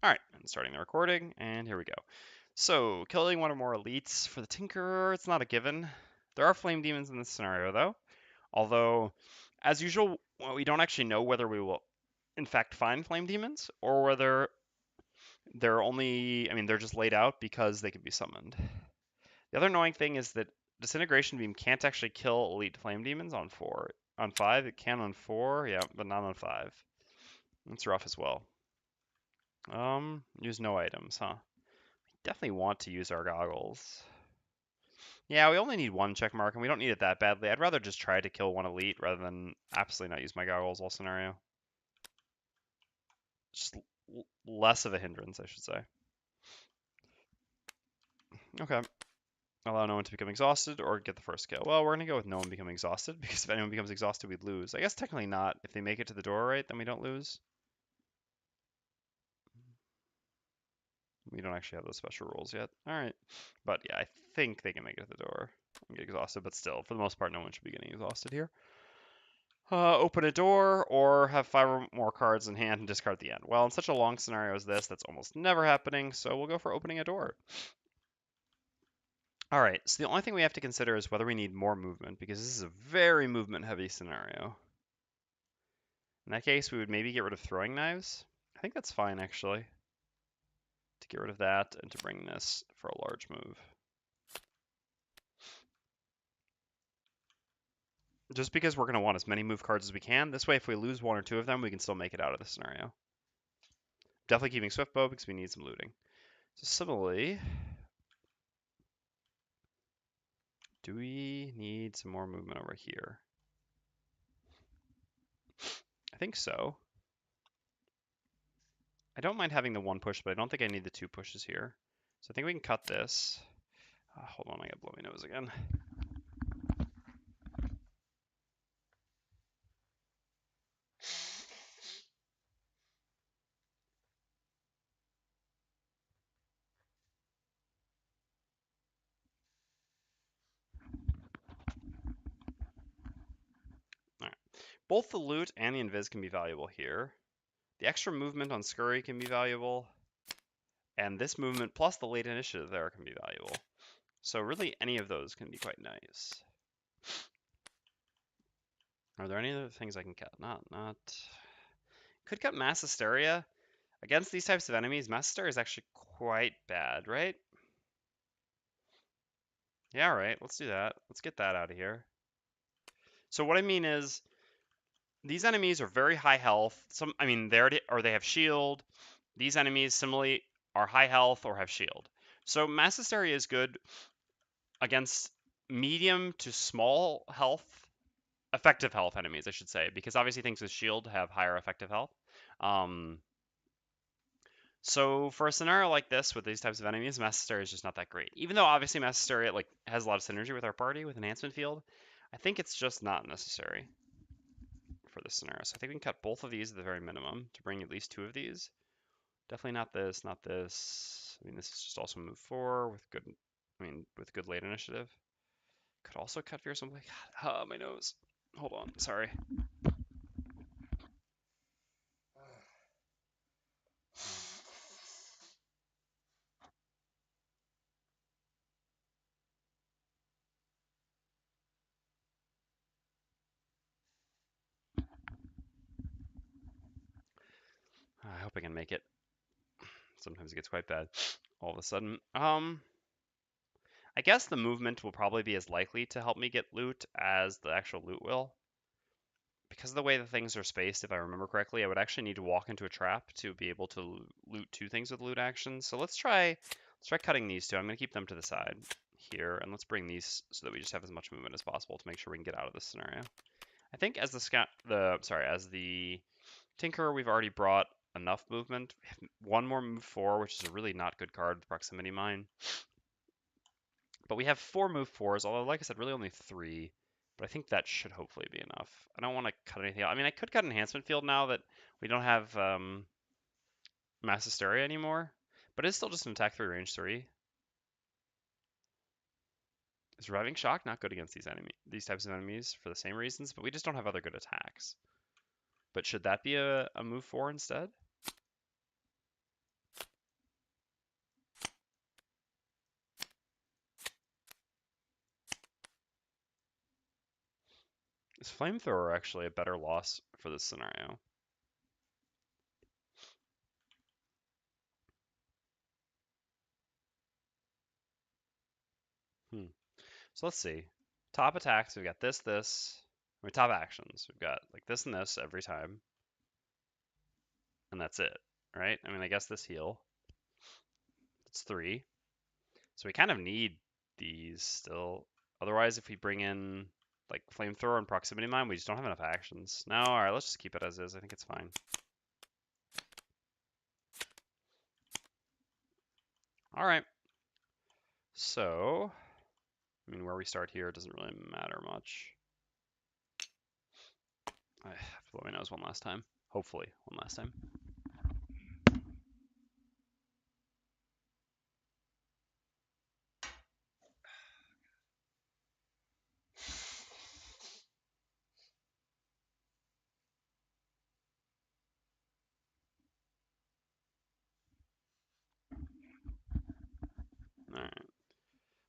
All right, I'm starting the recording, and here we go. So, killing one or more elites for the Tinkerer, it's not a given. There are flame demons in this scenario, though. Although, as usual, well, we don't actually know whether we will, in fact, find flame demons, or whether they're only, I mean, they're just laid out because they can be summoned. The other annoying thing is that Disintegration Beam can't actually kill elite flame demons on 4. On 5, it can on 4, yeah, but not on 5. That's rough as well. Use no items, huh? Definitely want to use our goggles. Yeah, we only need one check mark, and we don't need it that badly. I'd rather just try to kill one elite rather than absolutely not use my goggles all scenario. Just less of a hindrance, I should say. Okay. Allow no one to become exhausted or get the first kill. Well, we're going to go with no one becoming exhausted, because if anyone becomes exhausted, we'd lose. I guess technically not. If they make it to the door right, then we don't lose. We don't actually have those special rules yet. All right. But yeah, I think they can make it to the door and get exhausted, but still, for the most part, no one should be getting exhausted here. Open a door, or have 5 or more cards in hand and discard the end. Well, in such a long scenario as this, that's almost never happening, so we'll go for opening a door. All right, so the only thing we have to consider is whether we need more movement, because this is a very movement-heavy scenario. In that case, we would maybe get rid of throwing knives. I think that's fine, actually, to get rid of that and to bring this for a large move. Just because we're going to want as many move cards as we can. This way, if we lose 1 or 2 of them, we can still make it out of the scenario. Definitely keeping Swift Bow because we need some looting. So similarly, do we need some more movement over here? I think so. I don't mind having the 1 push, but I don't think I need the 2 pushes here. So I think we can cut this. Hold on, I gotta blow my nose again. All right. Both the loot and the invis can be valuable here. The extra movement on Scurry can be valuable. And this movement plus the late initiative there can be valuable. So really any of those can be quite nice. Are there any other things I can cut? Not. Could cut Mass Hysteria. Against these types of enemies, Mass Hysteria is actually quite bad, right? Yeah, all right, let's do that. Let's get that out of here. So what I mean is, these enemies are very high health. I mean, they have shield. These enemies similarly are high health or have shield. So Mass Hysteria is good against medium to small health, effective health enemies, I should say, because obviously things with shield have higher effective health. So for a scenario like this with these types of enemies, Mass Hysteria is just not that great. Even though obviously Mass Hysteria has a lot of synergy with our party with Enhancement Field, I think it's just not necessary for this scenario. So I think we can cut both of these at the very minimum to bring at least 2 of these. Definitely not this, not this. I mean, this is just also move 4 with good, with good late initiative. Could also cut Fearsome Blade. God, my nose. Hold on, sorry. I hope I can make it. Sometimes it gets quite bad all of a sudden. I guess the movement will probably be as likely to help me get loot as the actual loot will. Because of the way the things are spaced, if I remember correctly, I would actually need to walk into a trap to be able to loot 2 things with loot actions. So let's try cutting these 2. I'm going to keep them to the side here, and let's bring these so that we just have as much movement as possible to make sure we can get out of this scenario. I think as as the Tinkerer, we've already brought enough movement. We have 1 more move 4, which is a really not good card with Proximity Mine. But we have 4 move 4s, although like I said, really only 3. But I think that should hopefully be enough. I don't want to cut anything out. I mean, I could cut Enhancement Field now that we don't have Mass Hysteria anymore. But it's still just an attack 3, range 3. Is Reviving Shock not good against these types of enemies for the same reasons? But we just don't have other good attacks. But should that be a move 4 instead? Is Flamethrower actually a better loss for this scenario? So let's see. Top attacks, we've got this. I mean, top actions, we've got like this and this every time. And that's it, right? I mean, I guess this heal. It's 3. So we kind of need these still. Otherwise, if we bring in like Flamethrower and Proximity Mine, we just don't have enough actions. No, alright, let's just keep it as is. I think it's fine. Alright. So, I mean, where we start here doesn't really matter much. I have to blow my nose one last time. Hopefully, one last time. Alright.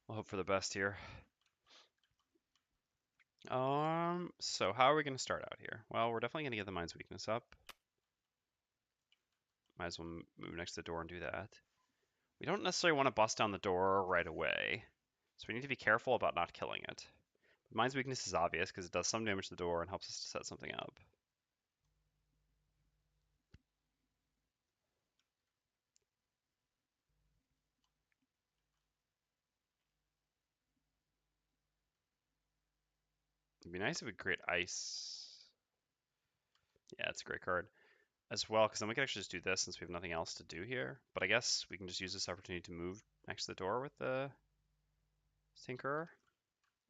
We'll hope for the best here. So how are we going to start out here? Well, we're definitely going to get the Mind's Weakness up. Might as well move next to the door and do that. We don't necessarily want to bust down the door right away, so we need to be careful about not killing it. But Mind's Weakness is obvious because it does some damage to the door and helps us to set something up. It'd be nice if we create ice. Yeah, it's a great card. As well, because then we can actually just do this since we have nothing else to do here. But I guess we can just use this opportunity to move next to the door with the Tinkerer,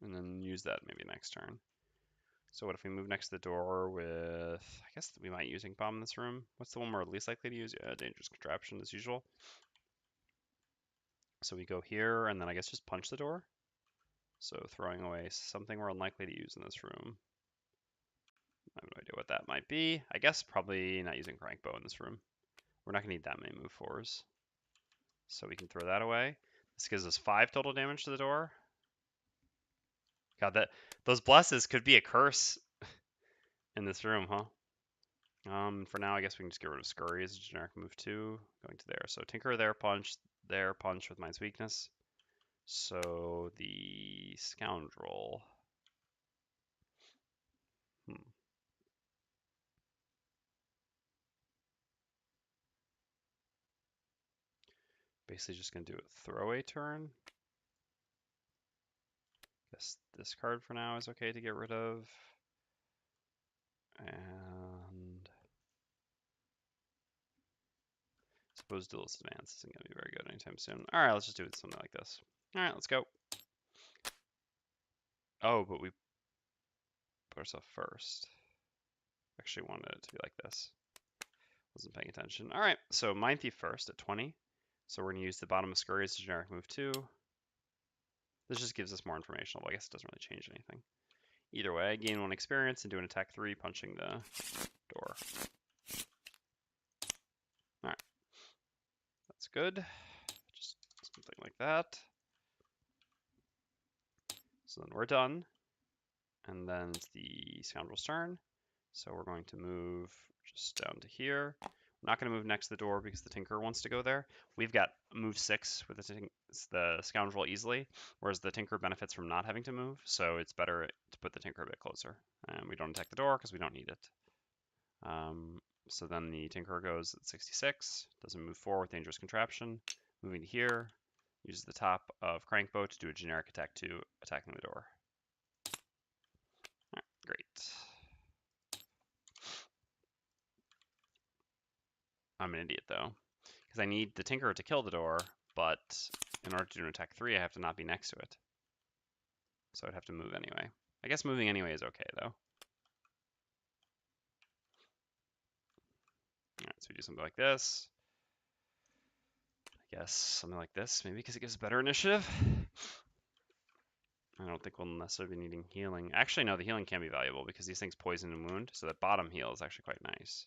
and then use that maybe next turn. So what if we move next to the door with, I guess we might use Ink Bomb in this room. What's the one we're least likely to use? Yeah, Dangerous Contraption as usual. So we go here, and then I guess just punch the door. So throwing away something we're unlikely to use in this room. I have no idea what that might be. I guess probably not using Crankbow in this room. We're not going to need that many move 4s. So we can throw that away. This gives us 5 total damage to the door. God, those blesses could be a curse in this room, huh? For now, I guess we can just get rid of Scurry as a generic move 2, going to there. So Tinker there, punch with Mind's Weakness. So the Scoundrel. Basically just going to do a throwaway turn. Guess this card for now is okay to get rid of. And I suppose Duelist Advance isn't going to be very good anytime soon. All right, let's just do it something like this. All right, let's go. Oh, but we put ourselves first. Actually wanted it to be like this. Wasn't paying attention. All right, so Mindthief first at 20. So we're going to use the bottom of Scurry as a generic move 2. This just gives us more information. Well, I guess it doesn't really change anything. Either way, I gain 1 experience and do an attack 3, punching the door. All right, that's good. Just something like that. So then we're done. And then it's the Scoundrel's turn. So we're going to move just down to here. We're not going to move next to the door because the Tinker wants to go there. We've got move 6 with the Scoundrel easily, whereas the Tinker benefits from not having to move, so it's better to put the Tinker a bit closer. And we don't attack the door because we don't need it. So then the Tinker goes at 66, doesn't move forward with Dangerous Contraption. Moving to here, uses the top of Crankbow to do a generic attack 2, attacking the door. All right, great. I'm an idiot though, because I need the Tinkerer to kill the door, but in order to do an attack 3, I have to not be next to it. So I'd have to move anyway. I guess moving anyway is okay though. Alright, so we do something like this. I guess something like this, maybe because it gives better initiative. I don't think we'll necessarily be needing healing. Actually, no, the healing can be valuable because these things poison and wound, so that bottom heal is actually quite nice.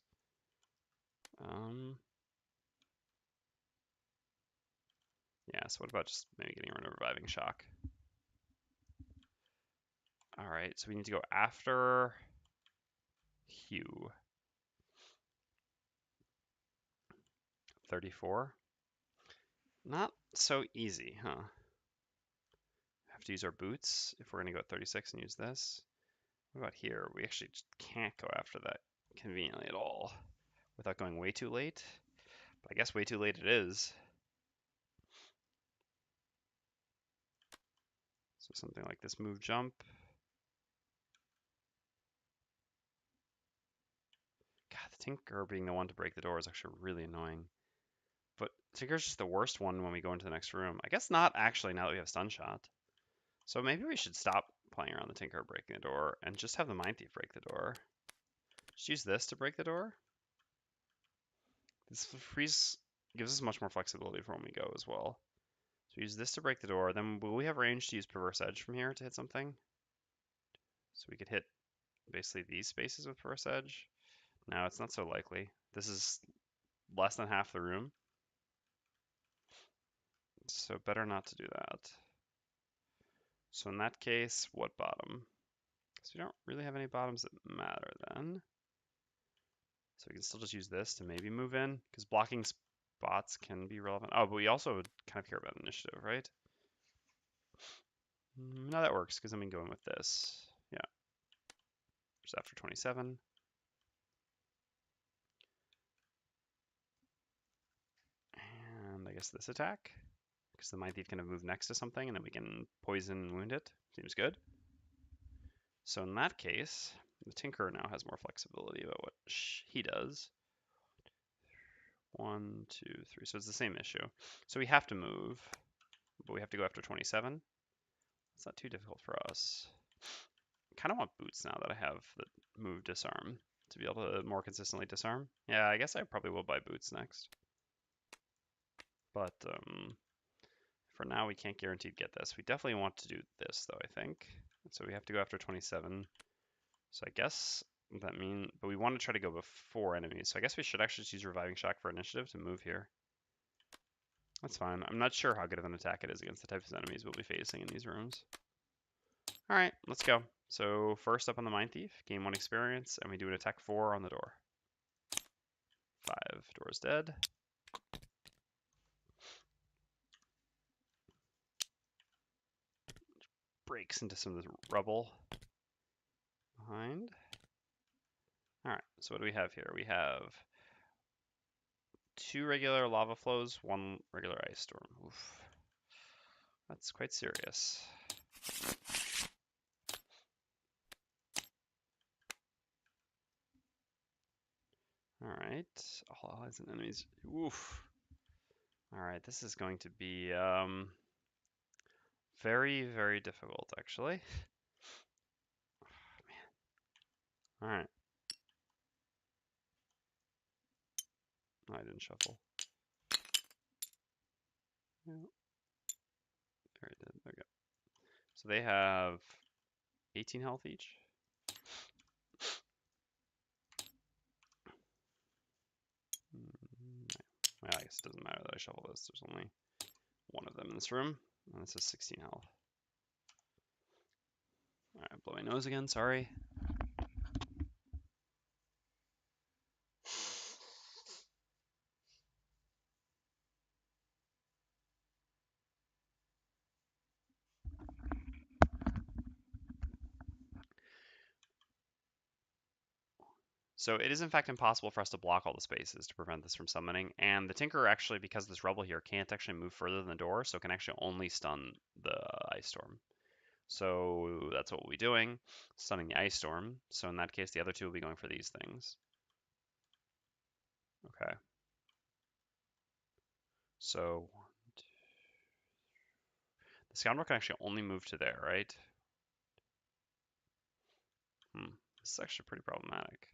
Yeah, so what about just maybe getting rid of Reviving Shock? All right, so we need to go after Hugh. 34. Not so easy, huh? Have to use our boots if we're going to go at 36 and use this. What about here? We actually just can't go after that conveniently at all without going way too late. But I guess way too late it is. So something like this move jump. God, the Tinker being the one to break the door is actually really annoying. But Tinker's just the worst one when we go into the next room. I guess not actually now that we have Stun Shot. So maybe we should stop playing around the Tinker breaking the door and just have the Mindthief break the door. Just use this to break the door. This freeze gives us much more flexibility for when we go as well. So use this to break the door. Then will we have range to use Perverse Edge from here to hit something? So we could hit basically these spaces with Perverse Edge. No, it's not so likely. This is less than half the room. So better not to do that. So in that case, what bottom? So we don't really have any bottoms that matter then. So we can still just use this to maybe move in, because blocking spots can be relevant. Oh, but we also kind of care about initiative, right? No, that works, because then we can go in with this. Yeah. Just after 27. And I guess this attack, because the Mindthief can move next to something, and then we can poison and wound it. Seems good. So in that case, the Tinker now has more flexibility about what he does. 1, 2, 3. So it's the same issue. So we have to move, but we have to go after 27. It's not too difficult for us. I kind of want boots now that I have the move disarm to be able to more consistently disarm. Yeah, I guess I probably will buy boots next. But for now, we can't guarantee to get this. We definitely want to do this, though, I think. So we have to go after 27. So I guess that means, but we want to try to go before enemies. So I guess we should actually just use Reviving Shock for initiative to move here. That's fine. I'm not sure how good of an attack it is against the types of enemies we'll be facing in these rooms. All right, let's go. So first up on the Mindthief, gain 1 experience, and we do an attack 4 on the door. 5, door's dead. Breaks into some of the rubble behind. All right, so what do we have here? We have 2 regular lava flows, 1 regular ice storm. Oof. That's quite serious. All right, all allies and enemies. Oof. All right, this is going to be very, very difficult, actually. Oh, man. All right. Oh, I didn't shuffle. Yeah. There it did. There we go. So they have 18 health each. Well, I guess it doesn't matter that I shuffle this. There's only one of them in this room, and this is 16 health. All right, blow my nose again. Sorry. So it is in fact impossible for us to block all the spaces to prevent this from summoning, and the Tinker actually, because of this Rebel here, can't actually move further than the door, so it can actually only stun the Ice Storm. So that's what we'll be doing, stunning the Ice Storm. So in that case, the other two will be going for these things. Okay. So the Scoundrel can actually only move to there, right? This is actually pretty problematic.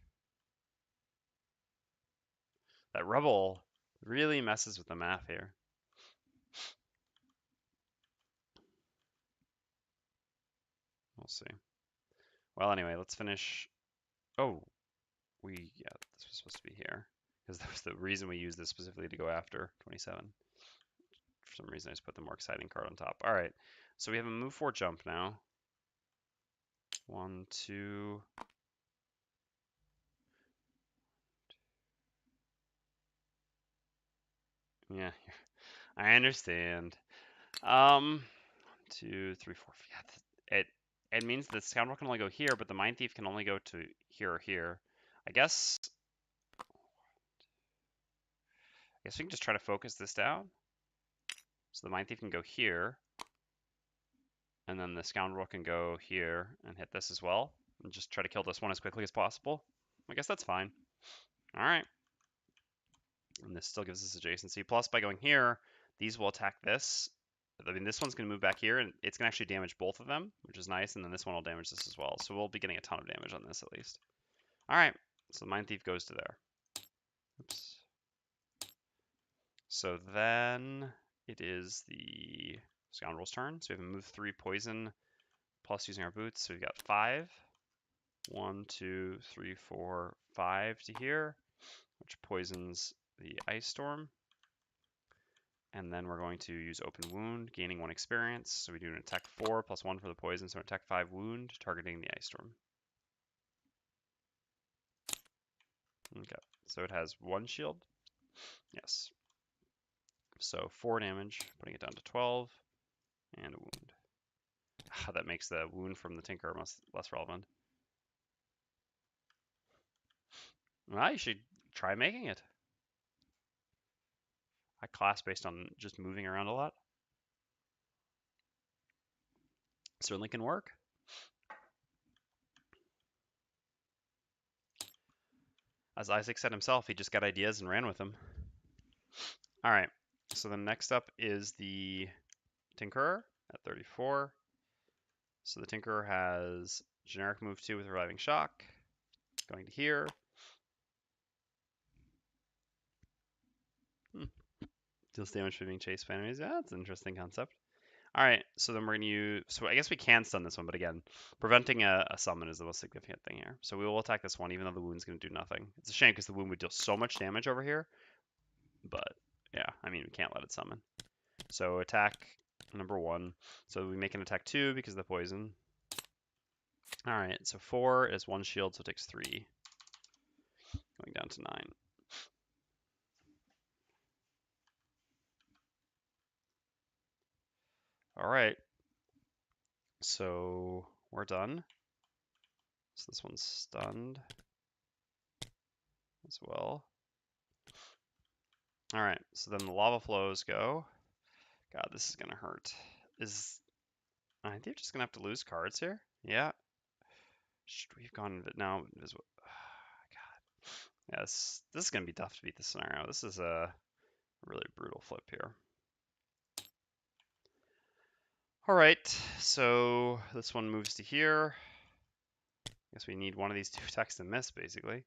That Rebel really messes with the math here. We'll see. Well, anyway, let's finish. Oh, yeah, this was supposed to be here. Because that was the reason we used this specifically to go after 27. For some reason, I just put the more exciting card on top. All right, so we have a move 4 jump now. 1, 2. Yeah, I understand. 2, 3, 4. Yeah, it means the Scoundrel can only go here, but the Mindthief can only go to here or here. I guess we can just try to focus this down. So the Mindthief can go here, and then the Scoundrel can go here and hit this as well, and just try to kill this one as quickly as possible. I guess that's fine. All right. And this still gives us adjacency. Plus, by going here, these will attack this. I mean, this one's going to move back here, and it's going to actually damage both of them, which is nice, and then this one will damage this as well. So we'll be getting a ton of damage on this, at least. All right, so Mindthief goes to there. Oops. So then it is the Scoundrel's turn. So we have a move 3 poison, plus using our boots. So we've got 5. 1, 2, 3, 4, 5 to here, which poisons the Ice Storm. And then we're going to use Open Wound, gaining 1 experience. So we do an attack 4 plus 1 for the poison, so an attack 5 wound, targeting the Ice Storm. Okay, so it has 1 shield. Yes. So 4 damage, putting it down to 12, and a wound. That makes the wound from the Tinker less relevant. Well, you should try making it. I class based on just moving around a lot. Certainly can work. As Isaac said himself, he just got ideas and ran with them. All right, so then next up is the Tinkerer at 34. So the Tinkerer has generic move 2 with Reviving Shock, going to here. Deals damage for being chased by enemies. Yeah, that's an interesting concept. All right, so then we're going to use, so I guess we can stun this one, but again, preventing a summon is the most significant thing here. So we will attack this one, even though the wound's going to do nothing. It's a shame because the wound would deal so much damage over here, but yeah, I mean, we can't let it summon. So attack number 1. So we make an attack 2 because of the poison. All right, so 4 is 1 shield, so it takes 3, going down to 9. All right, so we're done. So this one's stunned as well. All right, so then the lava flows go. God, this is gonna hurt. I think you're just gonna have to lose cards here. Yeah. Should we've gone now? God. Yes, this is gonna be tough to beat this scenario. This is a really brutal flip here. All right, so this one moves to here. I guess we need one of these 2 attacks to miss, basically.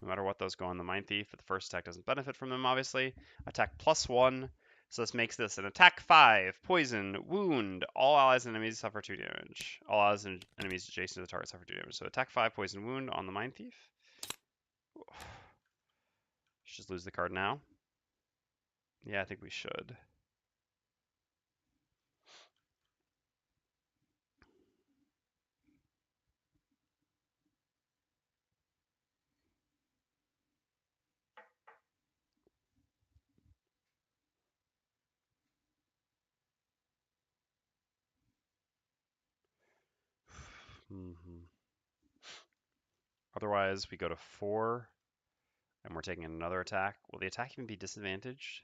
No matter what those go on the Mindthief, but the first attack doesn't benefit from them, obviously. Attack +1, so this makes this an attack 5, poison, wound. All allies and enemies suffer 2 damage. All allies and enemies adjacent to the target suffer 2 damage. So attack 5, poison, wound on the Mindthief. Just lose the card now. Yeah, I think we should. Otherwise, we go to 4, and we're taking another attack. Will the attack even be disadvantaged?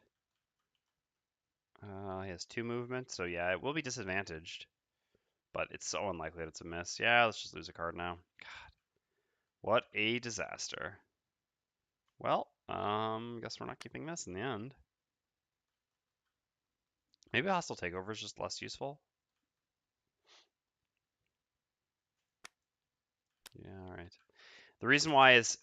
He has 2 movements, so yeah, it will be disadvantaged. But it's so unlikely that it's a miss. Yeah, let's just lose a card now. God, what a disaster. Well, guess we're not keeping this in the end. Maybe Hostile Takeover is just less useful. Yeah, all right. The reason why is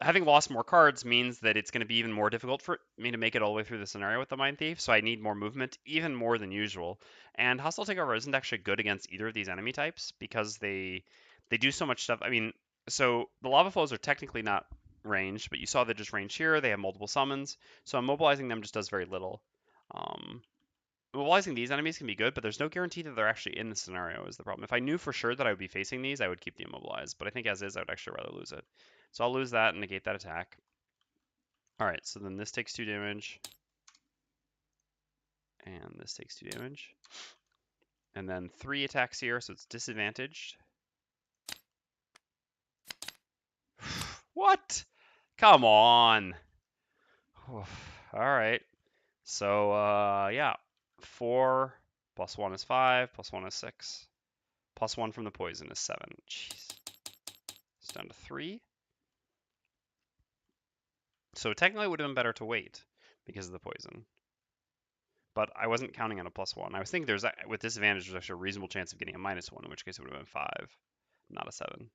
having lost more cards means that it's going to be even more difficult for me to make it all the way through the scenario with the Mindthief, so I need more movement, even more than usual. And Hostile Takeover isn't actually good against either of these enemy types because they do so much stuff. I mean, so the Lava Flows are technically not ranged, but you saw they're just ranged here. They have multiple summons, so immobilizing them just does very little. Immobilizing these enemies can be good, but there's no guarantee that they're actually in the scenario is the problem. If I knew for sure that I would be facing these, I would keep the immobilized, but I think as is, I would actually rather lose it. So I'll lose that and negate that attack. Alright, so then this takes 2 damage. And this takes 2 damage. And then 3 attacks here, so it's disadvantaged. What? Come on. Alright. So, yeah. 4 plus 1 is 5, plus 1 is 6. Plus 1 from the poison is 7. Jeez. It's down to 3. So technically it would have been better to wait because of the poison. But I wasn't counting on a plus 1. I was thinking there's, with disadvantage, there's actually a reasonable chance of getting a minus 1, in which case it would have been 5, not a 7.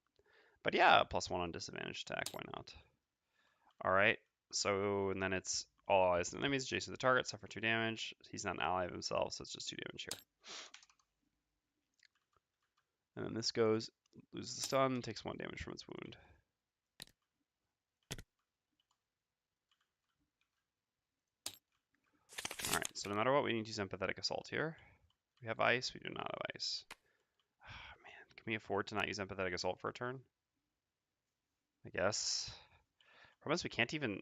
But yeah, plus 1 on disadvantage attack, why not? Alright, so, and then it's all allies and enemies adjacent to the target suffer 2 damage. He's not an ally of himself, so it's just 2 damage here. And then this goes, loses the stun, takes 1 damage from its wound. Alright, so no matter what, we need to use Empathetic Assault here. We have ice, we do not have ice. Oh, man, can we afford to not use Empathetic Assault for a turn? I guess. Problem is we can't even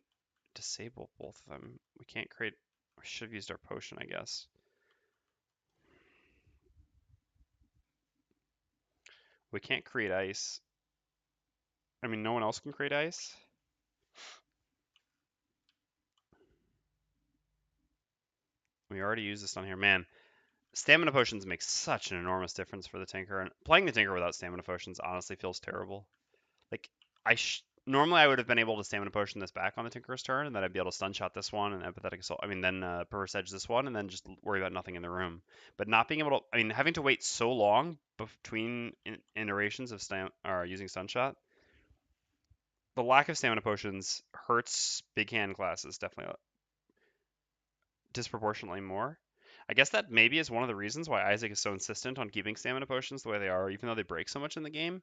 disable both of them. We can't create, we should have used our potion, I guess. We can't create ice. I mean, no one else can create ice. We already used this on here. Man, stamina potions make such an enormous difference for the Tinker. And playing the Tinker without stamina potions honestly feels terrible. Like, normally I would have been able to stamina potion this back on the Tinker's turn, and then I'd be able to stun shot this one and empathetic assault. I mean, then perverse edge this one, and then just worry about nothing in the room. But not being able to, I mean, having to wait so long between iterations of using stun shot, the lack of stamina potions hurts big hand classes definitely disproportionately more. I guess that maybe is one of the reasons why Isaac is so insistent on keeping stamina potions the way they are, even though they break so much in the game.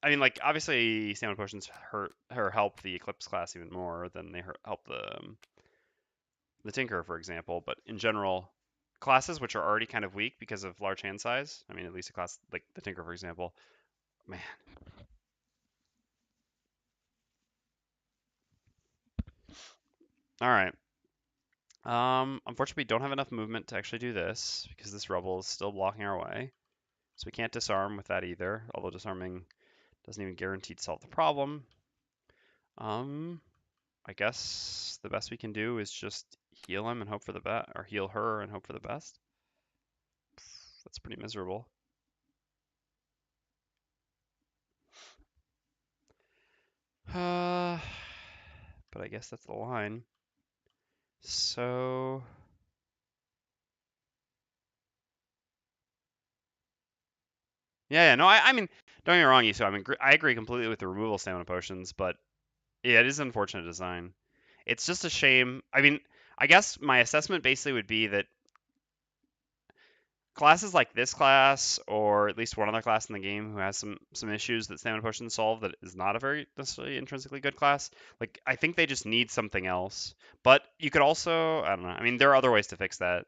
I mean, like, obviously, stamina potions hurt or help the Eclipse class even more than they help the Tinker, for example. But in general, classes which are already kind of weak because of large hand size, I mean, at least a class like the Tinker, for example, man. All right. Unfortunately, we don't have enough movement to actually do this because this rubble is still blocking our way. So we can't disarm with that either, although disarming doesn't even guarantee to solve the problem. I guess the best we can do is just heal him and hope for the best, or heal her and hope for the best. That's pretty miserable. But I guess that's the line. So yeah, no, I mean, don't get me wrong, Iso. I mean, I agree completely with the removal stamina potions, but yeah, it is an unfortunate design. It's just a shame. I mean, I guess my assessment basically would be that classes like this class, or at least one other class in the game who has some issues that stamina potions solve, that is not a very necessarily intrinsically good class. Like, I think they just need something else. But you could also, I don't know. I mean, there are other ways to fix that.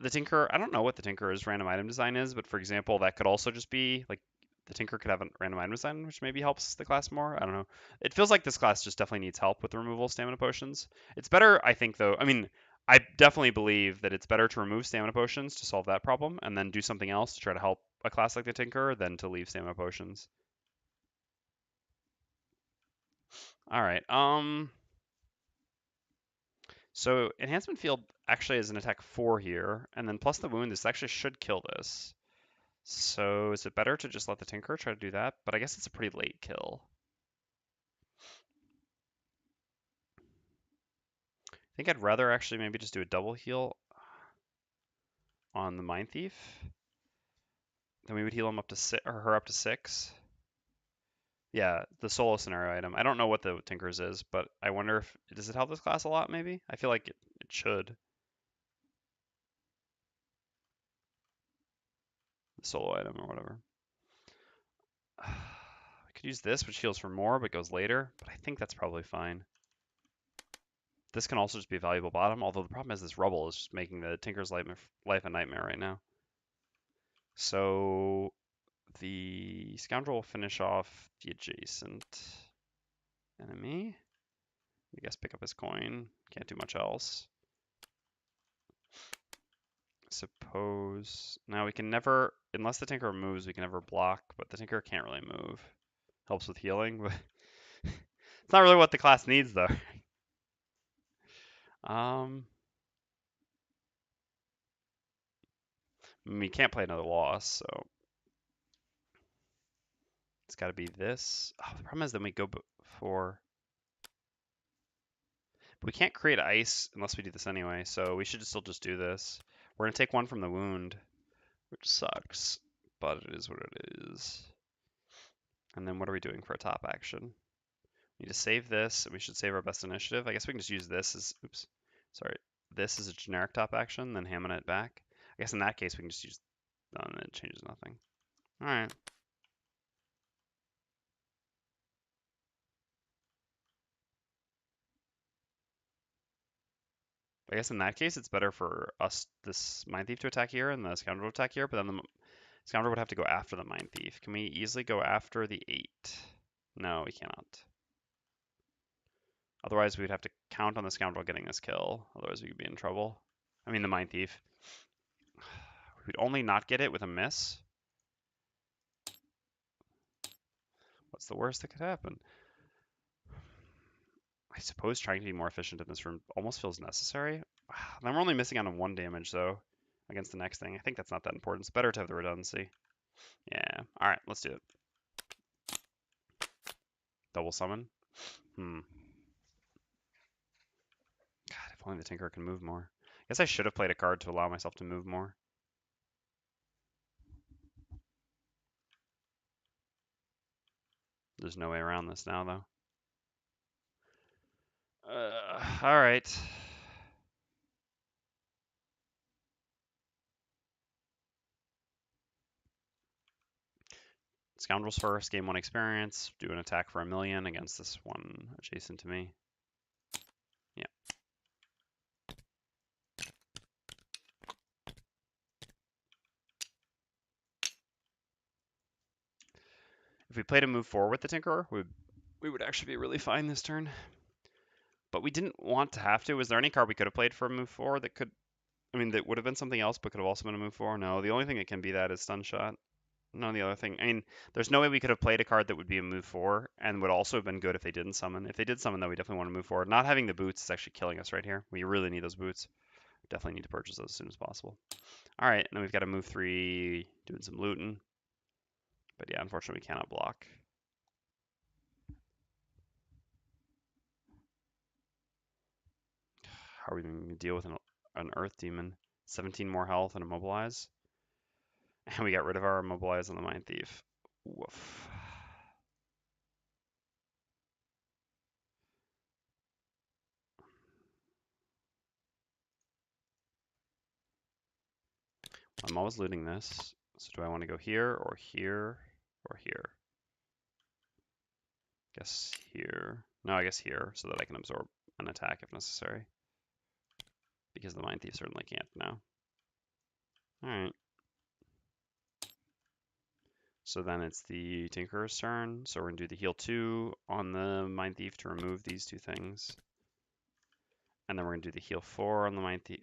The Tinker, I don't know what the Tinker's random item design is, but for example, that could also just be like the Tinker could have a random item design, which maybe helps the class more. I don't know. It feels like this class just definitely needs help with the removal of stamina potions. It's better, I think, though. I mean, I definitely believe that it's better to remove stamina potions to solve that problem and then do something else to try to help a class like the Tinker than to leave stamina potions. All right. So enhancement field actually is an attack 4 here, and then plus the wound, this actually should kill this. So is it better to just let the Tinker try to do that? But I guess it's a pretty late kill. I think I'd rather actually maybe just do a double heal on the Mindthief. Then we would heal him up to 6, or her up to 6. Yeah, the solo scenario item. I don't know what the Tinker's is, but I wonder if, does it help this class a lot maybe? I feel like it should. The solo item or whatever. I could use this, which heals for more, but goes later, but I think that's probably fine. This can also just be a valuable bottom, although the problem is this rubble is just making the Tinker's life a nightmare right now. So the Scoundrel will finish off the adjacent enemy. I guess pick up his coin. Can't do much else. Suppose now we can never, unless the Tinker moves, we can never block, but the Tinker can't really move. Helps with healing, but it's not really what the class needs though. We can't play another loss, so it's got to be this. Oh, the problem is then we go for. But we can't create ice unless we do this anyway, so we should still just do this. We're gonna take one from the wound, which sucks, but it is what it is. And then what are we doing for a top action? We need to save this, and we should save our best initiative. I guess we can just use this as, oops, sorry. This is a generic top action, then hamming it back. I guess in that case we can just use, and it changes nothing. All right. I guess in that case it's better for us, this Mindthief to attack here and the Scoundrel to attack here, but then the Scoundrel would have to go after the Mindthief. Can we easily go after the 8? No, we cannot. Otherwise, we'd have to count on the Scoundrel getting this kill. Otherwise, we could be in trouble. I mean, the Mindthief. We'd only not get it with a miss. What's the worst that could happen? I suppose trying to be more efficient in this room almost feels necessary. Then we're only missing out on 1 damage, though, against the next thing. I think that's not that important. It's better to have the redundancy. Yeah. All right, let's do it. Double summon. God, if only the Tinker can move more. I guess I should have played a card to allow myself to move more. There's no way around this now, though. All right. Scoundrels first, game 1 experience. Do an attack for 1,000,000 against this one adjacent to me. Yeah. If we played a move forward with the Tinkerer, we would actually be really fine this turn. But we didn't want to have to. Was there any card we could have played for a move 4 that could, I mean, that would have been something else, but could have also been a move 4? No, the only thing that can be that is stun shot. None of the other thing. I mean, there's no way we could have played a card that would be a move 4 and would also have been good if they didn't summon. If they did summon, though, we definitely want to move forward. Not having the boots is actually killing us right here. We really need those boots. Definitely need to purchase those as soon as possible. All right, and then we've got to move 3, doing some looting. But yeah, unfortunately, we cannot block. How are we going to deal with an Earth Demon? 17 more health and Immobilize. And we got rid of our Immobilize on the Mindthief. Woof. I'm always looting this. So do I want to go here or here or here? Guess here. No, I guess here so that I can absorb an attack if necessary. Because the Mindthief certainly can't now. Alright. So then it's the Tinkerer's turn. So we're going to do the heal 2 on the Mindthief to remove these 2 things. And then we're going to do the heal 4 on the Mindthief.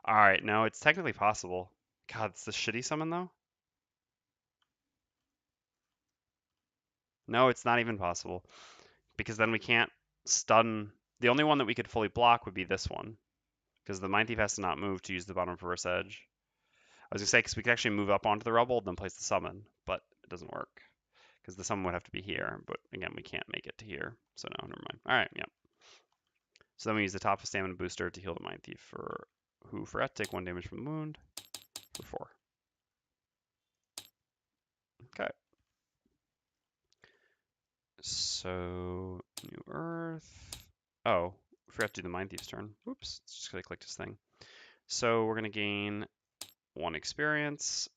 Alright, no, it's technically possible. God, it's the shitty summon though? No, it's not even possible. Because then we can't stun. The only one that we could fully block would be this one. Because the Mindthief has to not move to use the bottom reverse edge. I was going to say, because we could actually move up onto the rubble, then place the summon. But it doesn't work. Because the summon would have to be here. But again, we can't make it to here. So no, never mind. Alright, yeah. So then we use the top of stamina booster to heal the Mindthief for who for take 1 damage from the wound for 4. Okay. So New Earth. Oh, we forgot to do the Mindthief's turn. Oops, it's just because I clicked this thing. So we're gonna gain 1 experience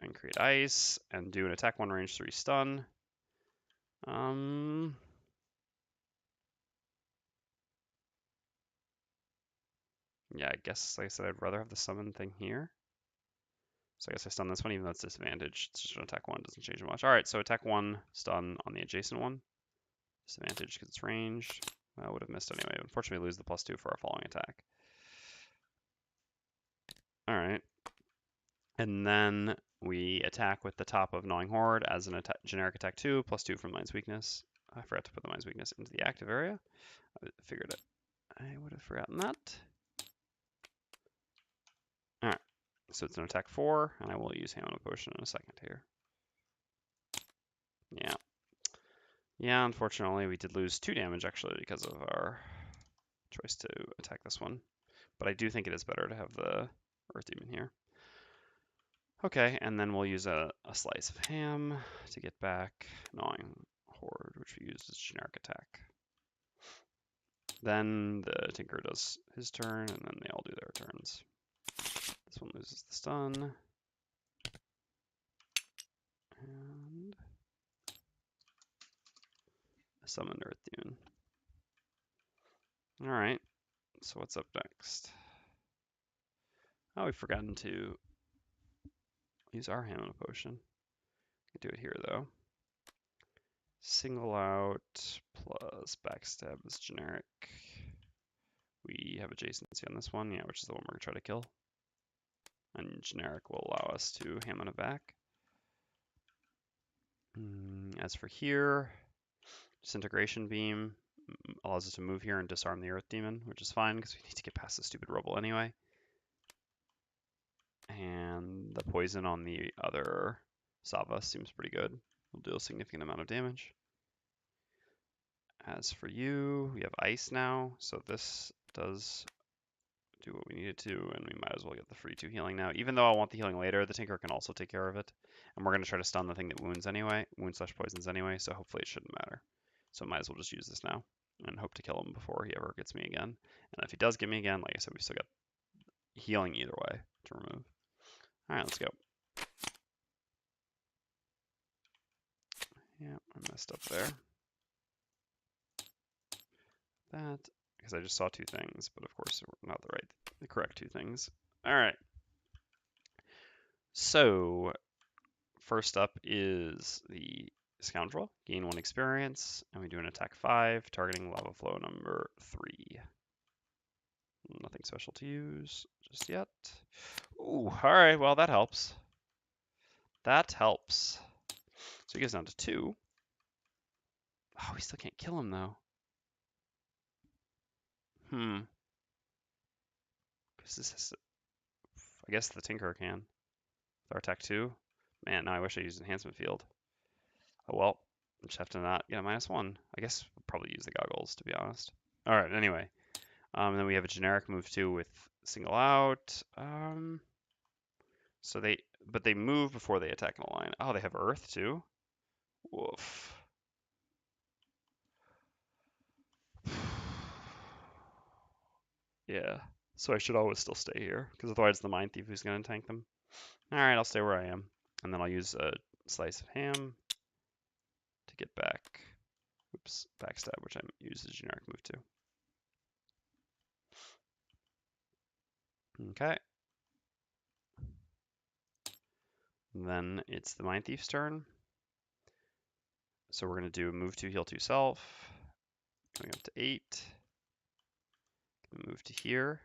and create ice and do an attack 1 range 3 stun. Yeah, I guess, like I said, I'd rather have the summon thing here. So I guess I stun this one, even though it's disadvantage. It's just an attack 1, doesn't change much. Alright, so attack 1, stun on the adjacent one. Disadvantage because it's ranged. I would have missed anyway. Unfortunately, we lose the +2 for our following attack. Alright. And then we attack with the top of Gnawing Horde as an generic attack 2, +2 from Mind's Weakness. I forgot to put the Mind's Weakness into the active area. I figured it. I would have forgotten that. Alright. So it's an attack 4, and I will use Hammer Potion in a second here. Yeah. Yeah, unfortunately, we did lose 2 damage, actually, because of our choice to attack this one. But I do think it is better to have the Earth Demon here. Okay, and then we'll use a Slice of Ham to get back Gnawing Horde, which we used as generic attack. Then the Tinker does his turn, and then they all do their turns. This one loses the stun. And a Summon Earth Demon. Alright, so what's up next? Oh, we've forgotten to use our Hammer Potion. Do it here, though. Single out plus backstab is generic. We have adjacency on this one, yeah, which is the one we're going to try to kill. And generic will allow us to Hammer it back. As for here, Disintegration Beam allows us to move here and disarm the Earth Demon, which is fine because we need to get past the stupid Rubble anyway. And the poison on the other Sava seems pretty good. Will deal a significant amount of damage. As for you, we have ice now, so this does do what we needed to, and we might as well get the free 2 healing now. Even though I want the healing later, the Tinker can also take care of it. And we're going to try to stun the thing that wounds anyway, wounds/poisons anyway, so hopefully it shouldn't matter. So might as well just use this now and hope to kill him before he ever gets me again. And if he does get me again, like I said, we still got healing either way to remove. Alright, let's go. Yeah, I messed up there. That, because I just saw 2 things, but of course not the correct 2 things. Alright. So, first up is the Scoundrel. Gain 1 experience, and we do an attack 5, targeting Lava Flow number 3. Nothing special to use just yet. Ooh, alright, well that helps. That helps. So he goes down to 2. Oh, we still can't kill him though. Because this is, I guess the Tinker can. With our attack 2. Man, now I wish I used Enhancement Field. Oh well, I just have to not get a -1. I guess we'll probably use the goggles, to be honest. Alright, anyway. And then we have a generic move 2 with single out. But they move before they attack in a line. Oh, they have Earth too? Woof. Yeah, so I should always still stay here, because otherwise the Mindthief who's going to tank them. Alright, I'll stay where I am. And then I'll use a Slice of Ham to get back. Oops, backstab, which I use as generic move 2. Okay. And then it's the Mindthief's turn. So we're going to do move 2, heal 2 self. Going up to 8. Move to here.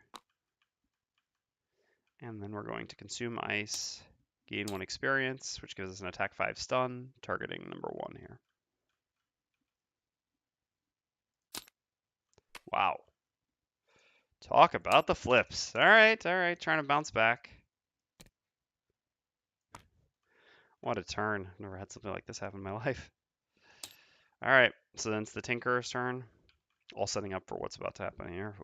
And then we're going to consume ice, gain 1 experience, which gives us an attack 5 stun, targeting number 1 here. Wow. Talk about the flips. Alright, trying to bounce back. What a turn. Never had something like this happen in my life. Alright, so then it's the Tinker's turn. All setting up for what's about to happen here.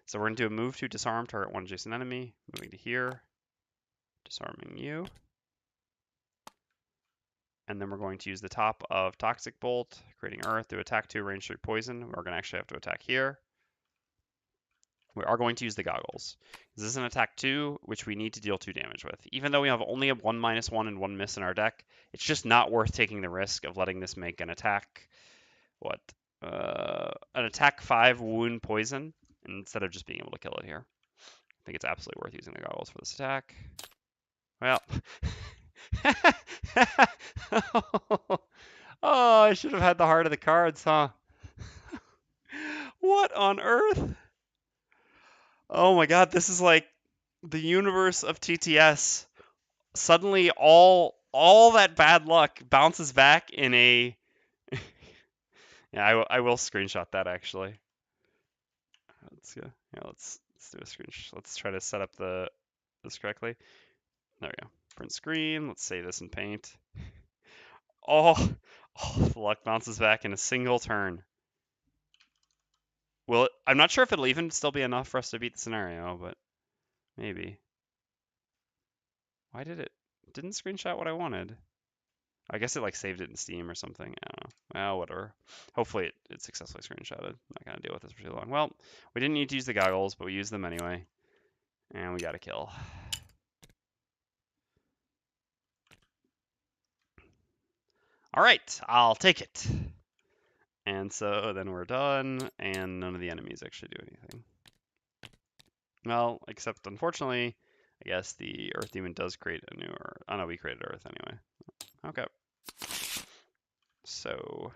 So we're going to do a move to disarm, target 1 adjacent enemy. Moving to here. Disarming you. And then we're going to use the top of Toxic Bolt, creating Earth, to attack 2, range 3 poison. We're going to actually have to attack here. We are going to use the goggles. This is an attack 2, which we need to deal 2 damage with. Even though we have only a 1 -1 and 1 miss in our deck, it's just not worth taking the risk of letting this make an attack, an attack 5 wound poison, instead of just being able to kill it here. think it's absolutely worth using the goggles for this attack. Well. Oh, I should have had the heart of the cards, huh? What on earth? Oh my god, this is like the universe of TTS. Suddenly all that bad luck bounces back in a Yeah, I will screenshot that actually. Let's go. Yeah, let's do a screenshot. Let's try to set up this correctly. There we go. Print screen. Let's save this in Paint. Oh, the luck bounces back in a single turn. Well, I'm not sure if it'll even still be enough for us to beat the scenario, but maybe. Why didn't screenshot what I wanted? I guess it like saved it in Steam or something. I don't know. Well, whatever. Hopefully it successfully screenshotted. I'm not gonna deal with this for too long. Well, we didn't need to use the goggles, but we used them anyway. And we got a kill. All right, I'll take it. And so then we're done, and none of the enemies actually do anything. Well, except unfortunately, I guess the Earth Demon does create a new Earth. Oh no, we created Earth anyway. Okay. So,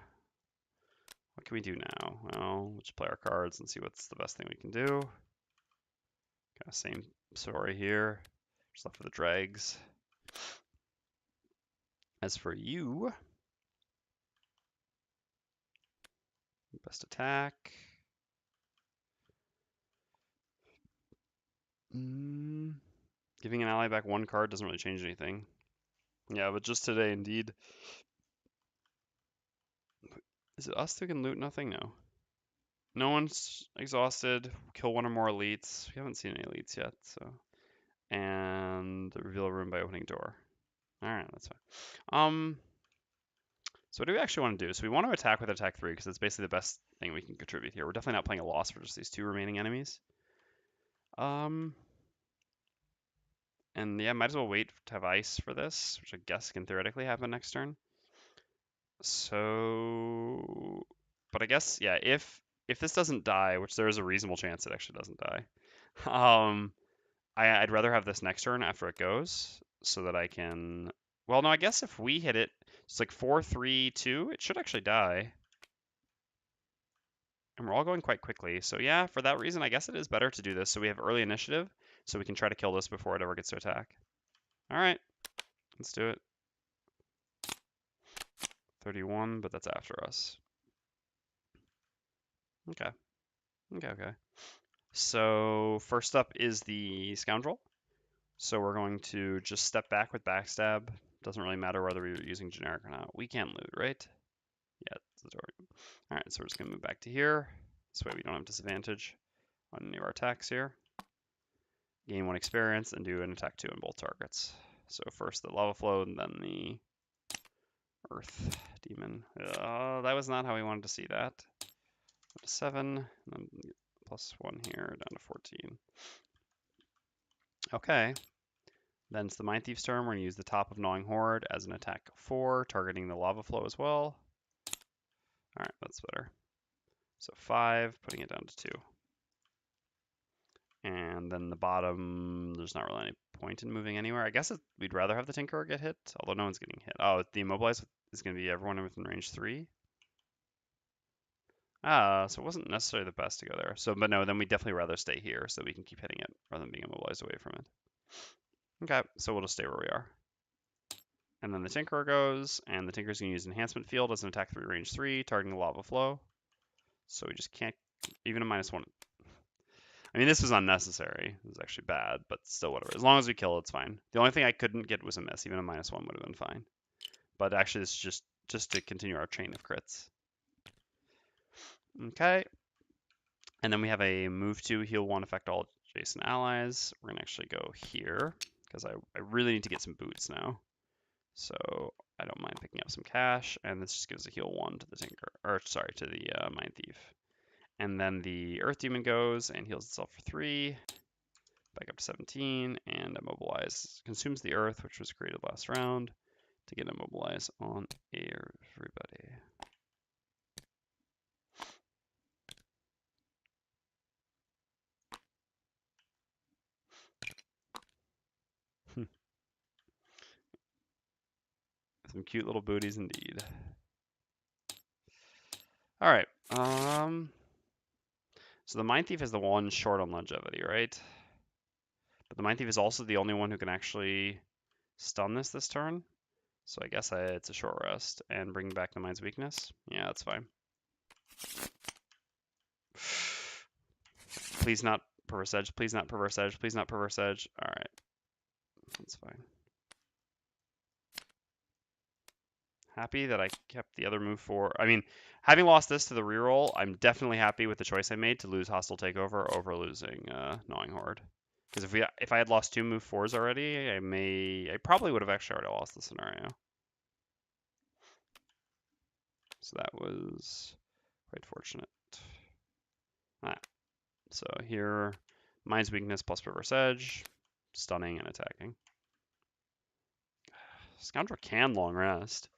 what can we do now? Well, let's play our cards and see what's the best thing we can do. Kind of same story here. Just left for the dregs. As for you, best attack. Giving an ally back one card doesn't really change anything. Yeah, but just today, indeed. Is it us who can loot nothing? No. No one's exhausted. Kill one or more elites. We haven't seen any elites yet, so. And reveal a room by opening door. Alright, that's fine. So what do we actually want to do? So we want to attack with attack 3 because it's basically the best thing we can contribute here. We're definitely not playing a loss for just these 2 remaining enemies. And yeah, might as well wait to have ice for this, which I guess can theoretically happen next turn. So, but I guess, yeah, if this doesn't die, which there is a reasonable chance it actually doesn't die, I'd rather have this next turn after it goes so that I can, well, no, I guess if we hit it, it's like 4, 3, 2, it should actually die. And we're all going quite quickly. So yeah, for that reason, I guess it is better to do this so we have early initiative so we can try to kill this before it ever gets to attack. All right, let's do it. 31, but that's after us. Okay. Okay. So first up is the Scoundrel. So we're going to just step back with Backstab. Doesn't really matter whether we're using generic or not. We can loot, right? Yeah, it's the door. All right, so we're just gonna move back to here. This way we don't have disadvantage on any of our attacks here. Gain 1 experience and do an attack 2 on both targets. So first the lava flow and then the Earth Demon. That was not how we wanted to see that. 7, and then +1 here, down to 14. Okay. Then it's the Mindthief's turn. We're going to use the top of Gnawing Horde as an attack 4, targeting the lava flow as well. Alright, that's better. So 5, putting it down to 2. And then the bottom, there's not really any point in moving anywhere. I guess we'd rather have the Tinkerer get hit, although no one's getting hit. Oh, the Immobilize is going to be everyone within range 3. So it wasn't necessarily the best to go there. So, but no, then we'd definitely rather stay here so we can keep hitting it rather than being immobilized away from it. Okay, so we'll just stay where we are. And then the Tinkerer goes, and the Tinkerer's going to use Enhancement Field as an attack 3 range 3, targeting the lava flow. So we just can't, even a -1. I mean, this was unnecessary. It was actually bad, but still whatever. As long as we kill it, it's fine. The only thing I couldn't get was a miss. Even a -1 would have been fine. But actually, it's just to continue our chain of crits. Okay. And then we have a move to heal 1, affect all adjacent allies. We're going to actually go here because I really need to get some boots now. So I don't mind picking up some cash. And this just gives a heal 1 to the Tinker, or sorry, to the Mindthief. And then the Earth Demon goes and heals itself for 3. Back up to 17, and immobilize. Consumes the Earth, which was created last round, to get immobilize on everybody. Some cute little booties indeed. All right. So the Mindthief is the one short on longevity, right? But the Mindthief is also the only one who can actually stun this turn. So I guess it's a short rest and bring back the Mind's Weakness. Yeah, that's fine. Please not Perverse Edge. Please not Perverse Edge. Please not Perverse Edge. All right. That's fine. Happy that I kept the other move for. I mean, having lost this to the reroll, I'm definitely happy with the choice I made to lose Hostile Takeover over losing Gnawing Horde. Because if I had lost 2 move 4s already, I probably would have actually already lost the scenario. So that was quite fortunate. Alright. So here, Mind's Weakness plus Perverse Edge, stunning and attacking. Scoundrel can long rest.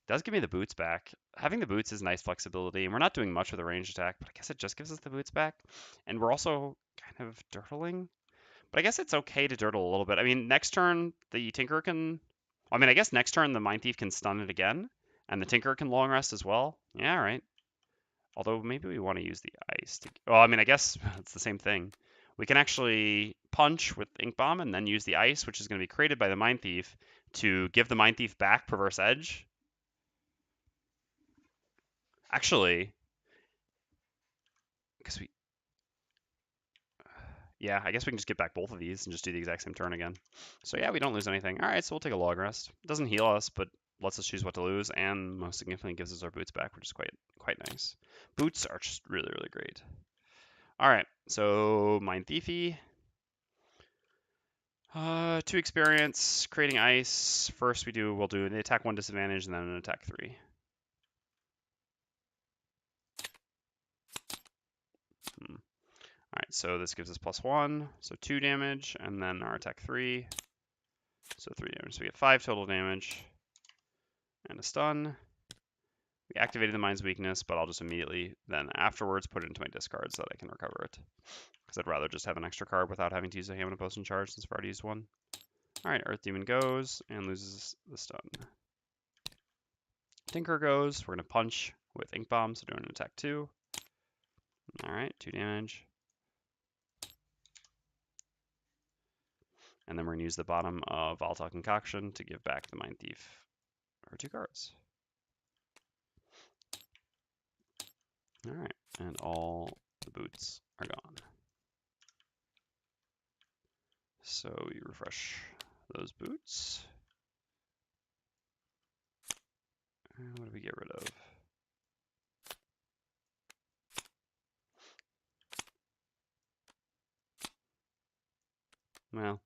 Does give me the boots back. Having the boots is nice flexibility, and we're not doing much with a ranged attack, but I guess it just gives us the boots back. And we're also kind of dirtling. But I guess it's okay to dirtle a little bit. I mean, next turn, the Tinker can... I mean, I guess next turn the Mindthief can stun it again, and the Tinker can long rest as well. Yeah, all right. Although maybe we want to use the ice to... Well, I mean, I guess it's the same thing. We can actually punch with Ink Bomb and then use the ice, which is going to be created by the Mindthief, to give the Mindthief back Perverse Edge. Actually, because we... Yeah, I guess we can just get back both of these and just do the exact same turn again. So yeah, we don't lose anything. All right, so we'll take a log rest. It doesn't heal us, but lets us choose what to lose, and most significantly gives us our boots back, which is quite nice. Boots are just really, really great. All right, so Mindthiefy. 2 experience, creating ice. First we'll do an attack 1 disadvantage and then an attack 3. Alright, so this gives us +1, so 2 damage, and then our attack 3, so 3 damage. So we get 5 total damage, and a stun. We activated the Mind's Weakness, but I'll just immediately then afterwards put it into my discard so that I can recover it. Because I'd rather just have an extra card without having to use a Hammer and Potion charge since I've already used one. Alright, Earth Demon goes and loses the stun. Tinker goes, we're going to punch with Ink Bomb, so doing an attack 2. Alright, 2 damage. And then we're going to use the bottom of Volatile Concoction to give back the Mindthief our 2 cards. Alright, and all the boots are gone. So we refresh those boots. And what do we get rid of? Well,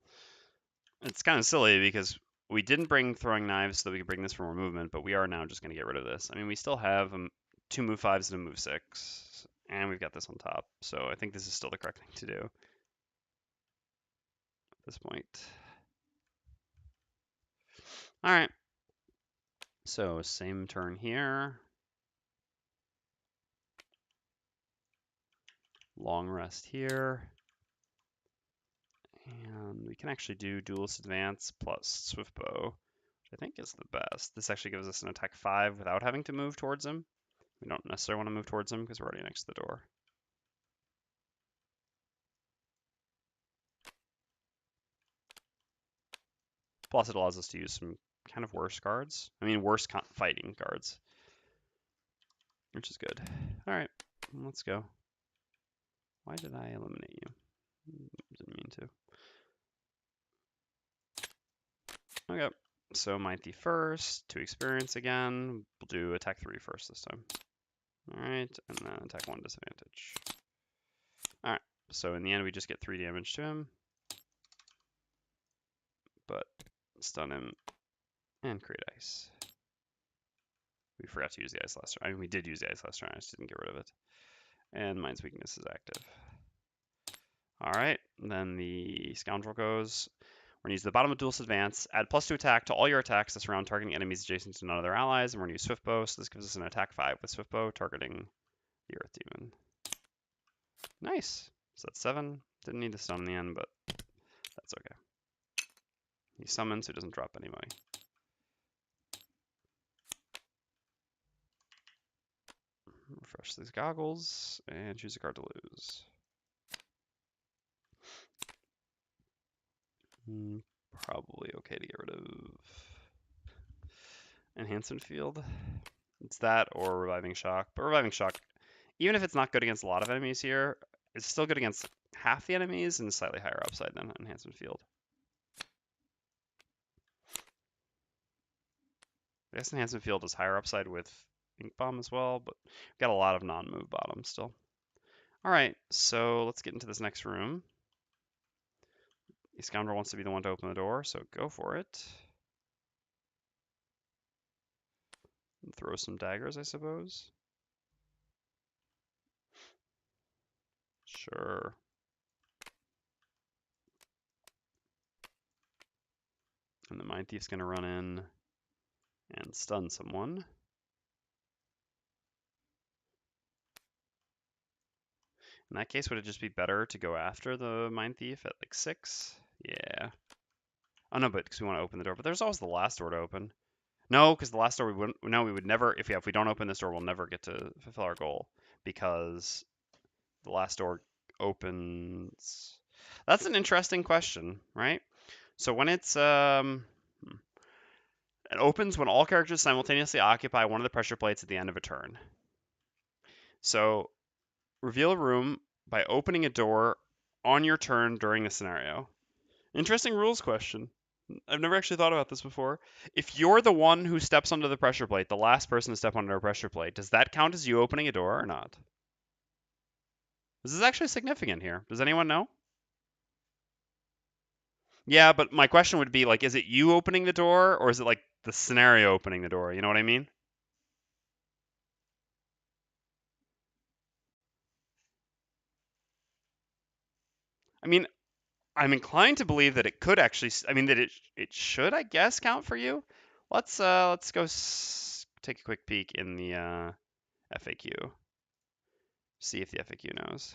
it's kind of silly because we didn't bring Throwing Knives so that we could bring this for more movement, but we are now just going to get rid of this. I mean, we still have 2 move 5s and a move 6, and we've got this on top, so I think this is still the correct thing to do at this point. All right. So same turn here. Long rest here. And we can actually do Duelist Advance plus Swift Bow, which I think is the best. This actually gives us an attack 5 without having to move towards him. We don't necessarily want to move towards him because we're already next to the door. Plus it allows us to use some kind of worse cards. I mean, worse fighting cards, which is good. All right, let's go. Why did I eliminate you? Didn't mean to. Okay, so Mindthief first, 2 experience again. We'll do attack 3 first this time. All right, and then attack 1 disadvantage. All right, so in the end we just get 3 damage to him, but stun him and create ice. We forgot to use the ice last turn. I mean, we did use the ice last turn, I just didn't get rid of it. And Mind's Weakness is active. All right, then the Scoundrel goes. We're going to use the bottom of Duelist Advance, add +2 attack to all your attacks that surround targeting enemies adjacent to none of their allies, and we're going to use Swift Bow, so this gives us an attack 5 with Swift Bow, targeting the Earth Demon. Nice. So that's 7. Didn't need to stun in the end, but that's okay. He summons, so he doesn't drop any money. Refresh these goggles and choose a card to lose. Probably okay to get rid of Enhancement Field. It's that or Reviving Shock. But Reviving Shock, even if it's not good against a lot of enemies here, it's still good against half the enemies and slightly higher upside than Enhancement Field. I guess Enhancement Field is higher upside with Ink Bomb as well, but we've got a lot of non-move bottoms still. Alright, so let's get into this next room. The Scoundrel wants to be the one to open the door, so go for it. And throw some daggers, I suppose. Sure. And the Mindthief's going to run in and stun someone. In that case, would it just be better to go after the Mindthief at like 6? Yeah. Oh no, but because we want to open the door. But there's always the last door to open. No, because the last door we wouldn't. No, we would never. If we don't open this door, we'll never get to fulfill our goal because the last door opens. That's an interesting question, right? So when it opens when all characters simultaneously occupy one of the pressure plates at the end of a turn. So reveal a room by opening a door on your turn during the scenario. Interesting rules question. I've never actually thought about this before. If you're the one who steps onto the pressure plate, the last person to step onto a pressure plate, does that count as you opening a door or not? This is actually significant here. Does anyone know? Yeah, but my question would be like, is it you opening the door or is it like the scenario opening the door? You know what I mean? I mean, I'm inclined to believe that it could actually. I mean, that it should, I guess, count for you. Let's go take a quick peek in the FAQ. See if the FAQ knows.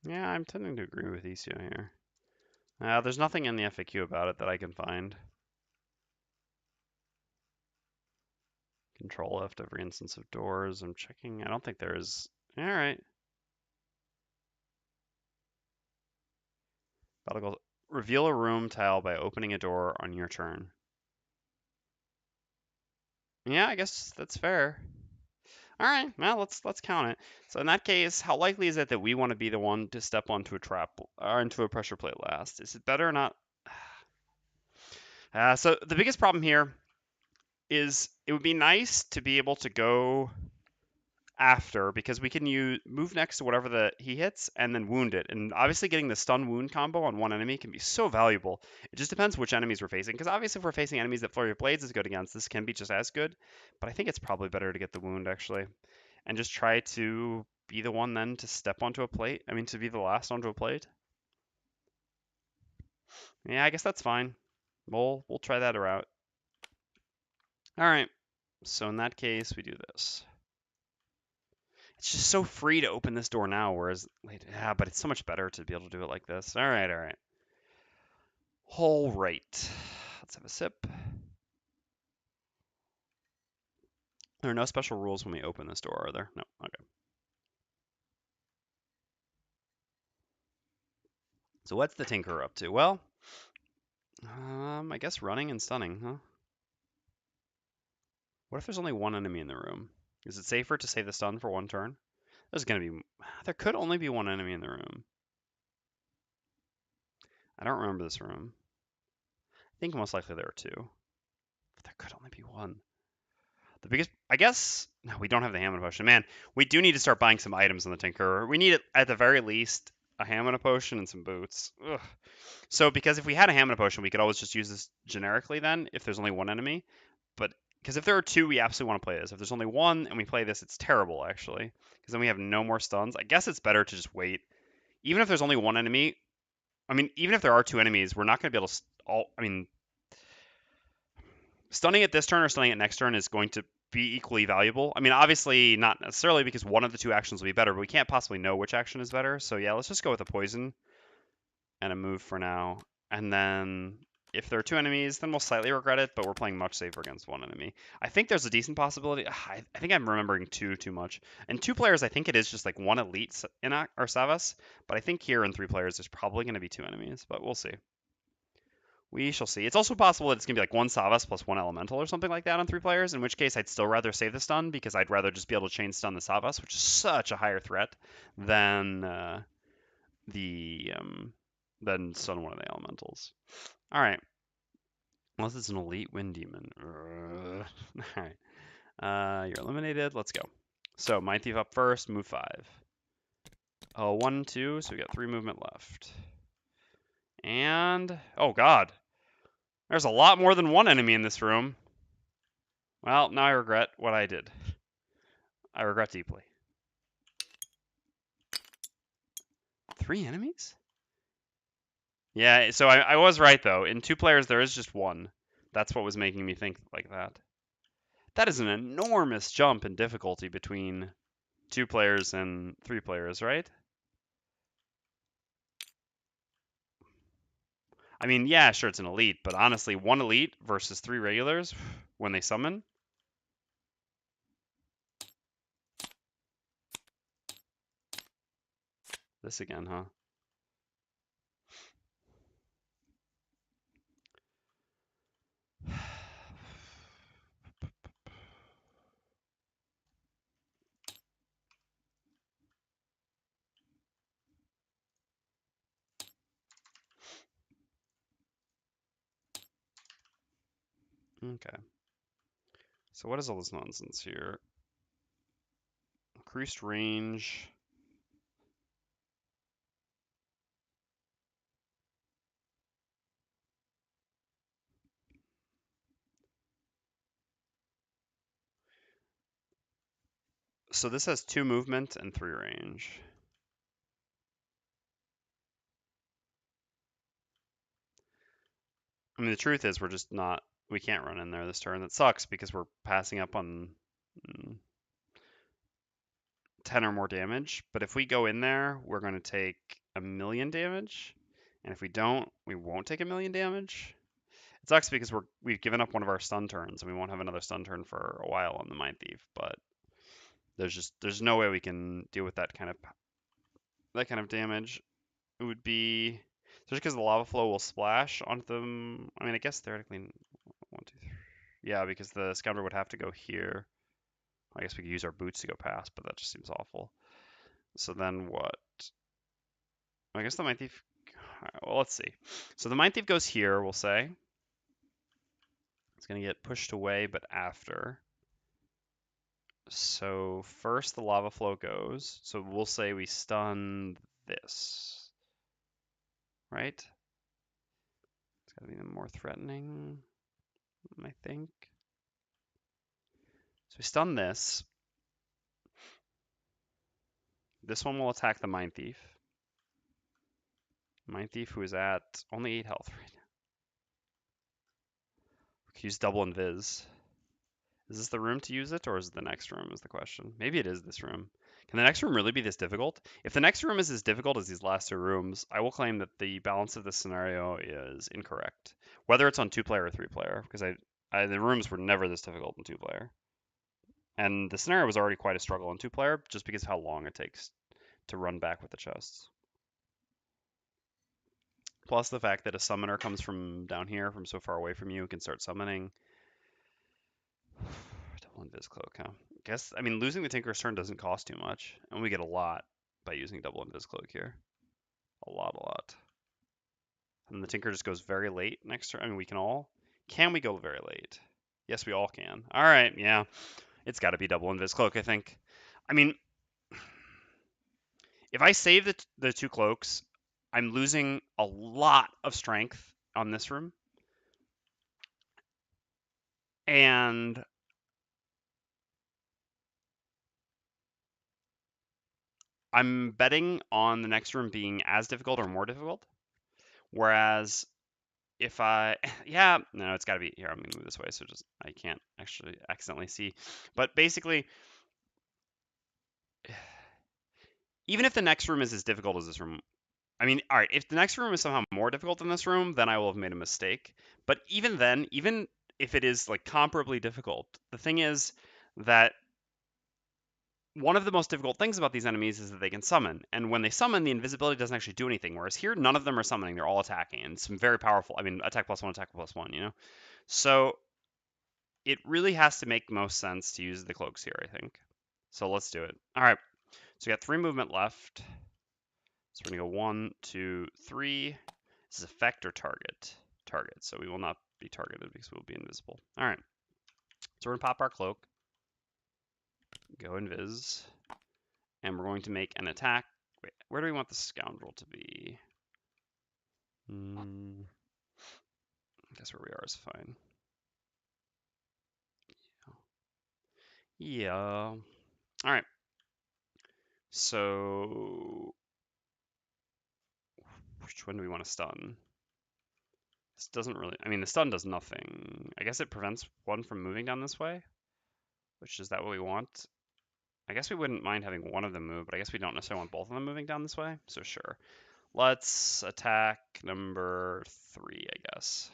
Yeah, I'm tending to agree with Isio here. There's nothing in the FAQ about it that I can find. Control F every instance of doors. I'm checking. I don't think there is. All right. Battle goes. Reveal a room tile by opening a door on your turn. Yeah, I guess that's fair. All right, well, let's count it. So in that case, how likely is it that we want to be the one to step onto a trap or into a pressure plate last? Is it better or not? So the biggest problem here is it would be nice to be able to go after because we can move next to whatever he hits and then wound it. And obviously getting the stun wound combo on one enemy can be so valuable. It just depends which enemies we're facing. Because obviously if we're facing enemies that Flurry of Blades is good against, this can be just as good. But I think it's probably better to get the wound actually. And just try to be the one then to step onto a plate. I mean to be the last onto a plate. Yeah, I guess that's fine. We'll try that route. Alright. So in that case we do this. It's just so free to open this door now, whereas, yeah, but it's so much better to be able to do it like this. All right, all right. All right. Let's have a sip. There are no special rules when we open this door, are there? No, okay. So what's the Tinkerer up to? Well, I guess running and stunning, huh? What if there's only one enemy in the room? Is it safer to save the stun for one turn? There could only be one enemy in the room. I don't remember this room. I think most likely there are two. But there could only be one. The biggest, I guess, No, we don't have the Hammer Potion. Man, we do need to start buying some items on the Tinker. We need, at the very least, a Hammer Potion and some boots. Ugh. So, because if we had a Hammer Potion, we could always just use this generically then, if there's only one enemy. But, because if there are two, we absolutely want to play this. If there's only one and we play this, it's terrible, actually. Because then we have no more stuns. I guess it's better to just wait. Even if there's only one enemy, I mean, even if there are two enemies, we're not going to be able to, I mean, stunning it this turn or stunning it next turn is going to be equally valuable. I mean, obviously not necessarily because one of the two actions will be better, but we can't possibly know which action is better. So yeah, let's just go with a poison and a move for now. And then if there are two enemies, then we'll slightly regret it, but we're playing much safer against one enemy. I think there's a decent possibility. I think I'm remembering two too much. And two players, I think it is just like one elite in our Savas, but I think here in three players, there's probably going to be two enemies, but we'll see. We shall see. It's also possible that it's going to be like one Savas plus one Elemental or something like that on three players, in which case I'd still rather save the stun because I'd rather just be able to chain stun the Savas, which is such a higher threat than the than stun one of the Elementals. All right. Unless it's an elite Wind Demon. All right. You're eliminated. Let's go. So Mindthief up first, move 5. Oh, 1, 2, so we got 3 movement left. And, oh god. There's a lot more than one enemy in this room. Well, now I regret what I did. I regret deeply. 3 enemies? Yeah, so I was right, though. In 2 players, there is just 1. That's what was making me think like that. That is an enormous jump in difficulty between 2 players and 3 players, right? I mean, yeah, sure, it's an elite, but honestly, 1 elite versus 3 regulars when they summon. This again, huh? Okay. So what is all this nonsense here? Increased range. So this has 2 movement and 3 range. I mean, the truth is we're just not, we can't run in there this turn. That sucks because we're passing up on 10 or more damage. But if we go in there, we're going to take 1,000,000 damage. And if we don't, we won't take 1,000,000 damage. It sucks because we've given up one of our stun turns and we won't have another stun turn for a while on the Mindthief. But there's no way we can deal with that kind of damage. It would be just because the lava flow will splash onto them. I mean, I guess theoretically, 1, 2, 3. Yeah, because the Scoundrel would have to go here. I guess we could use our boots to go past, but that just seems awful. So then what? I guess the Mindthief. Well, let's see. So the Mindthief goes here, we'll say. It's going to get pushed away, but after. So first the lava flow goes. So we'll say we stun this. Right? It's got to be more threatening, I think. So we stun this. This one will attack the Mindthief. Mindthief, who is at only 8 health right now. We can use double invis. Is this the room to use it, or is it the next room is the question? Maybe it is this room. Can the next room really be this difficult? If the next room is as difficult as these last 2 rooms, I will claim that the balance of this scenario is incorrect. Whether it's on 2-player or 3-player, because the rooms were never this difficult in 2-player. And the scenario was already quite a struggle in 2-player, just because of how long it takes to run back with the chests. Plus the fact that a summoner comes from down here, from so far away from you, can start summoning. Double invis cloak, huh? I mean, losing the Tinker's turn doesn't cost too much, and we get a lot by using double invis cloak here. A lot. And the Tinker just goes very late next turn. I mean, can we go very late? Yes, we all can. All right, yeah. It's got to be double invis cloak, I think. I mean, if I save the 2 cloaks, I'm losing a lot of strength on this room. And I'm betting on the next room being as difficult or more difficult. Whereas if I, yeah, no, it's got to be here. I'm going to move this way so just I can't actually accidentally see. But basically, even if the next room is as difficult as this room, I mean, all right, if the next room is somehow more difficult than this room, then I will have made a mistake. But even then, even if it is like comparably difficult, the thing is that one of the most difficult things about these enemies is that they can summon, and when they summon, the invisibility doesn't actually do anything. Whereas here, none of them are summoning; they're all attacking, and some very powerful. I mean, attack plus one, you know. So it really has to make most sense to use the cloaks here, I think. So let's do it. All right. So we got 3 movement left. So we're gonna go 1, 2, 3. This is effect or target. Target. So we will not be targeted because we'll be invisible. All right. So we're gonna pop our cloak. Go invis. And we're going to make an attack. Wait, where do we want the scoundrel to be? I guess where we are is fine. Yeah. All right. So, which one do we want to stun? This doesn't really, I mean, the stun does nothing. I guess it prevents one from moving down this way, which is that what we want? I guess we wouldn't mind having one of them move, but I guess we don't necessarily want both of them moving down this way. So sure. Let's attack number 3, I guess.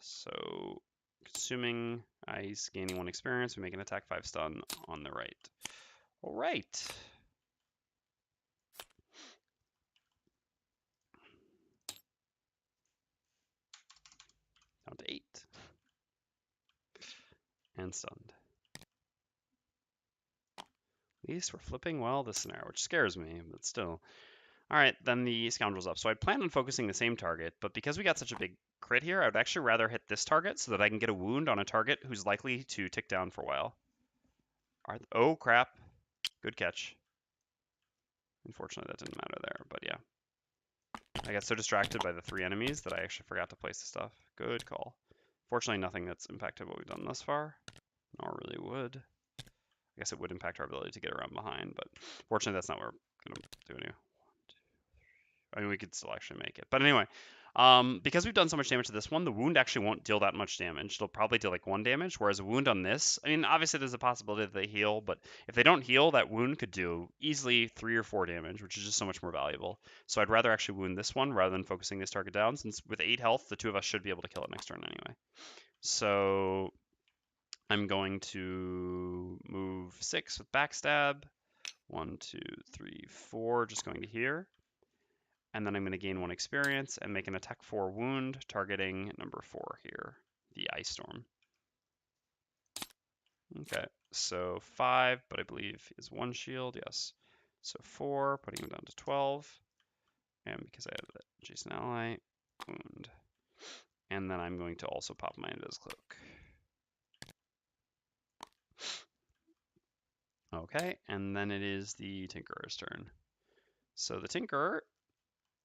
So consuming, he's gaining 1 experience. We make an attack 5 stun on the right. All right. Down to 8. And stunned. At least we're flipping well this scenario, which scares me, but still. All right, then the scoundrel's up. So I'd plan on focusing the same target, but because we got such a big crit here, I would actually rather hit this target so that I can get a wound on a target who's likely to tick down for a while. Oh, crap. Good catch. Unfortunately, that didn't matter there, but yeah. I got so distracted by the 3 enemies that I actually forgot to place the stuff. Good call. Fortunately, nothing that's impacted what we've done thus far. Nor really would. I guess it would impact our ability to get around behind, but fortunately, that's not what we're going to do anyway. I mean, we could still actually make it. But anyway, because we've done so much damage to this one, the wound actually won't deal that much damage. It'll probably deal like 1 damage, whereas a wound on this, I mean, obviously there's a possibility that they heal, but if they don't heal, that wound could do easily 3 or 4 damage, which is just so much more valuable. So I'd rather actually wound this one rather than focusing this target down, since with 8 health, the 2 of us should be able to kill it next turn anyway. So I'm going to move 6 with backstab. 1, 2, 3, 4, just going to here. And then I'm going to gain 1 experience and make an attack 4 wound, targeting number 4 here, the Ice Storm. Okay, so 5, but I believe is 1 shield, yes. So 4, putting him down to 12. And because I have that adjacent ally, wound. And then I'm going to also pop my Invis Cloak. Okay, and then it is the Tinkerer's turn. So the Tinkerer,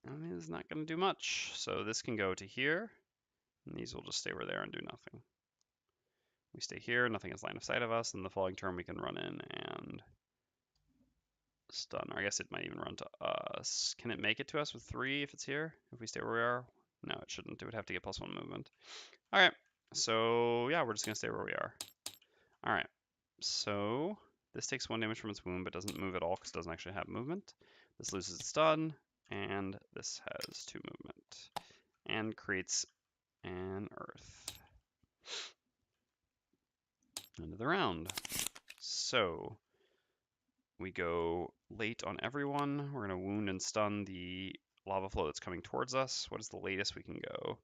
I mean, is not going to do much. So this can go to here, and these will just stay where they are and do nothing. We stay here, nothing is line of sight of us, and the following turn we can run in and stun. Or I guess it might even run to us. Can it make it to us with 3 if it's here? If we stay where we are? No, it shouldn't. It would have to get +1 movement. Alright, so yeah, we're just going to stay where we are. Alright, so this takes 1 damage from its wound, but doesn't move at all because it doesn't actually have movement. This loses its stun, and this has 2 movement. And creates an earth. End of the round. So we go late on everyone. We're going to wound and stun the lava flow that's coming towards us. What is the latest we can go?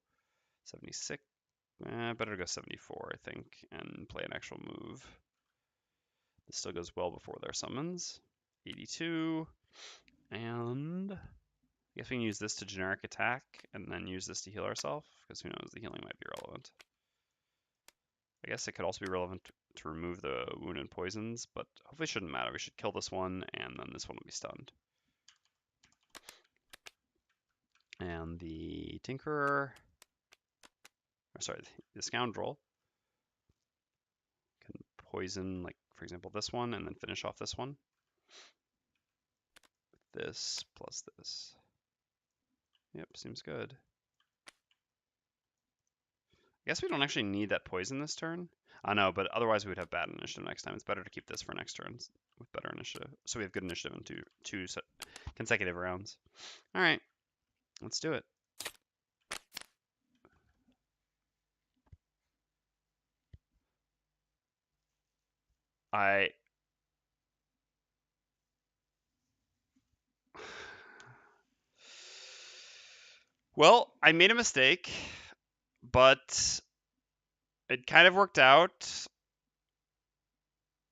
76. Better to go 74, I think, and play an actual move. This still goes well before their summons. 82. And I guess we can use this to generic attack and then use this to heal ourselves, because who knows, the healing might be relevant. I guess it could also be relevant to remove the wound and poisons, but hopefully it shouldn't matter. We should kill this one, and then this one will be stunned. And the Tinkerer, or sorry, the Scoundrel can poison, like, for example, this one, and then finish off this one. This plus this. Yep, seems good. I guess we don't actually need that poison this turn. I know, but otherwise we would have bad initiative next time. It's better to keep this for next turn with better initiative. So we have good initiative in two consecutive rounds. All right, let's do it. Well, I made a mistake, but it kind of worked out,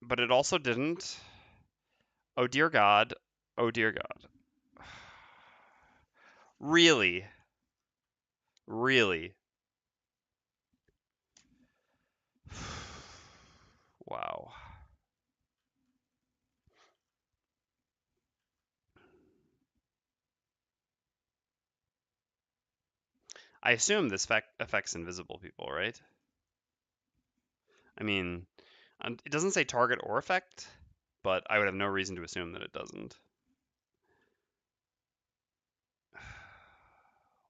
but it also didn't. Oh dear God. Oh dear God. Really? Really? Wow. I assume this affects invisible people, right? I mean, it doesn't say target or effect, but I would have no reason to assume that it doesn't.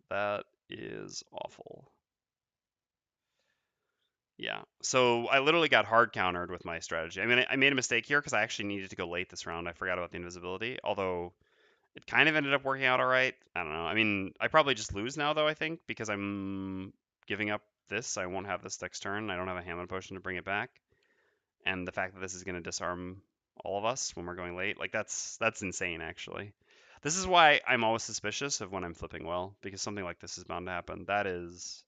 That is awful. Yeah, so I literally got hard countered with my strategy. I mean, I made a mistake here because I actually needed to go late this round. I forgot about the invisibility, although it kind of ended up working out all right. I don't know. I mean, I probably just lose now, though, I think, because I'm giving up this. I won't have this next turn. I don't have a Hammond potion to bring it back. And the fact that this is going to disarm all of us when we're going late, like, that's insane, actually. This is why I'm always suspicious of when I'm flipping well, because something like this is bound to happen. That is,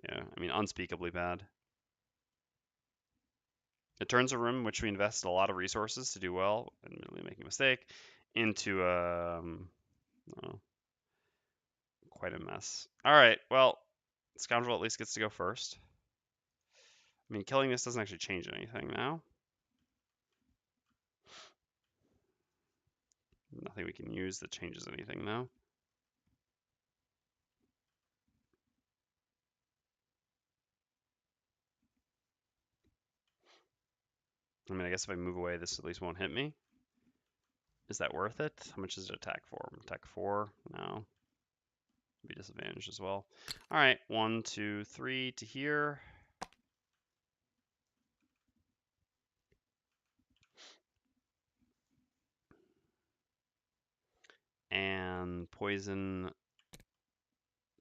yeah, I mean, unspeakably bad. It turns a room in which we invested a lot of resources to do well, admittedly making a mistake, into quite a mess. All right, well, Scoundrel at least gets to go first. I mean, killing this doesn't actually change anything now. Nothing we can use that changes anything now. I mean, I guess if I move away, this at least won't hit me. Is that worth it? How much does it attack for? Attack 4? No. Be disadvantaged as well. All right, 1, 2, 3 to here. And poison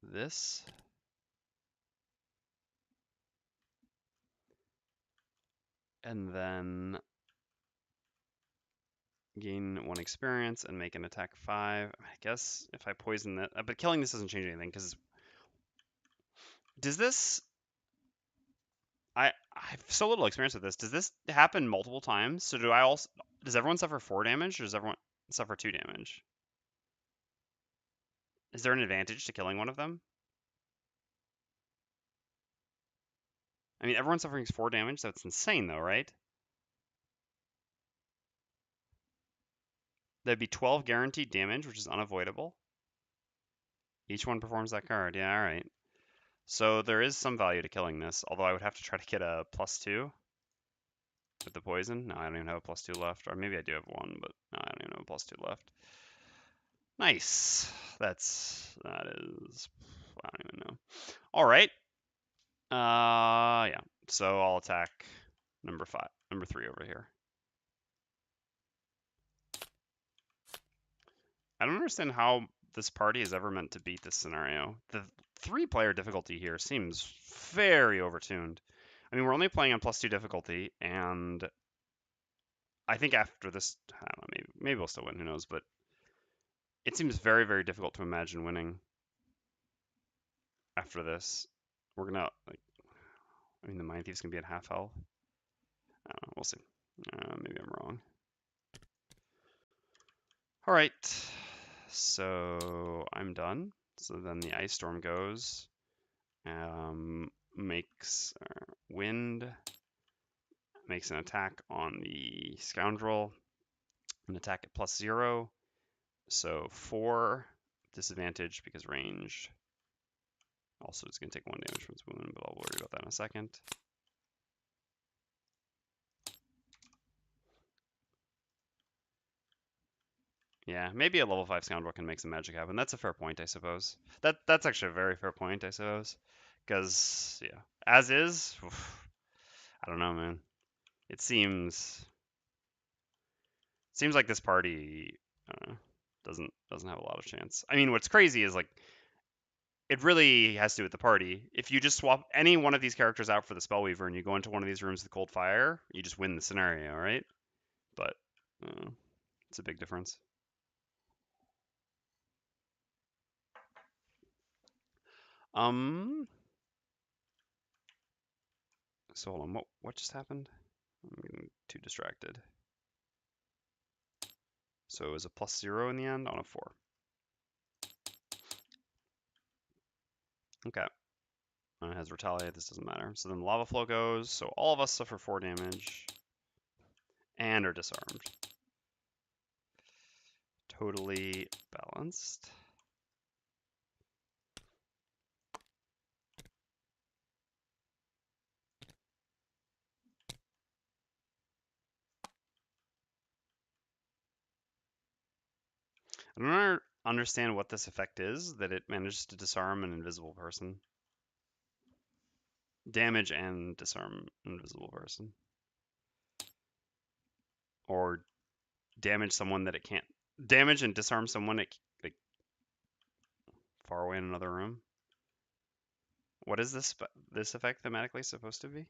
this. And then gain 1 experience and make an attack 5. I guess if I poison that, but killing this doesn't change anything because does this? I have so little experience with this. Does this happen multiple times? So do I also? Does everyone suffer 4 damage, or does everyone suffer 2 damage? Is there an advantage to killing one of them? I mean, everyone's suffering 4 damage. That's insane, though, right? There'd be 12 guaranteed damage, which is unavoidable. Each one performs that card. Yeah, all right. So there is some value to killing this, although I would have to try to get a +2 with the poison. No, I don't even have a +2 left. Or maybe I do have 1, but no, I don't even have a +2 left. Nice. That is, I don't even know. All right. Yeah. So I'll attack number 3 over here. I don't understand how this party is ever meant to beat this scenario. The 3-player difficulty here seems very overtuned. I mean, we're only playing on +2 difficulty, and I think after this, I don't know, maybe we'll still win. Who knows? But it seems very, very difficult to imagine winning after this. We're gonna like, I mean, the Mindthief's gonna be at half health. I don't know. We'll see. Maybe I'm wrong. All right. So I'm done. So then the ice storm goes. Makes wind makes an attack on the Scoundrel, an attack at +0. So 4 disadvantage because ranged. Also, it's going to take 1 damage from its wound, but I'll worry about that in a second. Yeah, maybe a level 5 Scoundrel can make some magic happen. That's a fair point, I suppose. That's actually a very fair point, I suppose. Because, yeah, as is, oof, I don't know, man. It seems like this party doesn't have a lot of chance. I mean, what's crazy is like it really has to do with the party. If you just swap any one of these characters out for the Spellweaver and you go into one of these rooms with Cold Fire, you just win the scenario, right? But it's a big difference. So hold on, what just happened? I'm getting too distracted. So it was a +0 in the end on a 4. Okay. It has retaliate, this doesn't matter. So then the lava flow goes, so all of us suffer 4 damage and are disarmed. Totally balanced. I don't understand what this effect is, that it manages to disarm an invisible person. Damage and disarm an invisible person. Or damage someone that it can't. Damage and disarm someone like far away in another room. What is this effect thematically supposed to be?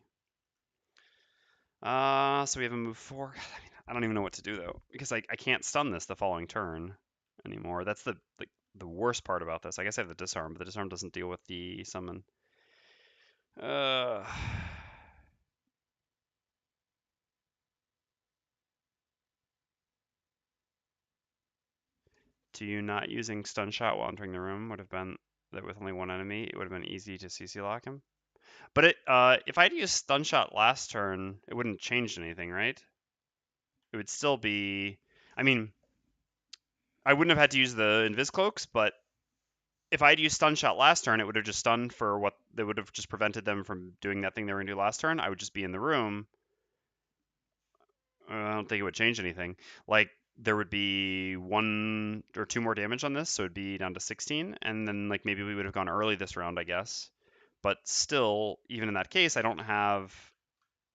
So we have a move 4. I don't even know what to do though, because I can't stun this the following turn anymore. That's the worst part about this. I guess I have the disarm, but the disarm doesn't deal with the summon. To you, not using stun shot while entering the room would have been that with only one enemy, it would have been easy to CC lock him. But if I'd used stun shot last turn, it wouldn't change anything, right? It would still be. I mean, I wouldn't have had to use the invis cloaks, but if I'd used stun shot last turn, it would have just stunned for what they would have just prevented them from doing that thing they were gonna do last turn. I would just be in the room. I don't think it would change anything. Like there would be 1 or 2 more damage on this, so it'd be down to 16, and then like maybe we would have gone early this round, I guess. But still, even in that case, I don't have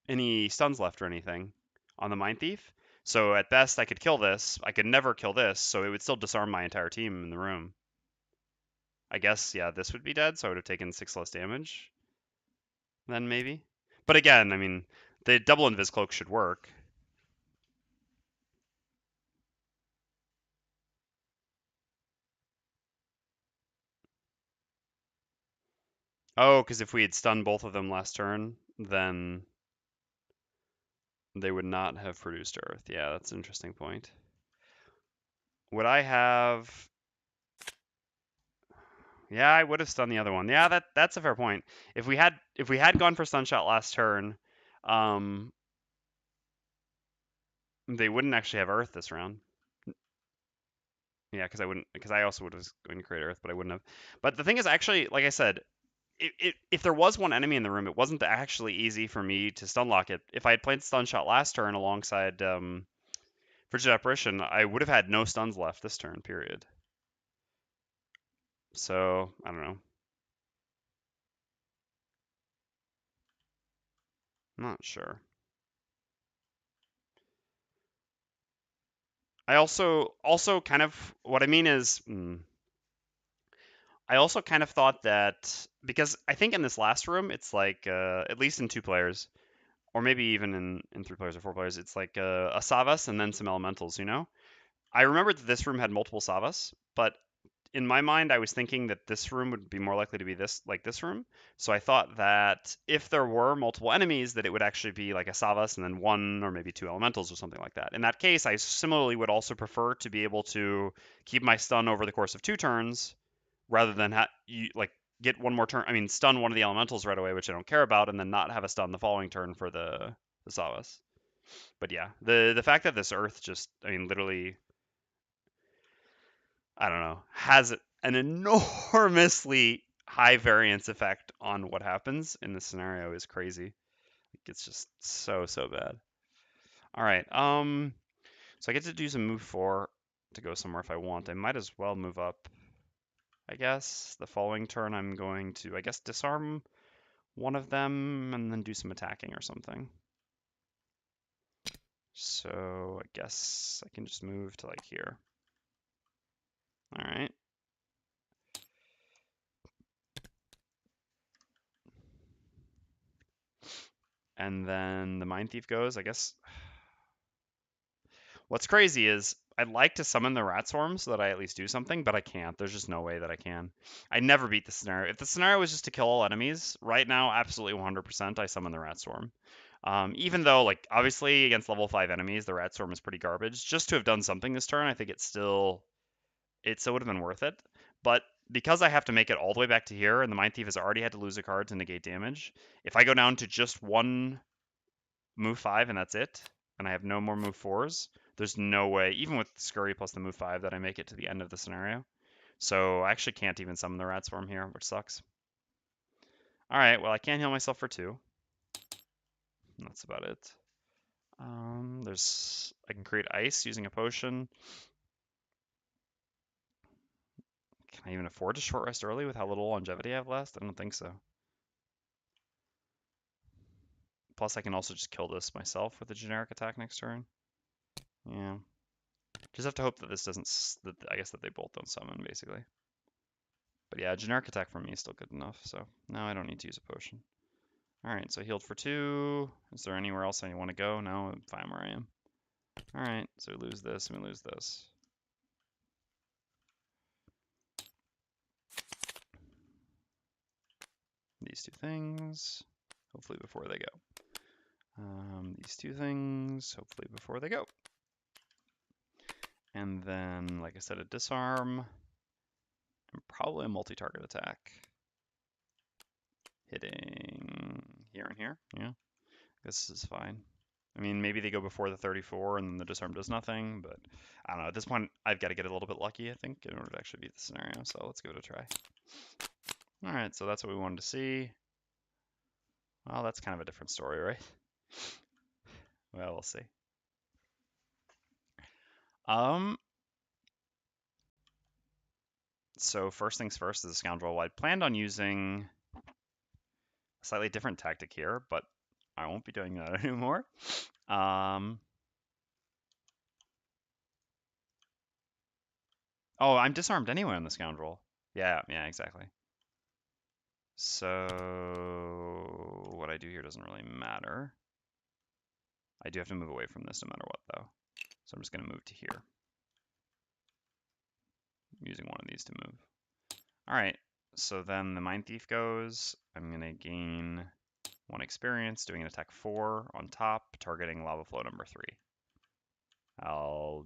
any stuns left or anything on the Mindthief. So at best, I could kill this. I could never kill this, so it would still disarm my entire team in the room. I guess, yeah, this would be dead, so I would have taken 6 less damage. Then maybe. But again, I mean, the double invis cloak should work. Oh, because if we had stunned both of them last turn, then they would not have produced Earth. Yeah, that's an interesting point. Would I have... Yeah, I would have stunned the other one. Yeah, that's a fair point. If we had gone for stun shot last turn, they wouldn't actually have Earth this round. Yeah, because I also would have going to create Earth, but I wouldn't have. But the thing is, actually, like I said, if there was one enemy in the room, it wasn't actually easy for me to stun lock it. If I had played stun shot last turn alongside Frigid Apparition, I would have had no stuns left this turn, period. So, I don't know. I'm not sure. I also kind of, what I mean is, I also kind of thought that, because I think in this last room, it's like, at least in 2 players, or maybe even in 3 players or 4 players, it's like a Savas and then some elementals, you know? I remember that this room had multiple Savas, but in my mind, I was thinking that this room would be more likely to be this room. So I thought that if there were multiple enemies, that it would actually be like a Savas and then 1 or maybe 2 elementals or something like that. In that case, I similarly would also prefer to be able to keep my stun over the course of 2 turns, rather than get 1 more turn. I mean, stun one of the elementals right away, which I don't care about, and then not have a stun the following turn for the saw us. But yeah, the fact that this Earth just, I mean, literally, I don't know, has an enormously high variance effect on what happens in this scenario is crazy. It's just so bad. All right, so I get to do some move 4 to go somewhere if I want. I might as well move up, I guess. The following turn I'm going to, I guess, disarm one of them and then do some attacking or something. So I guess I can just move to like here. All right. And then the Mindthief goes, I guess. What's crazy is I'd like to summon the rat swarm so that I at least do something, but I can't. There's just no way that I can. I never beat the scenario. If the scenario was just to kill all enemies, right now, absolutely 100%, I summon the rat swarm. Even though, like, obviously against level 5 enemies, the rat swarm is pretty garbage. Just to have done something this turn, I think it still would have been worth it. But because I have to make it all the way back to here, and the Mindthief has already had to lose a card to negate damage, if I go down to just one move 5 and that's it, and I have no more move 4s, there's no way, even with Scurry plus the move 5, that I make it to the end of the scenario. So I actually can't even summon the rat swarm here, which sucks. Alright, well I can't heal myself for 2. That's about it. I can create ice using a potion. Can I even afford to short rest early with how little longevity I have left? I don't think so. Plus I can also just kill this myself with a generic attack next turn. Yeah. Just have to hope that this doesn't, I guess that they both don't summon, basically. But yeah, generic attack from me is still good enough, so now I don't need to use a potion. Alright, so I healed for 2. Is there anywhere else I want to go? No, I'm fine where I am. Alright, so we lose this and we lose this. These 2 things, hopefully before they go. These 2 things, hopefully before they go. And then, like I said, a disarm, and probably a multi-target attack. Hitting here and here, yeah. This is fine. I mean, maybe they go before the 34 and then the disarm does nothing, but I don't know. At this point, I've got to get a little bit lucky, I think, in order to actually beat the scenario, so let's give it a try. Alright, so that's what we wanted to see. Well, that's kind of a different story, right? Well, we'll see. So first things first is a Scoundrel. I planned on using a slightly different tactic here, but I won't be doing that anymore. Oh, I'm disarmed anyway on the Scoundrel. Yeah, exactly. So what I do here doesn't really matter. I do have to move away from this no matter what, though. So I'm just going to move to here. I'm using one of these to move. All right, so then the Mindthief goes. I'm going to gain 1 experience, doing an attack 4 on top, targeting lava flow number 3. I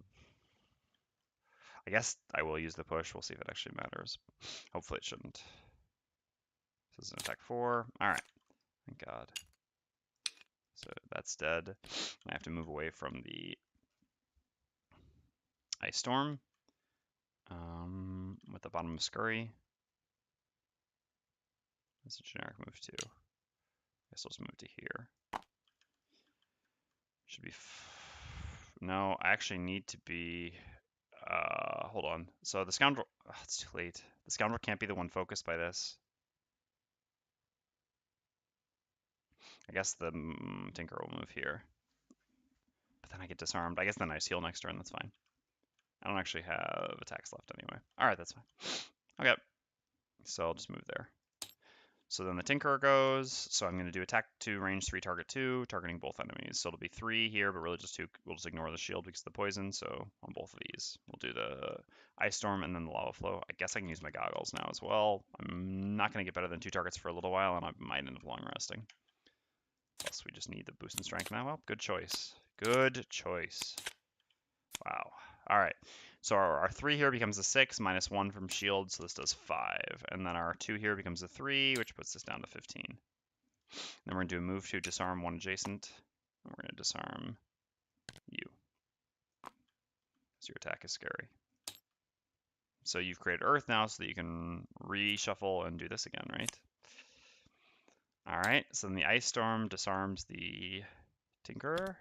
guess I will use the push. We'll see if it actually matters. Hopefully it shouldn't. This is an attack 4. All right, thank God. So that's dead. I have to move away from the Ice Storm with the bottom of Scurry. That's a generic move too. I guess I'll just move to here. Should be. No, I actually need to be. Hold on. So the Scoundrel. Oh, it's too late. The Scoundrel can't be the one focused by this. I guess the Tinker will move here. But then I get disarmed. I guess then I just heal next turn. That's fine. I don't actually have attacks left anyway. Alright, that's fine. Okay. So I'll just move there. So then the Tinkerer goes. So I'm going to do attack 2, range 3, target 2, targeting both enemies. So it'll be 3 here, but really just 2. We'll just ignore the shield because of the poison. So on both of these, we'll do the Ice Storm and then the Lava Flow. I guess I can use my goggles now as well. I'm not going to get better than 2 targets for a little while, and I might end up long resting. Plus, we just need the boost in strength now. Well, good choice. Good choice. Wow. All right. So our 3 here becomes a 6, minus 1 from shield, so this does 5. And then our 2 here becomes a 3, which puts us down to 15. Then we're going to do a move to disarm 1 adjacent. And we're going to disarm you. So your attack is scary. So you've created Earth now so that you can reshuffle and do this again, right? All right, so then the Ice Storm disarms the Tinkerer.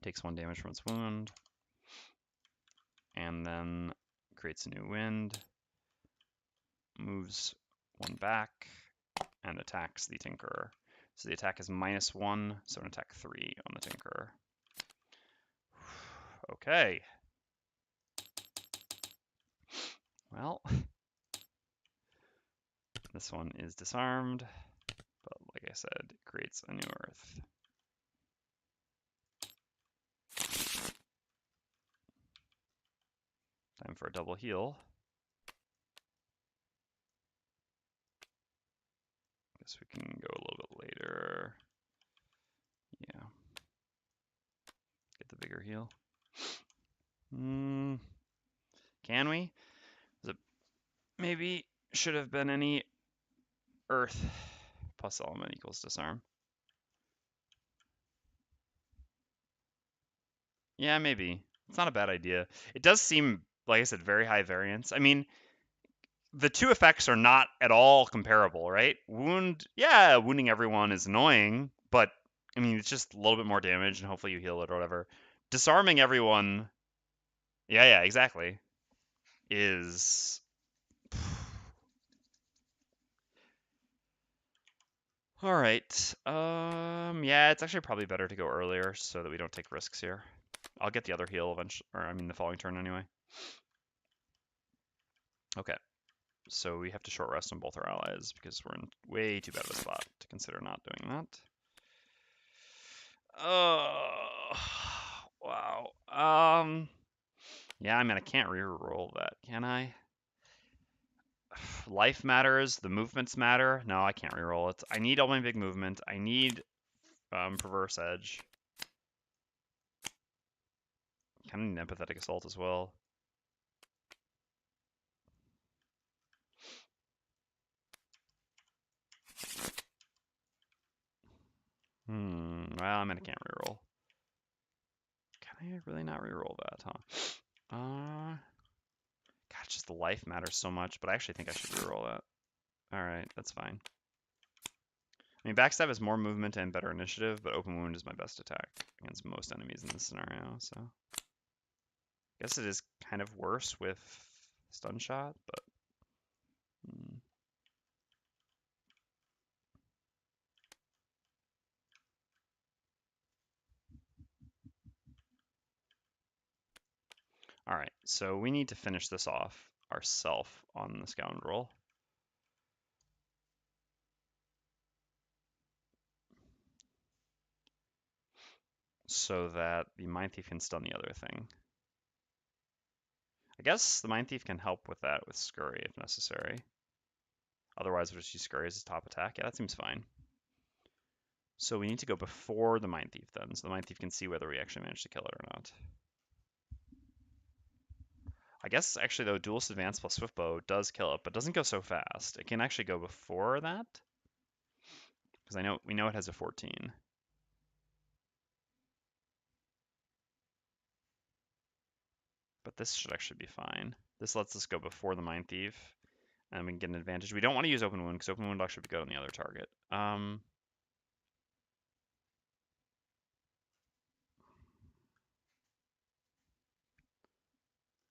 Takes 1 damage from its wound. And then creates a new wind. Moves 1 back and attacks the Tinkerer. So the attack is -1, so an attack 3 on the Tinkerer. Okay. Well, this one is disarmed, but like I said, it creates a new Earth. Time for a double heal. Guess we can go a little bit later. Yeah. Get the bigger heal. Can we? Maybe should have been any Earth plus element equals disarm. Yeah, maybe. It's not a bad idea. It does seem, like I said, very high variance. I mean, the two effects are not at all comparable, right? Yeah, wounding everyone is annoying, but I mean, it's just a little bit more damage and hopefully you heal it or whatever. Disarming everyone, yeah, exactly, is... All right. Yeah, it's actually probably better to go earlier so that we don't take risks here. I'll get the other heal eventually, or I mean the following turn anyway. Okay. So we have to short rest on both our allies because we're in way too bad of a spot to consider not doing that. Oh, wow. Yeah, I mean, I can't reroll that, can I? Life matters, the movements matter. No, I can't reroll it. I need all my big movement. I need Perverse Edge. Kind of need Empathetic Assault as well. Well, I mean, I can't reroll. Can I really not reroll that, huh? God, just the life matters so much, but I actually think I should reroll that. Alright, that's fine. I mean, Backstab is more movement and better initiative, but Open Wound is my best attack against most enemies in this scenario, so... I guess it is kind of worse with Stun Shot, but... Alright, so we need to finish this off ourselves on the Scoundrel. So that the Mindthief can stun the other thing. I guess the Mindthief can help with that with Scurry if necessary. Otherwise, we'll just use Scurry as his top attack. Yeah, that seems fine. So we need to go before the Mindthief then, so the Mindthief can see whether we actually managed to kill it or not. I guess actually though, Duelist Advance plus Swiftbow does kill it, but doesn't go so fast. It can actually go before that, because we know it has a 14. But this should actually be fine. This lets us go before the Mindthief, and we can get an advantage. We don't want to use Open Wound, because Open Wound will actually be good on the other target.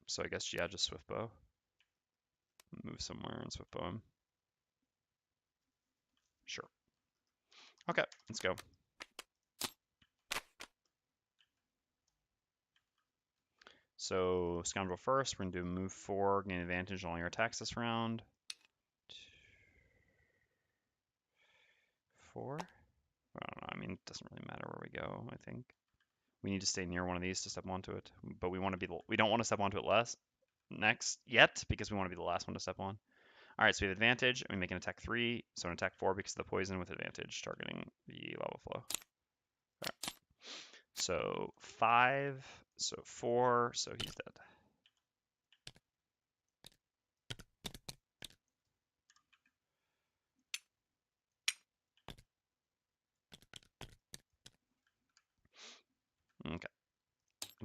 So I guess, yeah, just Swiftbow. Move somewhere and Swiftbow him. Sure. Okay, let's go. So Scoundrel first, we're going to do move 4, gain advantage on all your attacks this round. 4? I don't know, I mean, it doesn't really matter where we go, I think. We need to stay near one of these to step onto it, but we don't want to step onto it next yet, because we want to be the last one to step on. All right, so we have advantage, and we make an attack 3, so an attack 4 because of the poison with advantage, targeting the lava flow. All right. So 5, so 4, so he's dead.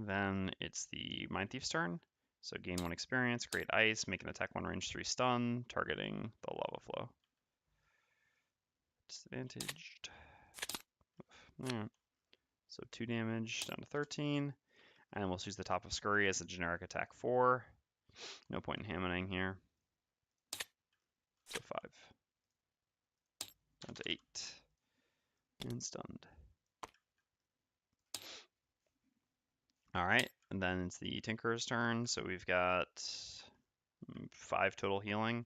Then it's the Mindthief's turn. So gain 1 experience, create ice, make an attack 1 range 3 stun, targeting the lava flow. Disadvantaged. Yeah. So 2 damage down to 13. And we'll use the Top of Scurry as a generic attack 4. No point in hammering here. So 5. Down to 8. And stunned. Alright, and then it's the Tinkerer's turn. So we've got 5 total healing.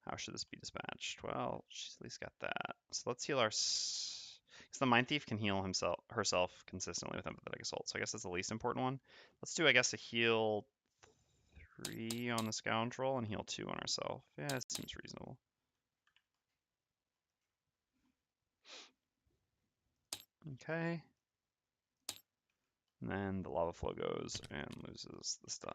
How should this be dispatched? Well, she's at least got that. So let's heal our... Because the Mindthief can heal herself consistently with Empathetic Assault. So I guess that's the least important one. Let's do, I guess, a heal 3 on the Scoundrel and heal 2 on herself. Yeah, it seems reasonable. Okay. And then the lava flow goes and loses the stun.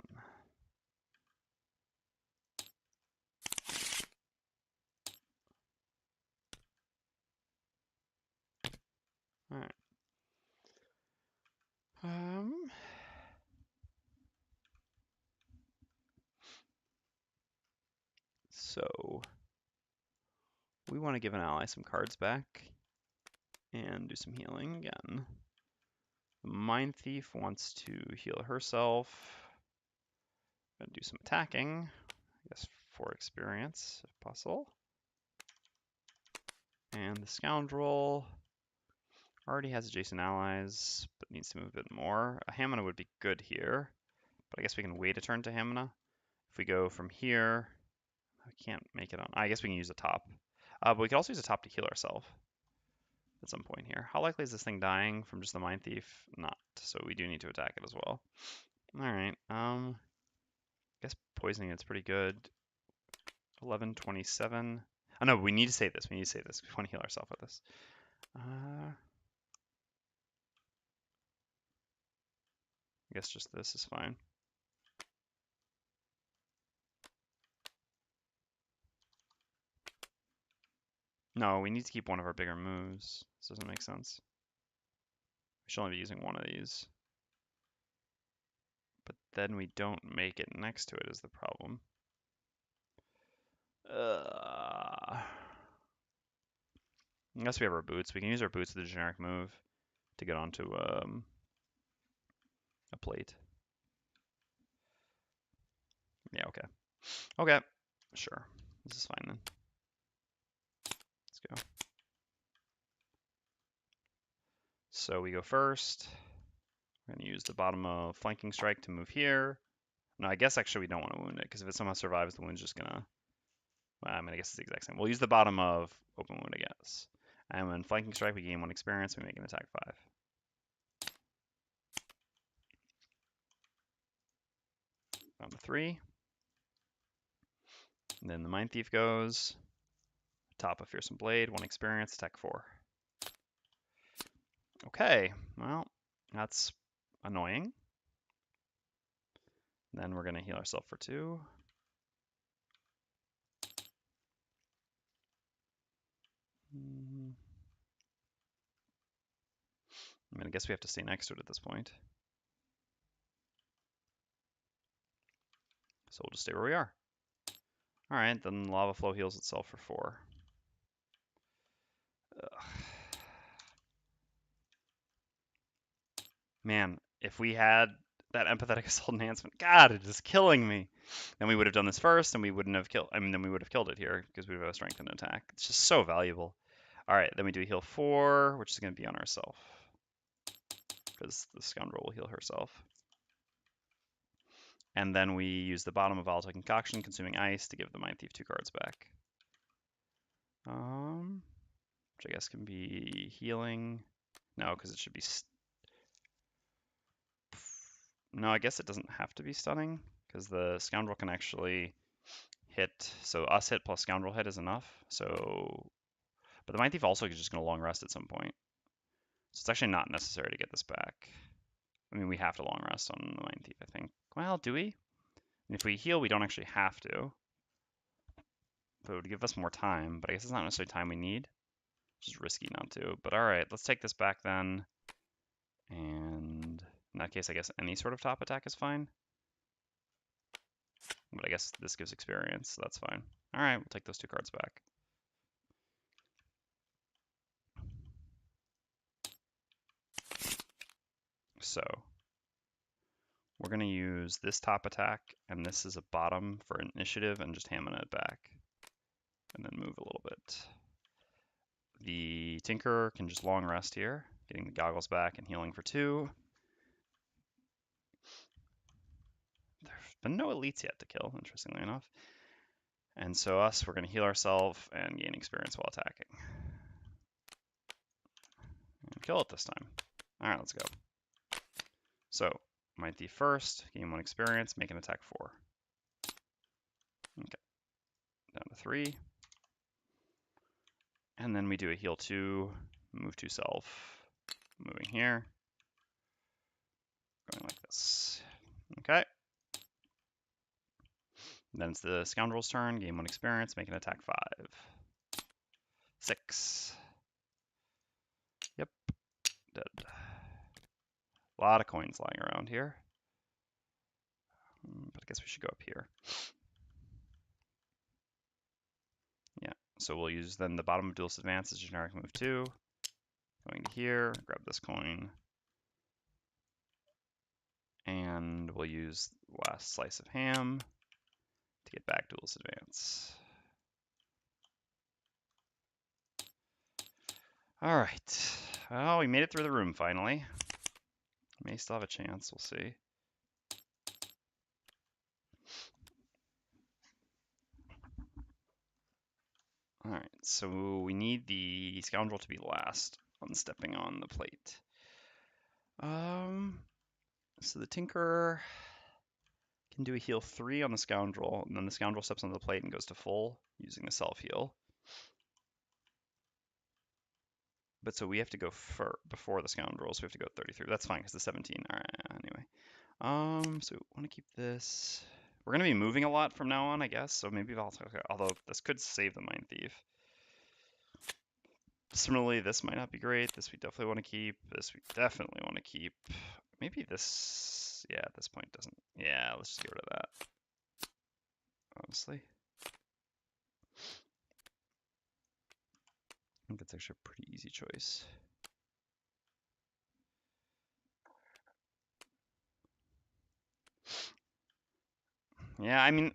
Alright. So we want to give an ally some cards back and do some healing again. The Mindthief wants to heal herself and do some attacking. I guess 4 experience if possible. And the Scoundrel already has adjacent allies, but needs to move a bit more. A Hamina would be good here, but I guess we can wait a turn to Hamina. If we go from here, I can't make it on. I guess we can use a top. But we could also use a top to heal ourselves at some point here. How likely is this thing dying from just the Mindthief? Not. So we do need to attack it as well. Alright, I guess poisoning it's pretty good. 1127. Oh no, we need to save this. We need to save this. We want to heal ourselves with this. I guess just this is fine. No, we need to keep one of our bigger moves. This doesn't make sense. We should only be using one of these. But then we don't make it next to it is the problem. Unless we have our boots. We can use our boots with a generic move to get onto a plate. Yeah, okay. Okay, sure. This is fine then. Let's go. So we go first. We're going to use the bottom of Flanking Strike to move here. No, I guess actually we don't want to wound it, because if it somehow survives, the wound's just going to... Well, I mean, I guess it's the exact same. We'll use the bottom of Open Wound, I guess. And when Flanking Strike, we gain 1 experience, we make an attack 5. Down to 3. And then the Mindthief goes. Top of Fearsome Blade, 1 experience, attack 4. Okay, well, that's annoying. Then we're going to heal ourselves for 2. I mean, I guess we have to stay next to it at this point. So we'll just stay where we are. Alright, then Lava Flow heals itself for 4. Ugh. Man, if we had that Empathetic Assault enhancement, God, it is killing me. Then we would have done this first, and we wouldn't have killed. I mean, then we would have killed it here because we would have a strength and attack. It's just so valuable. All right, then we do heal 4, which is going to be on ourselves because the Scoundrel will heal herself. And then we use the bottom of Volatile Concoction, consuming ice, to give the Mindthief 2 cards back. Which I guess can be healing. No, because it should be. No, I guess it doesn't have to be stunning, because the Scoundrel can actually hit. So us hit plus Scoundrel hit is enough. So, but the Mindthief also is just going to long rest at some point. So it's actually not necessary to get this back. I mean, we have to long rest on the Mindthief, I think. Well, do we? And if we heal, we don't actually have to. But it would give us more time, but I guess it's not necessarily time we need. It's just risky not to. But all right, let's take this back then. And In that case, I guess any sort of top attack is fine. But I guess this gives experience, so that's fine. All right, we'll take those 2 cards back. So we're going to use this top attack, and this is a bottom for initiative, and just hammering it back. And then move a little bit. The Tinker can just long rest here, getting the goggles back and healing for 2. There's been no elites yet to kill, interestingly enough. And so we're going to heal ourselves and gain experience while attacking. And kill it this time. All right, let's go. So, Mindthief first, gain 1 experience, make an attack 4. Okay, down to 3. And then we do a heal 2, move to self, moving here, going like this. Okay. Then it's the Scoundrel's turn, gain 1 experience, make an attack 5. 6. Yep, dead. A lot of coins lying around here. But I guess we should go up here. Yeah, so we'll use then the bottom of Duelist Advance as generic move 2. Going to here, grab this coin. And we'll use last slice of ham to get back Duelist Advance. All right. Well, we made it through the room finally. May still have a chance. We'll see. All right. So we need the Scoundrel to be last on stepping on the plate. So the Tinker can do a heal 3 on the Scoundrel, and then the Scoundrel steps on the plate and goes to full using the self heal. But so we have to go before the Scoundrel, so we have to go 33. That's fine because the 17. All right. Anyway, so we want to keep this. We're going to be moving a lot from now on, I guess. So maybe although this could save the Mindthief. Similarly, this might not be great. This we definitely want to keep. This we definitely want to keep. Maybe this, yeah, at this point doesn't. Yeah, let's just get rid of that. Honestly, I think that's actually a pretty easy choice. Yeah, I mean,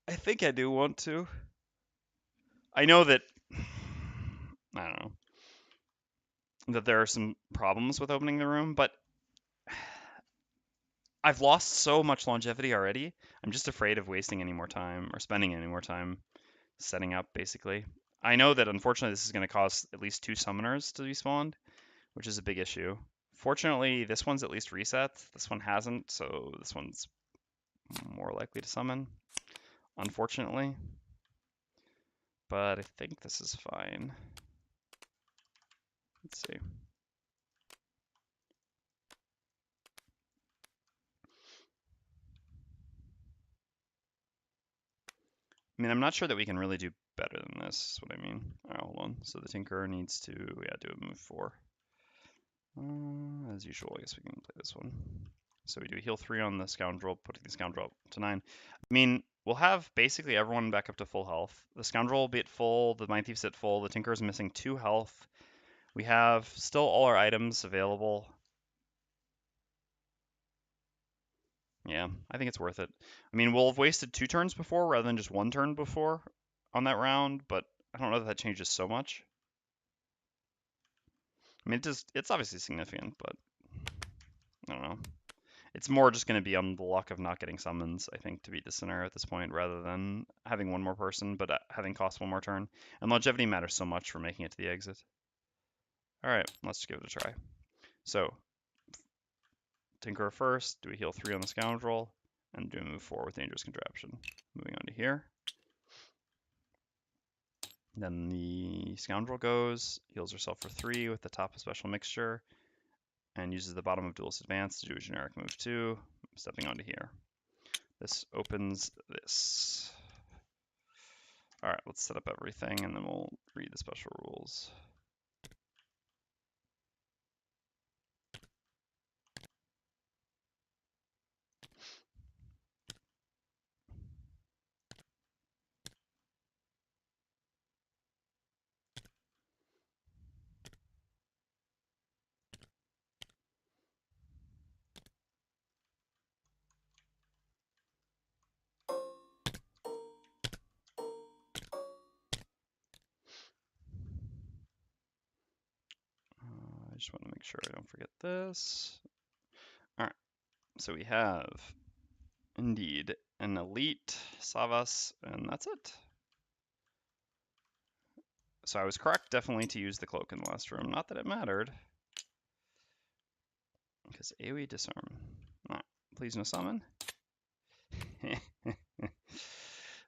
I think I do want to. I know that, I don't know, that there are some problems with opening the room, but I've lost so much longevity already. I'm just afraid of wasting any more time or spending any more time setting up, basically. I know that unfortunately this is going to cause at least 2 summoners to be spawned, which is a big issue. Fortunately, this one's at least reset. This one hasn't, so this one's more likely to summon, unfortunately. But I think this is fine. Let's see. I mean, I'm not sure that we can really do better than this, is what I mean. All right, hold on. So the Tinker needs to, yeah, do a move 4. As usual, I guess we can play this one. So we do heal 3 on the Scoundrel, putting the Scoundrel up to 9. I mean, we'll have basically everyone back up to full health. The Scoundrel will be at full, the Mindthief's at full, the Tinker is missing 2 health. We have still all our items available. Yeah, I think it's worth it. I mean, we'll have wasted 2 turns before rather than just 1 turn before on that round, but I don't know that changes so much. I mean, it's obviously significant, but I don't know. It's more just going to be on the luck of not getting summons, I think, to beat the scenario at this point, rather than having 1 more person, but having cost 1 more turn. And longevity matters so much for making it to the exit. All right, let's just give it a try. So, Tinker first, do a heal 3 on the Scoundrel, and do a move 4 with Dangerous Contraption. Moving on to here. Then the Scoundrel goes, heals herself for 3 with the top of Special Mixture, and uses the bottom of Duelist Advance to do a generic move 2, stepping onto here. This opens this. All right, let's set up everything and then we'll read the special rules. I just want to make sure I don't forget this. All right, so we have indeed an elite Savas, and that's it. So I was correct, definitely, to use the cloak in the last room. Not that it mattered, because AoE disarm. All right, please no summon.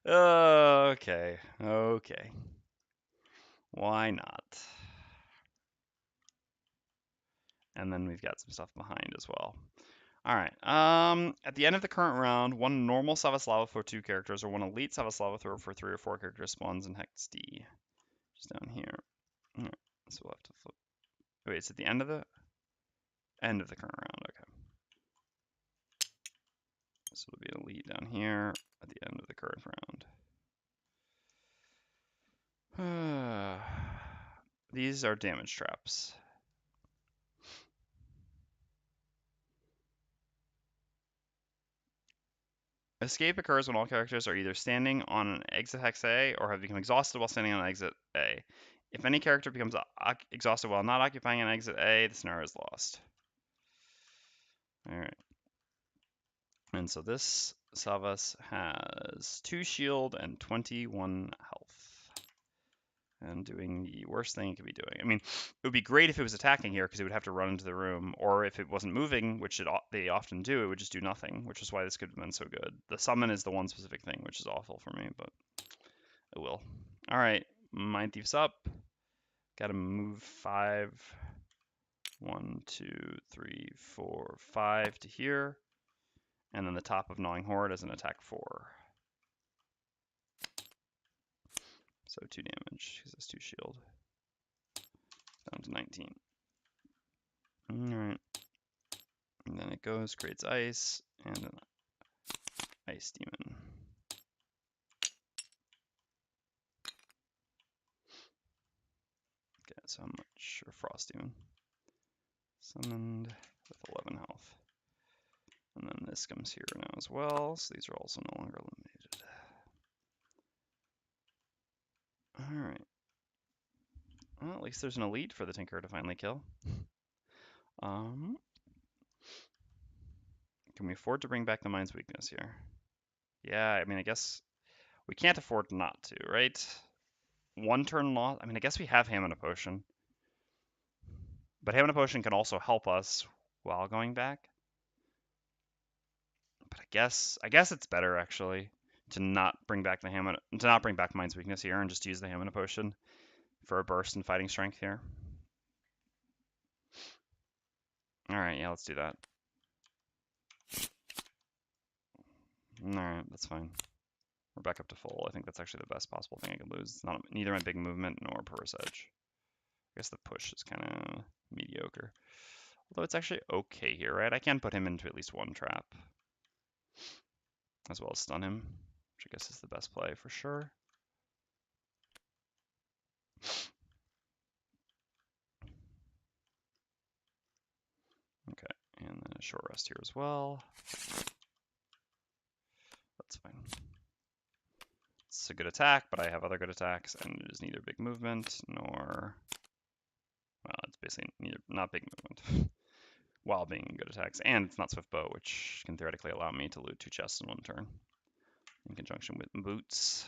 Okay, okay. Why not? And then we've got some stuff behind as well. All right. At the end of the current round, one normal Savaslava for 2 characters, or one elite Savaslava throw for 3 or 4 characters spawns in Hex D. Just down here. All right. So we'll have to flip. Wait, it's at the end of the current round. Okay. So it'll be an elite down here at the end of the current round. These are damage traps. Escape occurs when all characters are either standing on an exit hex A or have become exhausted while standing on exit A. If any character becomes exhausted while not occupying an exit A, the scenario is lost. Alright. And so this Savas has 2 shield and 21 health. And doing the worst thing it could be doing. I mean, it would be great if it was attacking here because it would have to run into the room, or if it wasn't moving, which they often do, it would just do nothing, which is why this could have been so good. The summon is the one specific thing, which is awful for me, but it will. All right, Mindthief's up. Got to move 5. 1, 2, 3, 4, 5 to here, and then the top of Gnawing Horde as an attack 4. So 2 damage because it's 2 shield. Down to 19. Alright. And then it goes, creates ice, and an ice demon. Okay, so how much? Or frost demon. Summoned with 11 health. And then this comes here now as well, so these are also no longer eliminated. Alright. Well, at least there's an elite for the Tinker to finally kill. Can we afford to bring back the Mind's Weakness here? Yeah, I mean, I guess we can't afford not to, right? 1 turn loss. I mean, I guess we have Hammer Potion. But Hammer Potion can also help us while going back. But I guess it's better actually to not bring back Mind's Weakness here and just use the Hammer Potion for a burst in fighting strength here. All right, yeah, let's do that. All right, that's fine. We're back up to full. I think that's actually the best possible thing I could lose. It's not neither my big movement nor Purse Edge. I guess the push is kind of mediocre. Although it's actually okay here, right? I can put him into at least 1 trap. As well as stun him, which I guess is the best play for sure. Okay, and then a short rest here as well. That's fine. It's a good attack, but I have other good attacks, and it is neither big movement nor... Well, it's basically not big movement while being good attacks. And it's not Swift Bow, which can theoretically allow me to loot 2 chests in 1 turn in conjunction with boots.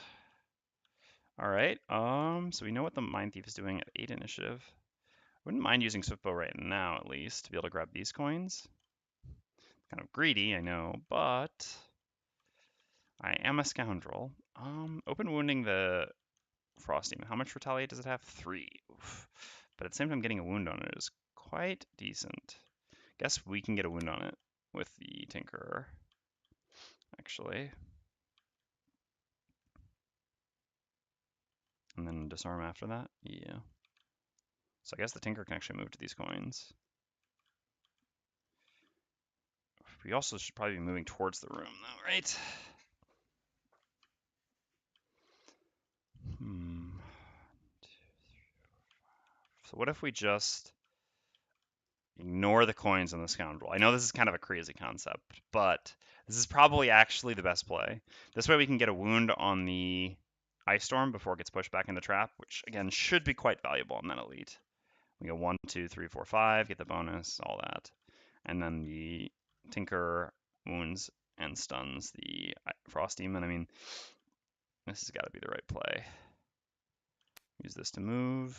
All right, so we know what the Mindthief is doing at 8 initiative. Wouldn't mind using Swift Bow right now, at least, to be able to grab these coins. Kind of greedy, I know, but I am a scoundrel. Open wounding the Frost Demon. How much retaliate does it have? 3. Oof. But at the same time, getting a wound on it is quite decent. Guess we can get a wound on it with the Tinkerer, actually. And then disarm after that? Yeah. So I guess the Tinker can actually move to these coins. We also should probably be moving towards the room, though, right? So what if we just ignore the coins on the Scoundrel? I know this is kind of a crazy concept, but this is probably actually the best play. This way we can get a wound on the Ice Storm before it gets pushed back in the trap, which again should be quite valuable on that elite. We go 1, 2, 3, 4, 5, get the bonus, all that. And then the Tinker wounds and stuns the Frost Demon. I mean, this has got to be the right play. Use this to move.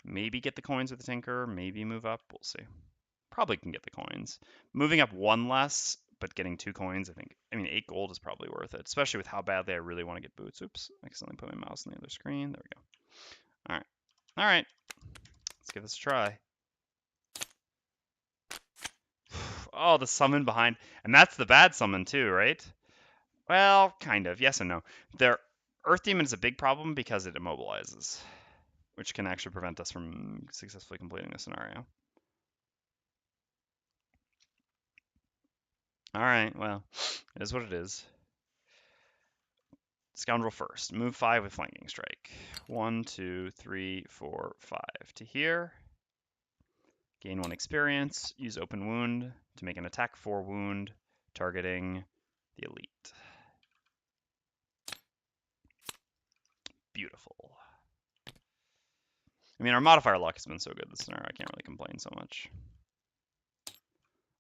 Maybe get the coins with the Tinker, maybe move up, we'll see. Probably can get the coins. Moving up one less, but getting 2 coins, I mean, 8 gold is probably worth it, especially with how badly I really want to get boots. Oops, I accidentally put my mouse on the other screen. There we go. All right. All right. Let's give this a try. Oh, the summon behind. And that's the bad summon too, right? Well, kind of. Yes and no. Their Earth Demon is a big problem because it immobilizes, which can actually prevent us from successfully completing the scenario. All right, well, it is what it is. Scoundrel first. Move 5 with Flanking Strike. 1, 2, 3, 4, 5 to here. Gain 1 experience. Use Open Wound to make an attack 4 wound, targeting the elite. Beautiful. I mean, our modifier luck has been so good this scenario, I can't really complain so much.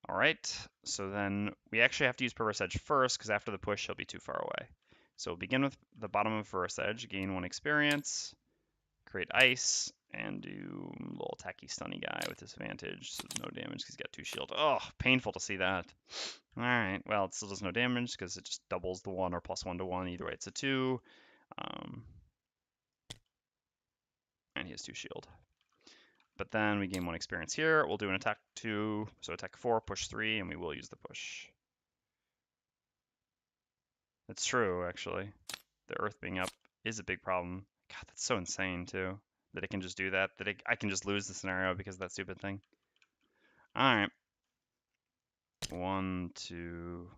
All right, so then we actually have to use Perverse Edge first, because after the push, he'll be too far away. So we'll begin with the bottom of Perverse Edge, gain 1 experience, create ice, and do a little tacky stunny guy with disadvantage, so no damage because he's got 2 shield. Oh, painful to see that. All right, well, it still does no damage because it just doubles the 1 or +1 to 1. Either way, it's a 2. And he has 2 shield. But then we gain 1 experience here. We'll do an attack 2, so attack 4, push 3, and we will use the push. That's true, actually. The earth being up is a big problem. God, that's so insane, too. That it can just do that. That I can just lose the scenario because of that stupid thing. Alright. 1, 2,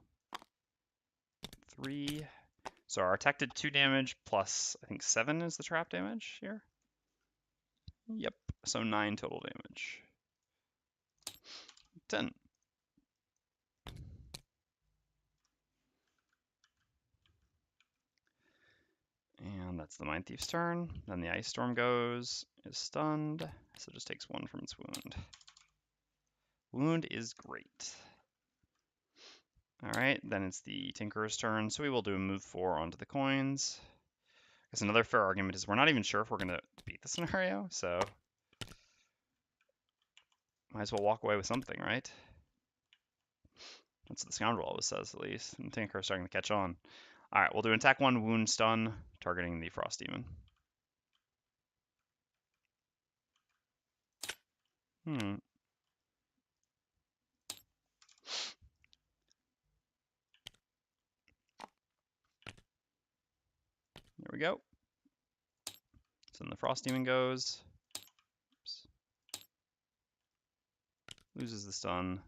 3. So our attack did 2 damage plus, I think 7 is the trap damage here. Yep, so 9 total damage. 10. And that's the Mindthief's turn. Then the Ice Storm goes, is stunned, so just takes 1 from its wound. Wound is great. Alright, then it's the Tinkerer's turn, so we will do a move 4 onto the coins. I guess another fair argument is we're not even sure if we're going to beat the scenario, so might as well walk away with something, right? That's what the Scoundrel always says, at least. And Tinkerer's starting to catch on. Alright, we'll do an attack 1, wound, stun, targeting the Frost Demon. There we go. So then the Frost Demon goes. Oops. Loses the stun.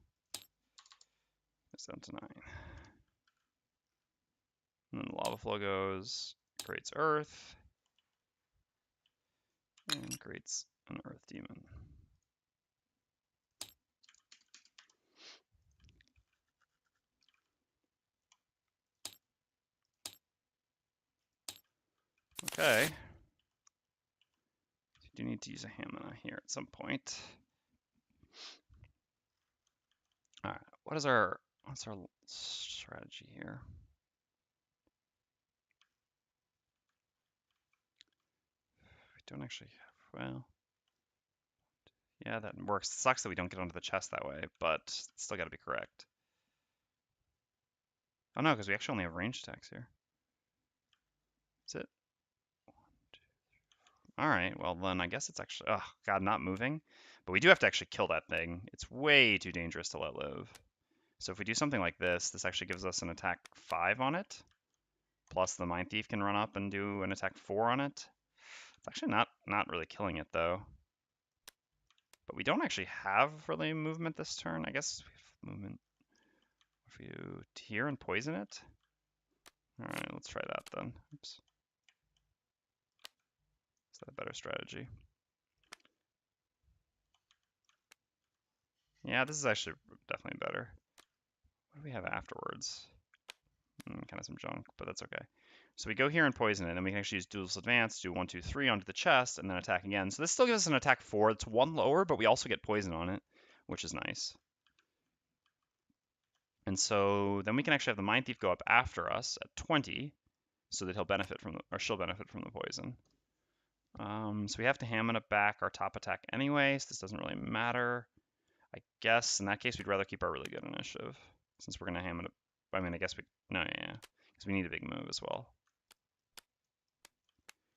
Goes down to 9. And then the Lava Flow goes, creates Earth, and creates an Earth Demon. Okay. You do need to use a Hamina here at some point. All right, what's our strategy here? We don't actually have, well, yeah, that works. It sucks that we don't get onto the chest that way, but it's still got to be correct. Oh no, because we actually only have range attacks here. That's it. 1, 2, 3, 4. All right, well then I guess it's actually, oh god, not moving. But we do have to actually kill that thing. It's way too dangerous to let live. So if we do something like this, this actually gives us an attack 5 on it. Plus the Mindthief can run up and do an attack 4 on it. It's actually not really killing it though. But we don't actually have really movement this turn. I guess we have movement. If you here and poison it. All right, let's try that then. Oops. Is that a better strategy? Yeah, this is actually definitely better. What do we have afterwards? Kind of some junk, but that's okay. So we go here and poison it, and we can actually use Duelist Advance, do 1, 2, 3 onto the chest, and then attack again. So this still gives us an attack 4. It's 1 lower, but we also get poison on it, which is nice. And so then we can actually have the Mindthief go up after us at 20, so that he'll benefit from or she'll benefit from the poison. So we have to Hammond it back our top attack anyway, so this doesn't really matter. I guess in that case we'd rather keep our really good initiative, since we're gonna Hammond it. I mean, I guess no, yeah, because we need a big move as well.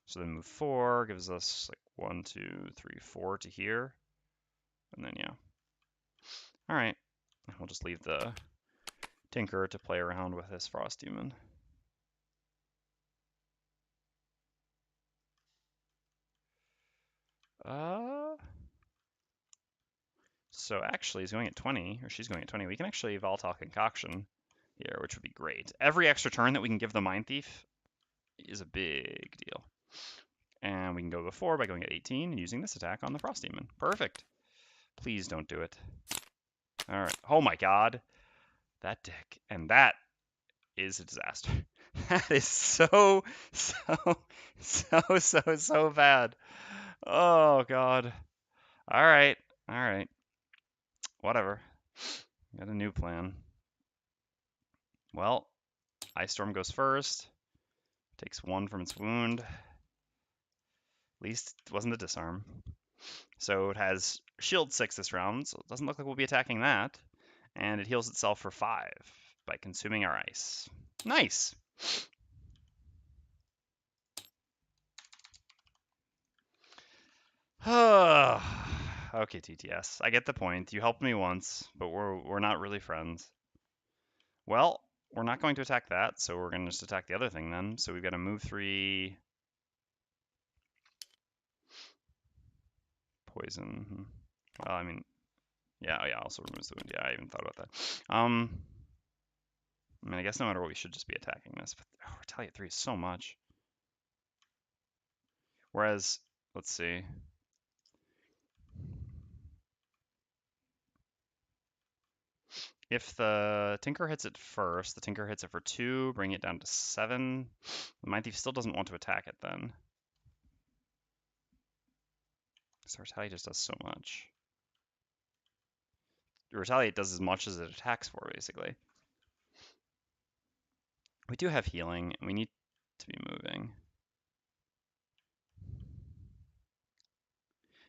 So then move 4 gives us like 1, 2, 3, 4 to here, and then yeah. All right, we'll just leave the Tinker to play around with this Frost Demon. So actually he's going at 20, or she's going at 20. We can actually Volatile Concoction here, which would be great. Every extra turn that we can give the Mindthief is a big deal. And we can go before by going at 18 and using this attack on the Frost Demon. Perfect. Please don't do it. All right. Oh my god. That deck. And that is a disaster. That is so bad. Oh god. All right. All right. Whatever. Got a new plan. Well, Ice Storm goes first. Takes 1 from its wound. At least it wasn't a disarm. So it has shield 6 this round, so it doesn't look like we'll be attacking that. And it heals itself for 5 by consuming our ice. Nice! Okay, TTS. I get the point. You helped me once, but we're not really friends. Well, we're not going to attack that, so we're going to just attack the other thing then. So we've got to move 3... Poison. Well, I mean, yeah, also removes the wound. Yeah, I even thought about that. I mean, I guess no matter what, we should just be attacking this. But Retaliate 3 is so much. Whereas, let's see. If the Tinker hits it first, the Tinker hits it for 2, bring it down to 7. The Mindthief still doesn't want to attack it then. So Retaliate just does so much. Retaliate does as much as it attacks for, basically. We do have healing, and we need to be moving.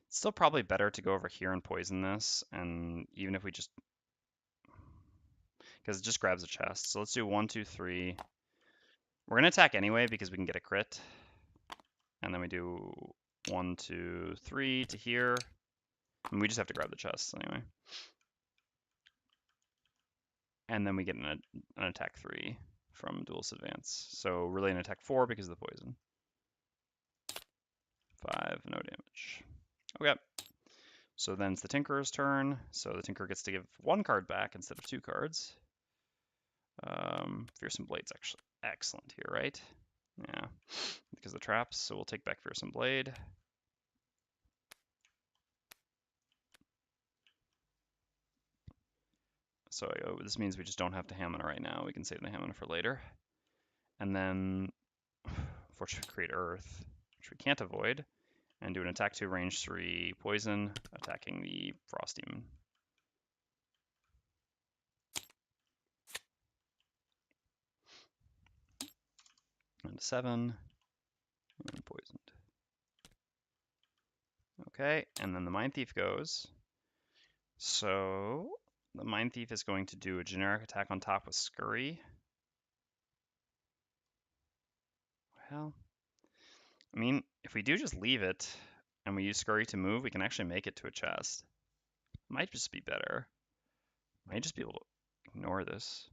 It's still probably better to go over here and poison this, and even if we just... Because it just grabs a chest. So let's do 1, 2, 3. We're going to attack anyway because we can get a crit. And then we do 1, 2, 3 to here. And we just have to grab the chest anyway. And then we get an attack 3 from Duelist Advance. So really an attack 4 because of the poison. 5, no damage. Okay. So then it's the Tinker's turn. So the Tinker gets to give 1 card back instead of 2 cards. Fearsome Blade's actually excellent here, right? Yeah, because of the traps. So we'll take back Fearsome Blade. So this means we just don't have to Hammond right now. We can save the Hammond for later. And then, fortunately, create Earth, which we can't avoid, and do an attack 2, range 3, poison, attacking the Frost Demon. And 7, and poisoned. Okay, and then the Mindthief goes. So the Mindthief is going to do a generic attack on top with Scurry. Well, I mean, if we do just leave it and we use Scurry to move, we can actually make it to a chest. Might just be better. Might just be able to ignore this.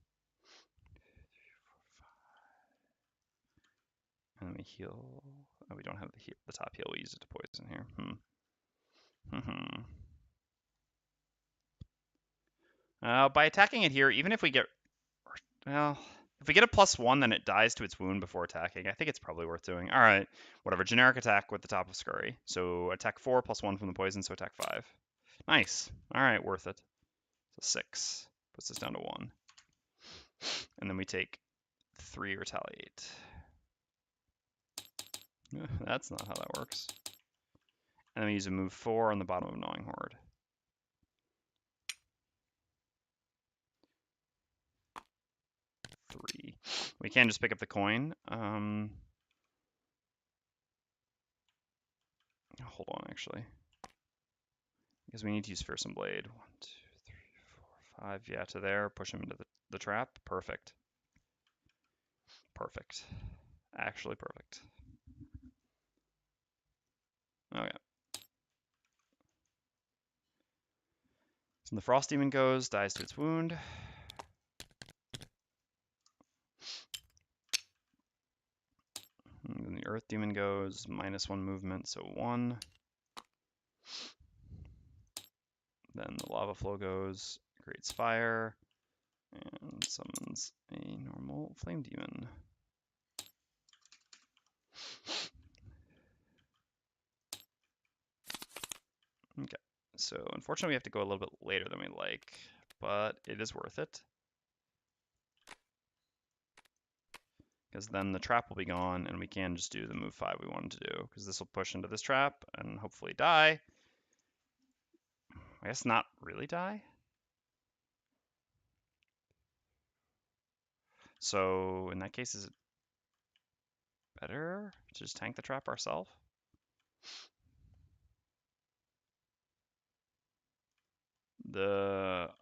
And then we heal. Oh, we don't have the top heal. We use it to poison here. By attacking it here, even if we get, well, if we get a +1, then it dies to its wound before attacking. I think it's probably worth doing. All right, whatever. Generic attack with the top of Scurry. So attack 4 +1 from the poison, so attack 5. Nice. All right, worth it. So 6 puts us down to 1, and then we take 3 retaliate. That's not how that works. And then we use a move 4 on the bottom of Gnawing Horde. Three. We can just pick up the coin. Hold on, actually. Because we need to use Fearsome Blade. 1, 2, 3, 4, 5. Yeah, to there. Push him into the trap. Perfect. Perfect. Actually perfect. Okay. So the Frost Demon goes, dies to its wound. And then the Earth Demon goes, -1 movement, so 1. Then the Lava Flow goes, creates fire, and summons a normal Flame Demon. Okay, so unfortunately we have to go a little bit later than we like, but it is worth it. Because then the trap will be gone, and we can just do the move 5 we wanted to do, because this will push into this trap and hopefully die. I guess not really die. So in that case, is it better to just tank the trap ourselves?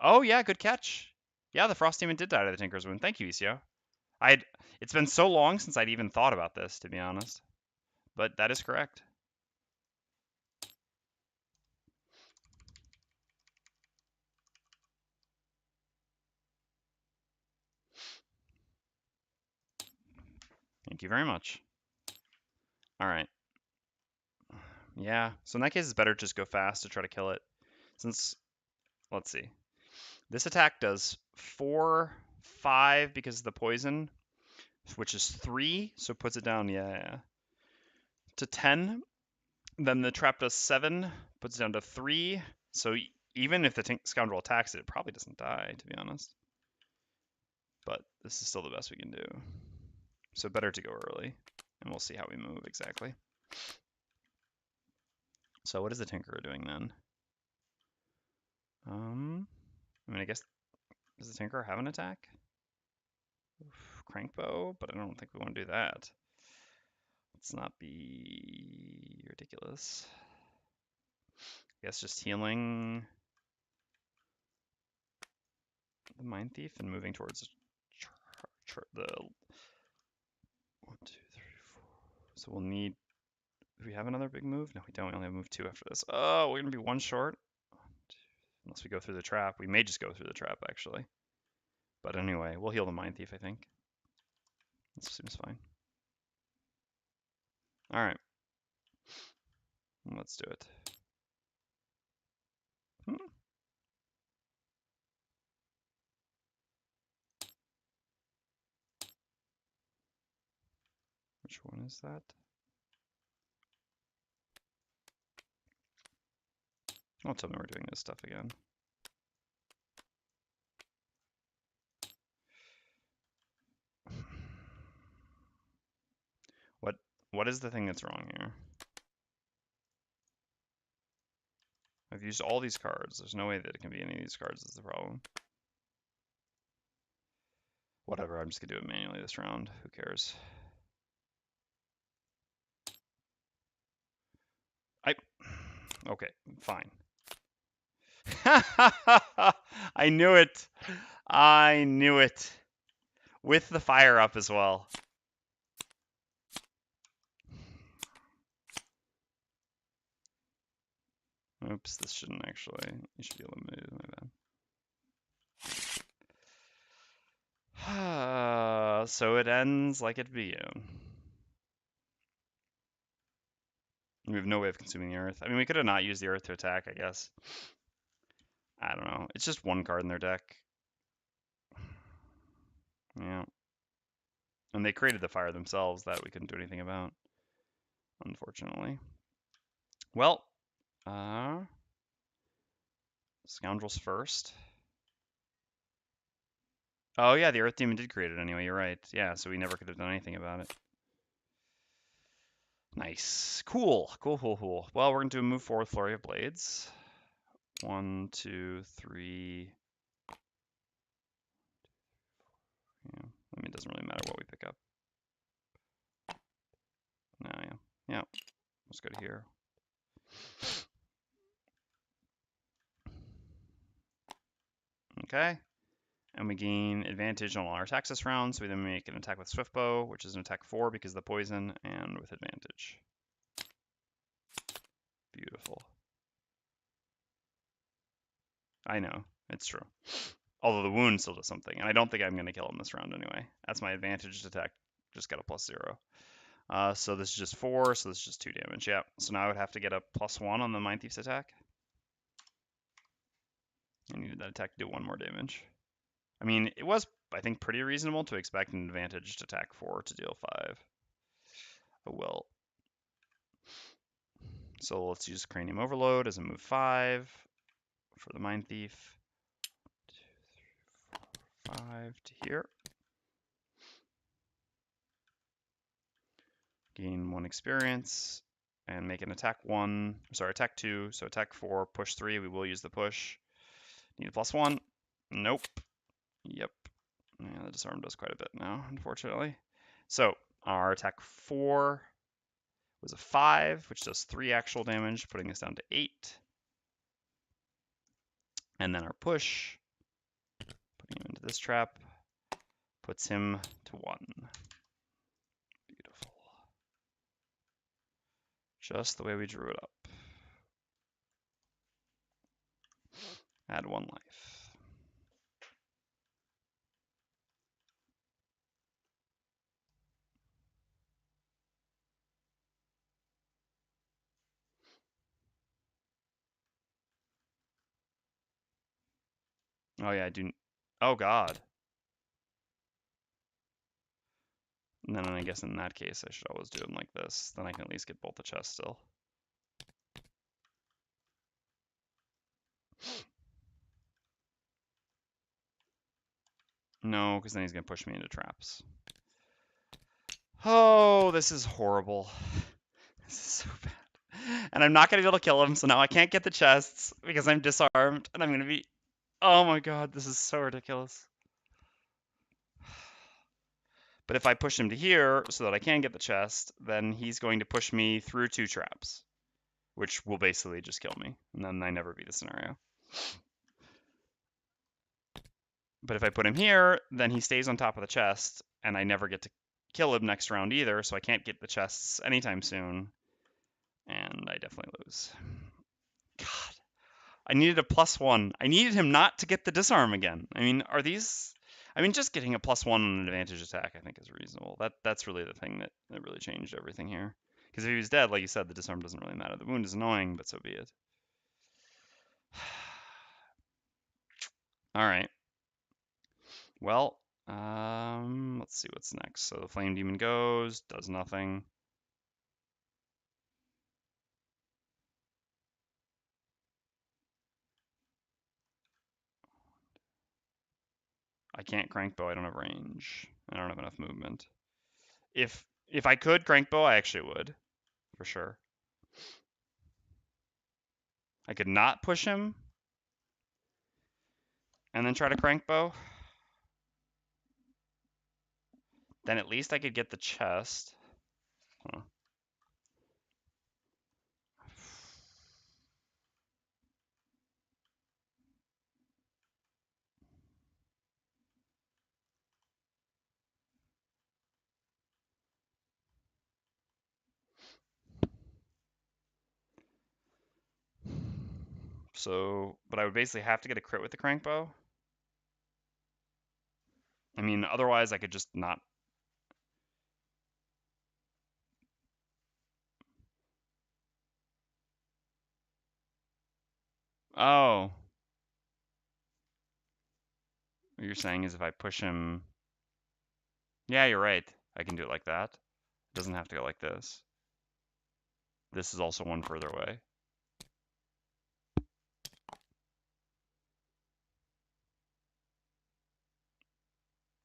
Oh yeah, good catch. Yeah, the Frost Demon did die to the Tinker's Wound. Thank you, Isio. It's been so long since I'd even thought about this, to be honest. But that is correct. Thank you very much. All right. Yeah, so in that case, it's better to just go fast to try to kill it. Since, let's see. This attack does 4, 5 because of the poison, which is 3, so it puts it down, to 10. Then the trap does 7, puts it down to 3. So even if the Scoundrel attacks it, it probably doesn't die, to be honest. But this is still the best we can do. So better to go early, and we'll see how we move exactly. So what is the Tinkerer doing then? I mean, I guess, does the Tinkerer have an attack? Crankbow, but I don't think we want to do that. Let's not be ridiculous. I guess just healing the Mindthief and moving towards the 1, 2, 3, 4. So we'll need. Do we have another big move? No, we don't. We only have move 2 after this. Oh, we're gonna be 1 short. Unless we go through the trap. We may just go through the trap actually. But anyway, we'll heal the Mindthief, I think. This seems fine. All right. Let's do it. Which one is that? Don't tell me we're doing this stuff again. What is the thing that's wrong here? I've used all these cards. There's no way that it can be any of these cards is the problem. Whatever, I'm just gonna do it manually this round. Who cares? Okay, fine. I knew it. I knew it. With the fire up as well. Oops, this shouldn't actually. You should be eliminated, my bad. So it ends like it began. We have no way of consuming the earth. I mean, we could have not used the earth to attack, I guess. I don't know. It's just one card in their deck. Yeah. And they created the fire themselves that we couldn't do anything about, unfortunately. Well, Scoundrels first. Oh yeah, the Earth Demon did create it anyway, you're right. Yeah, so we never could have done anything about it. Nice. Cool. Cool. Well, we're going to move forward Flurry of Blades. 1, 2, 3. Yeah. I mean, it doesn't really matter what we pick up. No, yeah. Yeah. Let's go to here. Okay. And we gain advantage on all our attacks this round, so we then make an attack with Swift Bow, which is an attack 4 because of the poison, and with advantage. Beautiful. I know, it's true. Although the wound still does something, and I don't think I'm going to kill him this round anyway. That's my advantaged attack, just got a +0. So this is just 4, so this is just 2 damage, yeah. So now I would have to get a +1 on the Mindthief's attack. I needed that attack to do 1 more damage. I mean, it was, I think, pretty reasonable to expect an advantaged attack 4 to deal 5. Oh well. So let's use Cranium Overload as a move 5 for the Mindthief. 2, 3, 4, 5 to here. Gain 1 experience and make an attack 2. So attack 4, push 3. We will use the push. Need a +1. Nope. Yep. Yeah, the disarm does quite a bit now, unfortunately. So our attack 4 was a 5, which does 3 actual damage, putting us down to 8. And then our push, putting him into this trap, puts him to 1. Beautiful. Just the way we drew it up. Add 1 life. Oh yeah, I do. Oh god. And then I guess in that case I should always do them like this. Then I can at least get both the chests still. No, because then he's going to push me into traps. Oh, this is horrible. This is so bad. And I'm not going to be able to kill him, so now I can't get the chests because I'm disarmed. And I'm going to be... Oh my god, this is so ridiculous. But if I push him to here so that I can get the chest, then he's going to push me through 2 traps, which will basically just kill me. And then I never beat the scenario. But if I put him here, then he stays on top of the chest, and I never get to kill him next round either, so I can't get the chests anytime soon. And I definitely lose. God. I needed a +1. I needed him not to get the disarm again. I mean, are these... I mean, just getting a +1 on an advantage attack, I think, is reasonable. That's really the thing that really changed everything here. Because if he was dead, like you said, the disarm doesn't really matter. The wound is annoying, but so be it. All right. Well, let's see what's next. So the Flame Demon goes, does nothing. I can't Crankbow, I don't have range. I don't have enough movement. If I could Crankbow, I actually would, for sure. I could not push him and then try to Crankbow. Then at least I could get the chest. Huh. So, but I would basically have to get a crit with the Crankbow. I mean, otherwise I could just not. Oh. What you're saying is if I push him... Yeah, you're right. I can do it like that. It doesn't have to go like this. This is also one further away.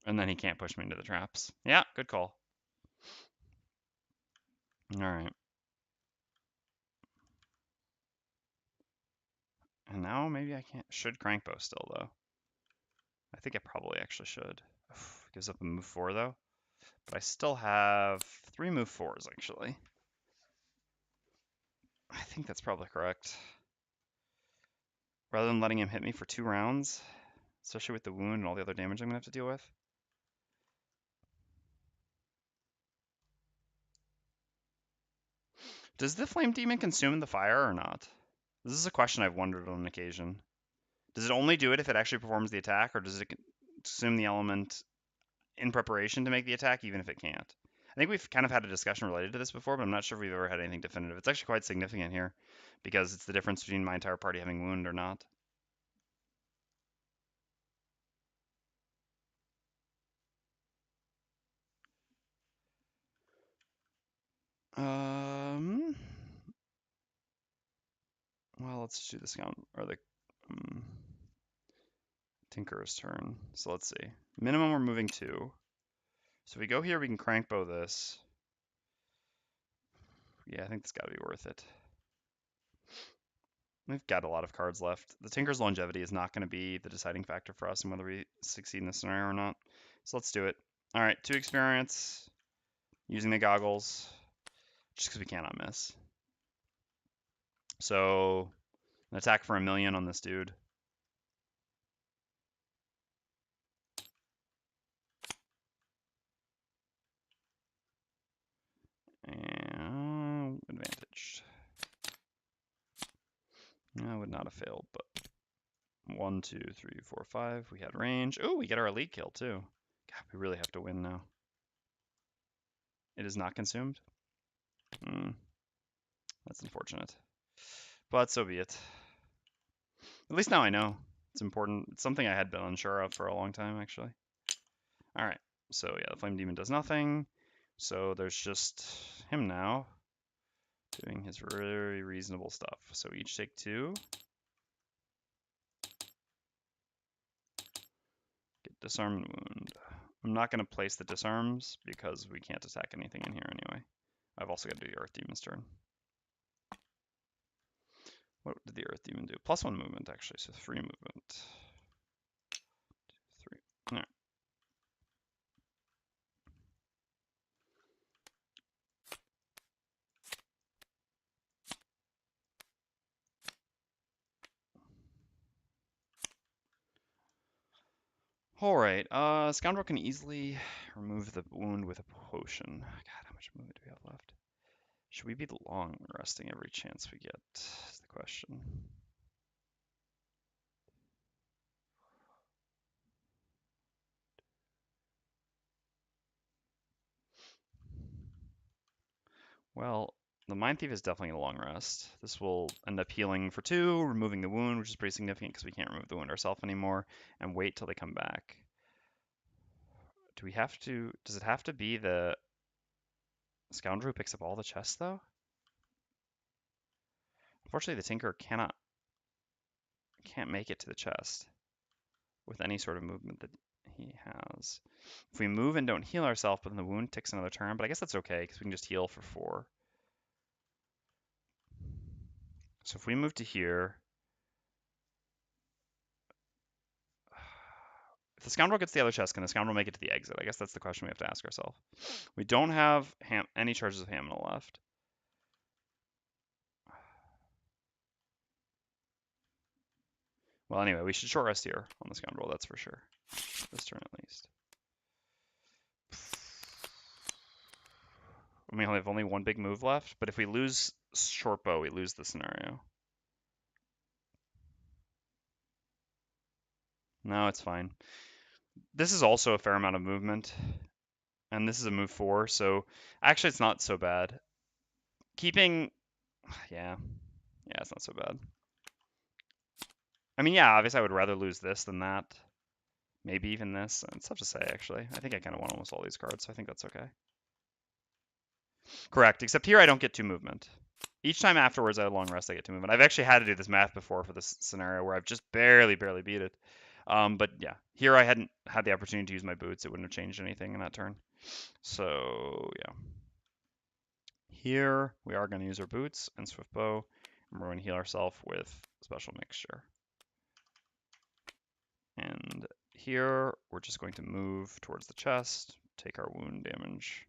And then he can't push me into the traps. Yeah, good call. All right. And now maybe I can't. Should crankbow still, though. I think I probably actually should. Gives up a move 4, though. But I still have 3 move 4s, actually. I think that's probably correct. Rather than letting him hit me for 2 rounds, especially with the wound and all the other damage I'm going to have to deal with. Does the Flame Demon consume the fire or not? This is a question I've wondered on occasion. Does it only do it if it actually performs the attack, or does it consume the element in preparation to make the attack, even if it can't? I think we've kind of had a discussion related to this before, but I'm not sure if we've ever had anything definitive. It's actually quite significant here, because it's the difference between my entire party having wound or not. Well, let's do the Scoundrel, or the Tinker's turn. So let's see. Minimum, we're moving 2. So if we go here, we can crankbow this. Yeah, I think it's got to be worth it. We've got a lot of cards left. The Tinker's longevity is not going to be the deciding factor for us in whether we succeed in this scenario or not. So let's do it. All right, 2 experience. Using the goggles. Just because we cannot miss. So, an attack for 1,000,000 on this dude. And advantaged. I would not have failed, but 1, 2, 3, 4, 5. We had range. Oh, we get our elite kill too. God, we really have to win now. It is not consumed. That's unfortunate. But so be it. At least now I know. It's important. It's something I had been unsure of for a long time, actually. All right. So yeah, the Flame Demon does nothing. So there's just him now doing his very reasonable stuff. So each take 2. Get disarm and wound. I'm not going to place the disarms because we can't attack anything in here anyway. I've also got to do the Earth Demon's turn. What did the Earth Demon do? +1 movement, actually, so 3 movement. 2, 3. All right. All right. Scoundrel can easily remove the wound with a potion. God, how much movement do we have left? Should we be long resting every chance we get? Is the question. Well, the Mindthief is definitely a long rest. This will end up healing for 2, removing the wound, which is pretty significant because we can't remove the wound ourselves anymore, and wait till they come back. Do we have to? Does it have to be the Scoundrel who picks up all the chests, though? Unfortunately, the Tinker can't make it to the chest with any sort of movement that he has. If we move and don't heal ourselves, but then the wound ticks another turn, but I guess that's okay because we can just heal for 4. So if we move to here, if the Scoundrel gets the other chest, can the Scoundrel make it to the exit? I guess that's the question we have to ask ourselves. We don't have any charges of Hamina left. Well, anyway, we should short rest here on the Scoundrel, that's for sure. This turn at least. We have only 1 big move left, but if we lose short bow, we lose the scenario. No, it's fine. This is also a fair amount of movement, and this is a move 4, so actually it's not so bad. Keeping, yeah, it's not so bad. I mean, yeah, obviously I would rather lose this than that. Maybe even this. It's tough to say, actually. I think I kind of want almost all these cards, so I think that's okay. Correct, except here I don't get 2 movement. Each time afterwards I have long rest, I get 2 movement. I've actually had to do this math before for this scenario where I've just barely beat it. But yeah, here I hadn't had the opportunity to use my boots. It wouldn't have changed anything in that turn. So yeah. Here we are going to use our boots and swift bow, and we're going to heal ourselves with special mixture. And here we're just going to move towards the chest, take our wound damage.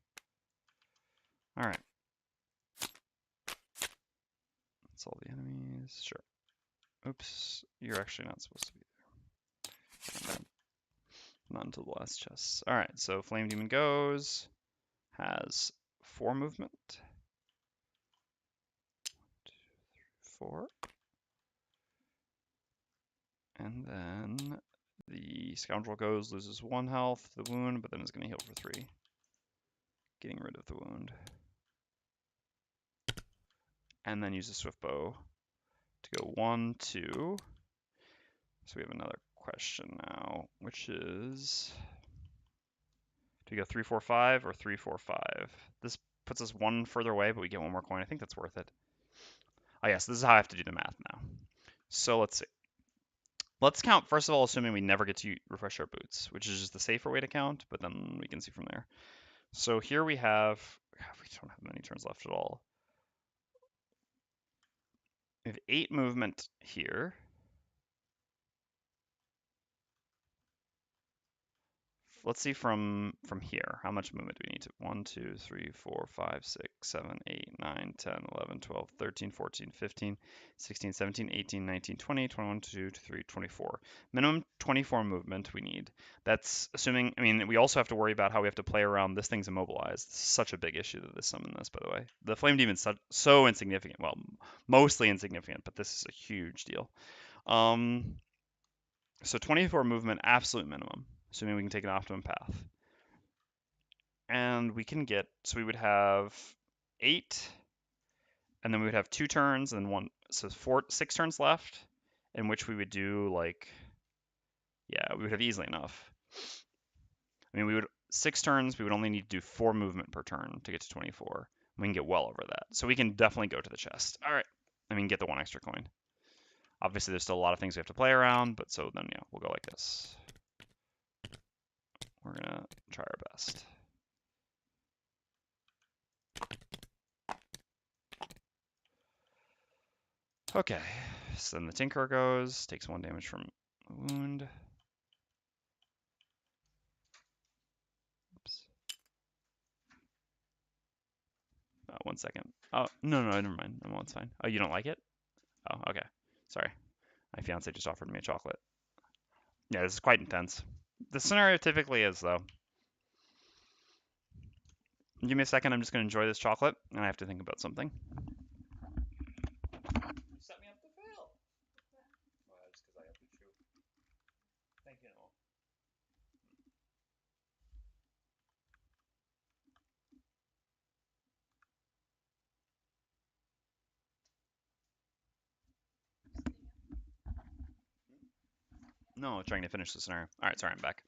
All right. That's all the enemies. Sure. Oops, you're actually not supposed to be there. Not until the last chest. All right, so Flame Demon goes, has 4 movement. 4. And then the Scoundrel goes, loses 1 health, the wound, but then is going to heal for 3. Getting rid of the wound. And then use a swift bow to go 1, 2. So we have another question now, which is, do we go 3, 4, 5 or 3, 4, 5? This puts us 1 further away, but we get 1 more coin. I think that's worth it. Oh yes, this is how I have to do the math now. So let's see. Let's count, first of all, assuming we never get to refresh our boots, which is just the safer way to count, but then we can see from there. So here we have, we don't have many turns left at all. We have 8 movement here. Let's see from here. How much movement do we need to? 1, 2, 3, 4, 5, 6, 7, 8, 9, 10, 11, 12, 13, 14, 15, 16, 17, 18, 19, 20, 21, 22, 23, 24. Minimum 24 movement we need. That's assuming, I mean, we also have to worry about how we have to play around. This thing's immobilized. This is such a big issue that this summon this, by the way. The Flame Demon's so insignificant. Well, mostly insignificant, but this is a huge deal. So 24 movement, absolute minimum, assuming we can take an optimum path. And we can get, so we would have 8, and then we would have 2 turns and 1, so 6 turns left, in which we would do like, yeah, we would have easily enough. I mean, 6 turns, we would only need to do 4 movement per turn to get to 24. We can get well over that. So we can definitely go to the chest. All right, I mean, get the 1 extra coin. Obviously, there's still a lot of things we have to play around, but so then, yeah, we'll go like this. We're going to try our best. Okay, so then the Tinkerer goes, takes 1 damage from a wound. Oops. 1 second. Oh, no, never mind. No, it's fine. Oh, you don't like it? Oh, okay. Sorry. My fiance just offered me a chocolate. Yeah, this is quite intense. The scenario typically is, though. Give me a second. I'm just going to enjoy this chocolate, and I have to think about something. Set me up to fail. Well, just because I have to chew. Thank you, Noel. No, trying to finish the scenario. All right, sorry, I'm back.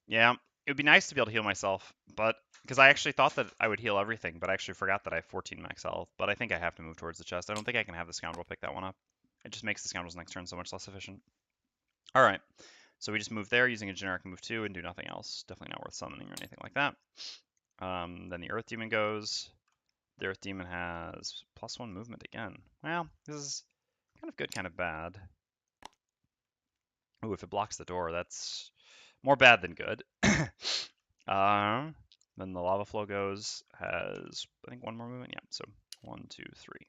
Yeah, it would be nice to be able to heal myself, but because I actually thought that I would heal everything, but I actually forgot that I have 14 max health. But I think I have to move towards the chest. I don't think I can have the Scoundrel pick that one up. It just makes the Scoundrel's next turn so much less efficient. All right, so we just move there using a generic move 2 and do nothing else. Definitely not worth summoning or anything like that. Then the Earth Demon goes. The Earth Demon has +1 movement again. Well, this is kind of good, kind of bad. Oh, if it blocks the door, that's more bad than good. Then the Lava Flow goes, has, I think, 1 more movement. Yeah, so 1, 2, 3.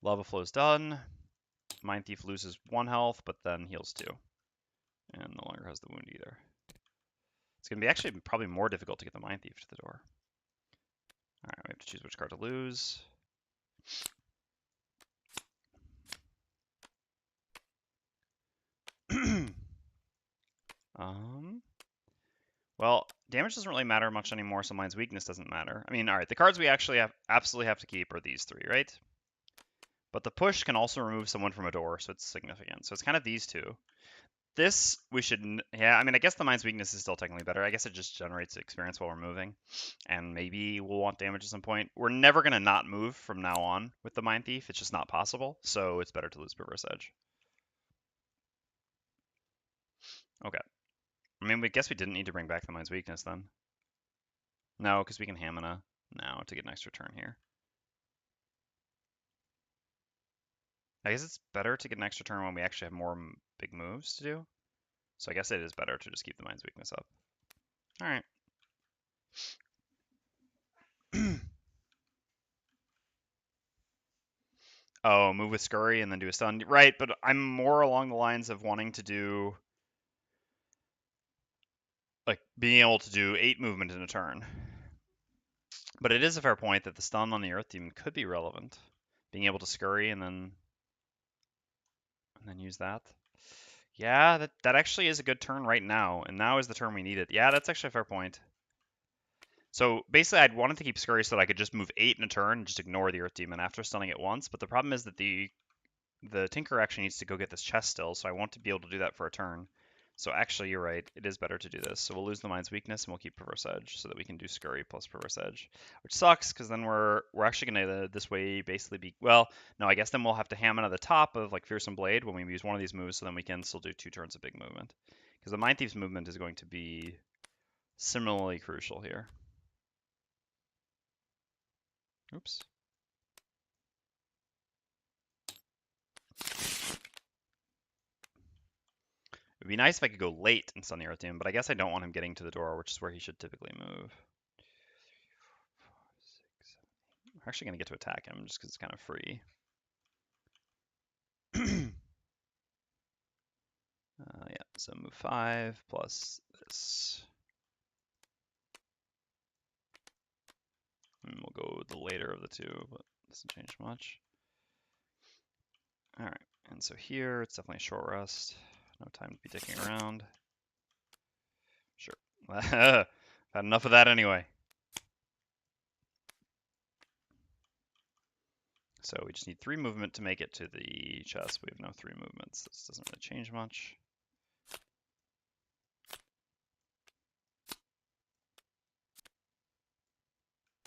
Lava Flow's done. Mindthief loses 1 health, but then heals 2. And no longer has the wound either. It's going to be actually probably more difficult to get the Mindthief to the door. Alright, we have to choose which card to lose. Well, damage doesn't really matter much anymore, so mine's weakness doesn't matter. I mean, alright, the cards we actually absolutely have to keep are these 3, right? But the push can also remove someone from a door, so it's significant. So it's kind of these two. This, we should, yeah, I mean, I guess the Mind's Weakness is still technically better. I guess it just generates experience while we're moving. And maybe we'll want damage at some point. We're never going to not move from now on with the Mindthief. It's just not possible. So it's better to lose Perverse Edge. Okay. I mean, we guess we didn't need to bring back the Mind's Weakness then. No, because we can Hamina now to get an extra turn here. I guess it's better to get an extra turn when we actually have more big moves to do. So I guess it is better to just keep the Mind's Weakness up. All right. Oh, move with Scurry and then do a stun. Right, but I'm more along the lines of wanting to do, like, being able to do 8 movement in a turn. But it is a fair point that the stun on the Earth Demon could be relevant. Being able to Scurry and then use that. Yeah, that actually is a good turn right now, and now is the turn we need it. Yeah, that's actually a fair point. So basically, I'd wanted to keep Scurry so that I could just move 8 in a turn and just ignore the Earth Demon after stunning it once. But the problem is that the Tinker actually needs to go get this chest still, so I want to be able to do that for a turn. So actually, you're right. It is better to do this. So we'll lose the Mind's Weakness and we'll keep Perverse Edge so that we can do Scurry plus Perverse Edge, which sucks because then we're actually gonna this way basically be, well, no, I guess then we'll have to ham at the top of like Fearsome Blade when we use one of these moves, so then we can still do 2 turns of big movement because the Mindthief's movement is going to be similarly crucial here. Oops. It would be nice if I could go late and stun the Earth Demon, but I guess I don't want him getting to the door, which is where he should typically move. I'm actually going to get to attack him just because it's kind of free. Yeah, so move 5 plus this. And we'll go with the later of the two, but it doesn't change much. All right, and so here it's definitely a short rest. No time to be dicking around. Sure. Had enough of that anyway. So we just need 3 movement to make it to the chest. We have no 3 movements. This doesn't really change much.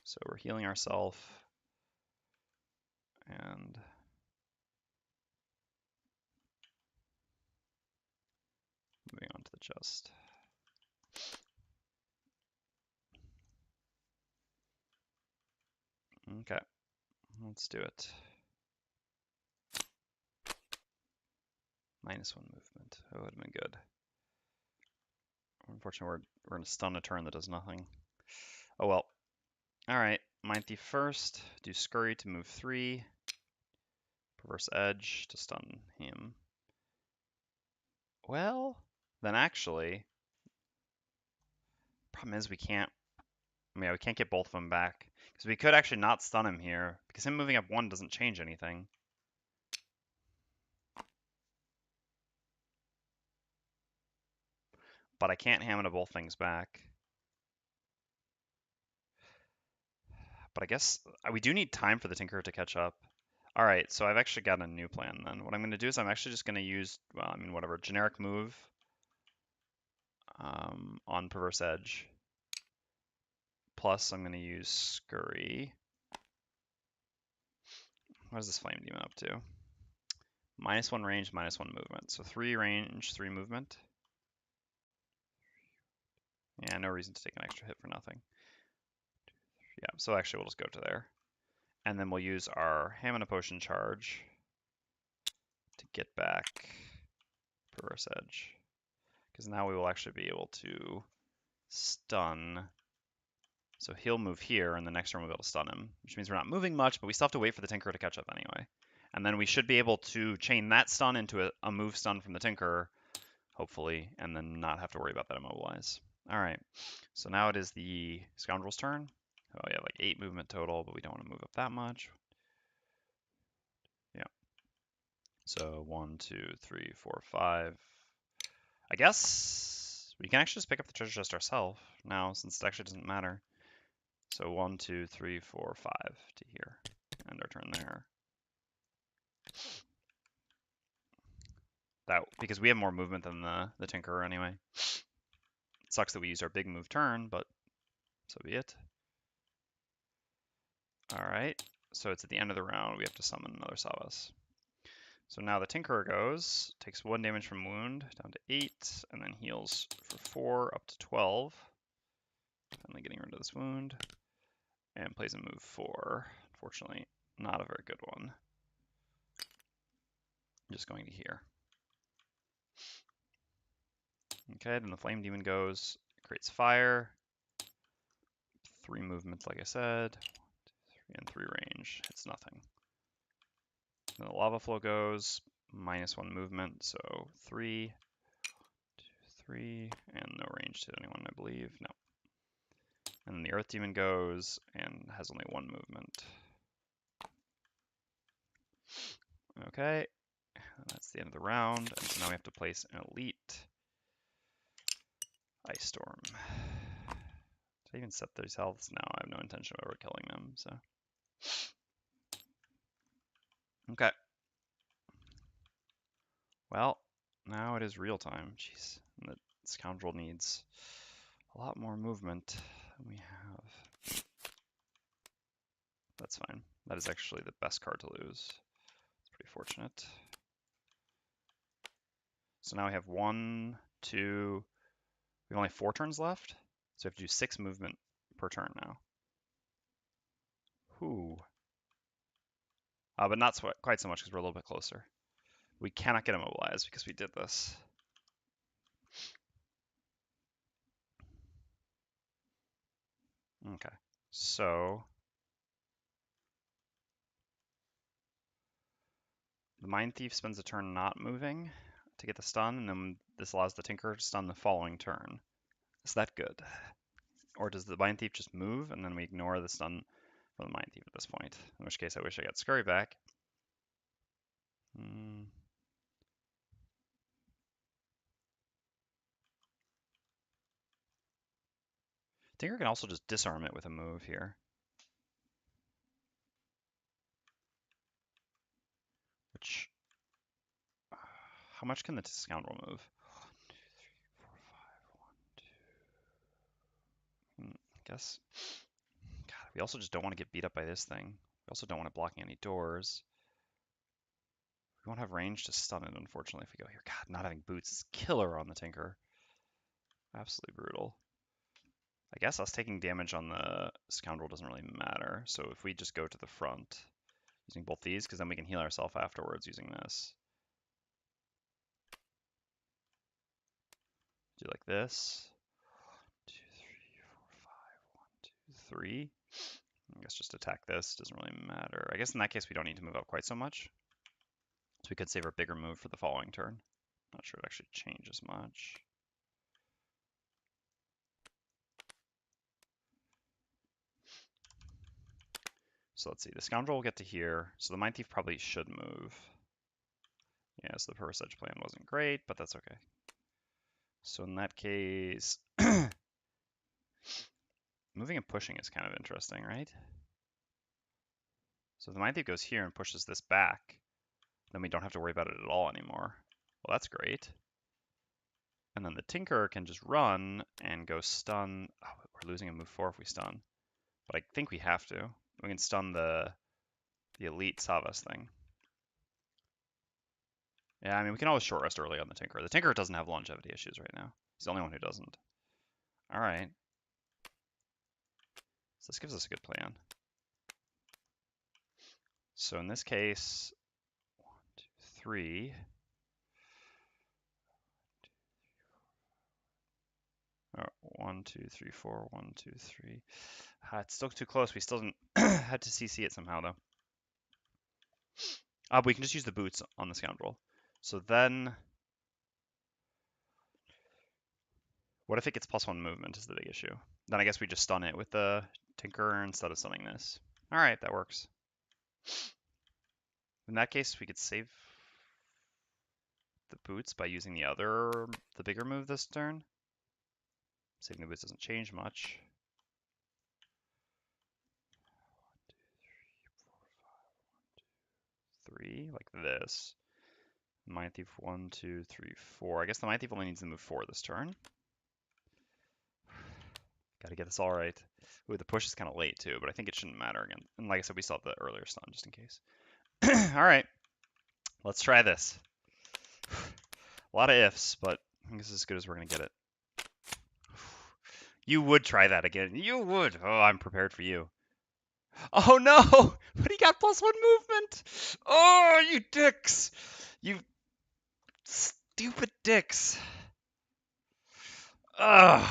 So we're healing ourselves and moving on to the chest. Okay, let's do it. -1 movement. Oh, it would have been good. Unfortunately, we're going to stun a turn that does nothing. Oh well. Alright, Mindthief first. Do Scurry to move 3. Perverse Edge to stun him. Well, then actually, problem is we can't, I mean, we can't get both of them back. Because we could actually not stun him here, because him moving up 1 doesn't change anything. But I can't ham into both things back. But I guess we do need time for the Tinker to catch up. All right, so I've actually got a new plan then. What I'm going to do is I'm actually just going to use, well, I mean, whatever, generic move on Perverse Edge. Plus, I'm going to use Scurry. What is this Flame Demon up to? -1 range, -1 movement. So 3 range, 3 movement. Yeah, no reason to take an extra hit for nothing. Yeah, so actually we'll just go to there. And then we'll use our Hamina Potion charge to get back Perverse Edge. Because now we will actually be able to stun. So he'll move here, and the next turn we'll be able to stun him, which means we're not moving much, but we still have to wait for the Tinker to catch up anyway. And then we should be able to chain that stun into a move stun from the Tinker, hopefully, and then not have to worry about that immobilize. All right, so now it is the Scoundrel's turn. Oh yeah, like 8 movement total, but we don't want to move up that much. Yeah. So 1, 2, 3, 4, 5. I guess we can actually just pick up the treasure chest ourselves now, since it actually doesn't matter. So 1, 2, 3, 4, 5 to here. End our turn there. That because we have more movement than the Tinkerer anyway. It sucks that we used our big move turn, but so be it. All right, so it's at the end of the round. We have to summon another Savas. So now the Tinkerer goes, takes 1 damage from wound down to 8, and then heals for 4 up to 12. Finally getting rid of this wound, and plays a move 4. Unfortunately, not a very good one. I'm just going to here. Okay, then the Flame Demon goes, creates fire. 3 movements, like I said, 1, 2, 3, and 3 range. It's nothing. Then the Lava Flow goes, -1 movement, so 3, 2, 3, and no range to anyone, I believe. No. And then the Earth Demon goes and has only 1 movement. Okay, that's the end of the round, and so now we have to place an Elite Ice Storm. Did I even set these healths? No, I have no intention of ever killing them, so. Okay. Well, now it is real time. Jeez, and the Scoundrel needs a lot more movement than we have. That's fine. That is actually the best card to lose. It's pretty fortunate. So now we have 1, 2, we have only 4 turns left. So we have to do 6 movement per turn now. Whew. But not quite so much because we're a little bit closer. We cannot get immobilized because we did this. Okay, so the Mindthief spends a turn not moving to get the stun, and then this allows the Tinker to stun the following turn. Is that good? Or does the Mindthief just move, and then we ignore the stun from the Mindthief at this point? In which case, I wish I got Scurry back. Tinker can also just disarm it with a move here. Which, how much can the Scoundrel move? 1, 2, 3, 4, 5, 1, 2. I guess. God, we also just don't want to get beat up by this thing. We also don't want it blocking any doors. We won't have range to stun it, unfortunately, if we go here. God, not having boots is killer on the Tinker. Absolutely brutal. I guess us taking damage on the Scoundrel doesn't really matter. So if we just go to the front using both these, because then we can heal ourselves afterwards using this. Do like this. 2, 3, 4, 5, 1, 2, 3. I guess just attack this, doesn't really matter. I guess in that case we don't need to move up quite so much. So we could save our bigger move for the following turn. Not sure it actually changes much. So let's see, the Scoundrel will get to here. So the Mindthief probably should move. Yeah, so the Purse Edge plan wasn't great, but that's okay. So in that case, moving and pushing is kind of interesting, right? So if the Mindthief goes here and pushes this back, then we don't have to worry about it at all anymore. Well, that's great. And then the Tinker can just run and go stun. Oh, we're losing a move 4 if we stun. But I think we have to. We can stun the Elite Savas thing. Yeah, I mean, we can always short rest early on the Tinker. The Tinker doesn't have longevity issues right now. He's the only one who doesn't. All right. So this gives us a good plan. So in this case, 1, 2, 3. 1, 2, 3, 4. 1, 2, 3. It's still too close. We still didn't had to CC it somehow though. We can just use the boots on the Scoundrel. So then, what if it gets +1 movement is the big issue? Then I guess we just stun it with the Tinker instead of stunning this. All right, that works. In that case, we could save the boots by using the bigger move this turn. Saving the boots doesn't change much. 1, 2, 3, 4, 5, 1, 3, like this. Mindthief 1, 2, 3, 4. I guess the Mindthief only needs to move 4 this turn. Gotta get this all right. Ooh, the push is kind of late too, but I think it shouldn't matter again. And like I said, we still have the earlier stun just in case. All right, let's try this. A lot of ifs, but I think it's as good as we're gonna get it. You would try that again. You would. Oh, I'm prepared for you. Oh no! But he got +1 movement! Oh, you dicks! You stupid dicks. Ugh.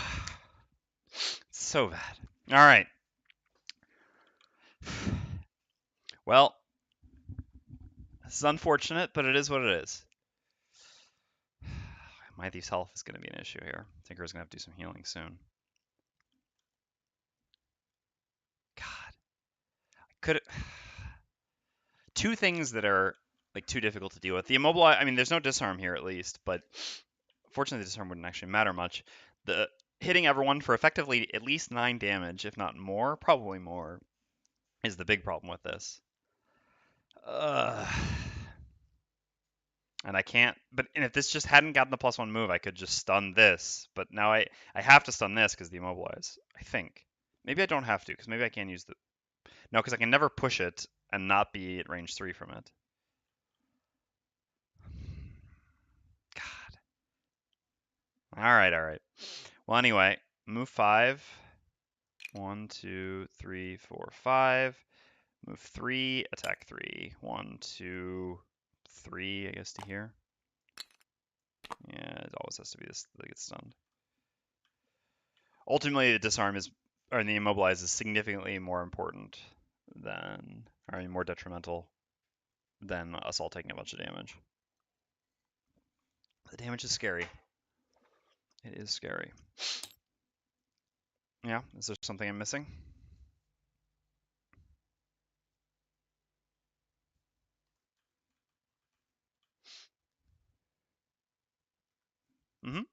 So bad. All right. Well, this is unfortunate, but it is what it is. Mindthief's health is going to be an issue here. Tinker's going to have to do some healing soon. God. Could two things that are like too difficult to deal with. The immobilize, I mean, there's no disarm here at least, but fortunately the disarm wouldn't actually matter much. The hitting everyone for effectively at least 9 damage, if not more, probably more, is the big problem with this. And I can't, and if this just hadn't gotten the +1 move, I could just stun this. But now I have to stun this because the immobilize, I think. Maybe I don't have to, because maybe I can use the, no, because I can never push it and not be at range 3 from it. God. All right, all right. Well, anyway, move 5. 1, 2, 3, 4, 5. Move 3, attack 3. 1, 2, 3, I guess, to here. Yeah, it always has to be this that gets stunned. Ultimately, the disarm is, or the immobilize is significantly more important than, or more detrimental than us all taking a bunch of damage. The damage is scary. It is scary. Yeah, is there something I'm missing?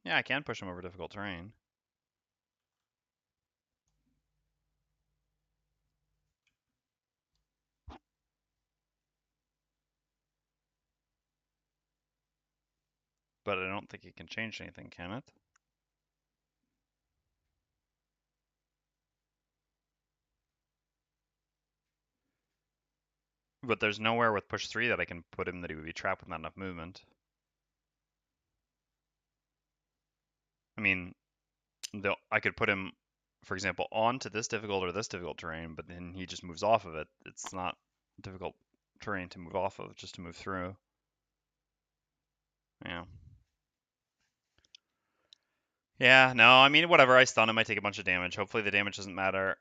Yeah, I can push him over difficult terrain. But I don't think it can change anything, can it? But there's nowhere with push 3 that I can put him that he would be trapped with not enough movement. I mean, I could put him, for example, onto this difficult or this difficult terrain, but then he just moves off of it. It's not difficult terrain to move off of, just to move through. Yeah. Yeah, no, I mean, whatever. I stun him, I take a bunch of damage. Hopefully the damage doesn't matter.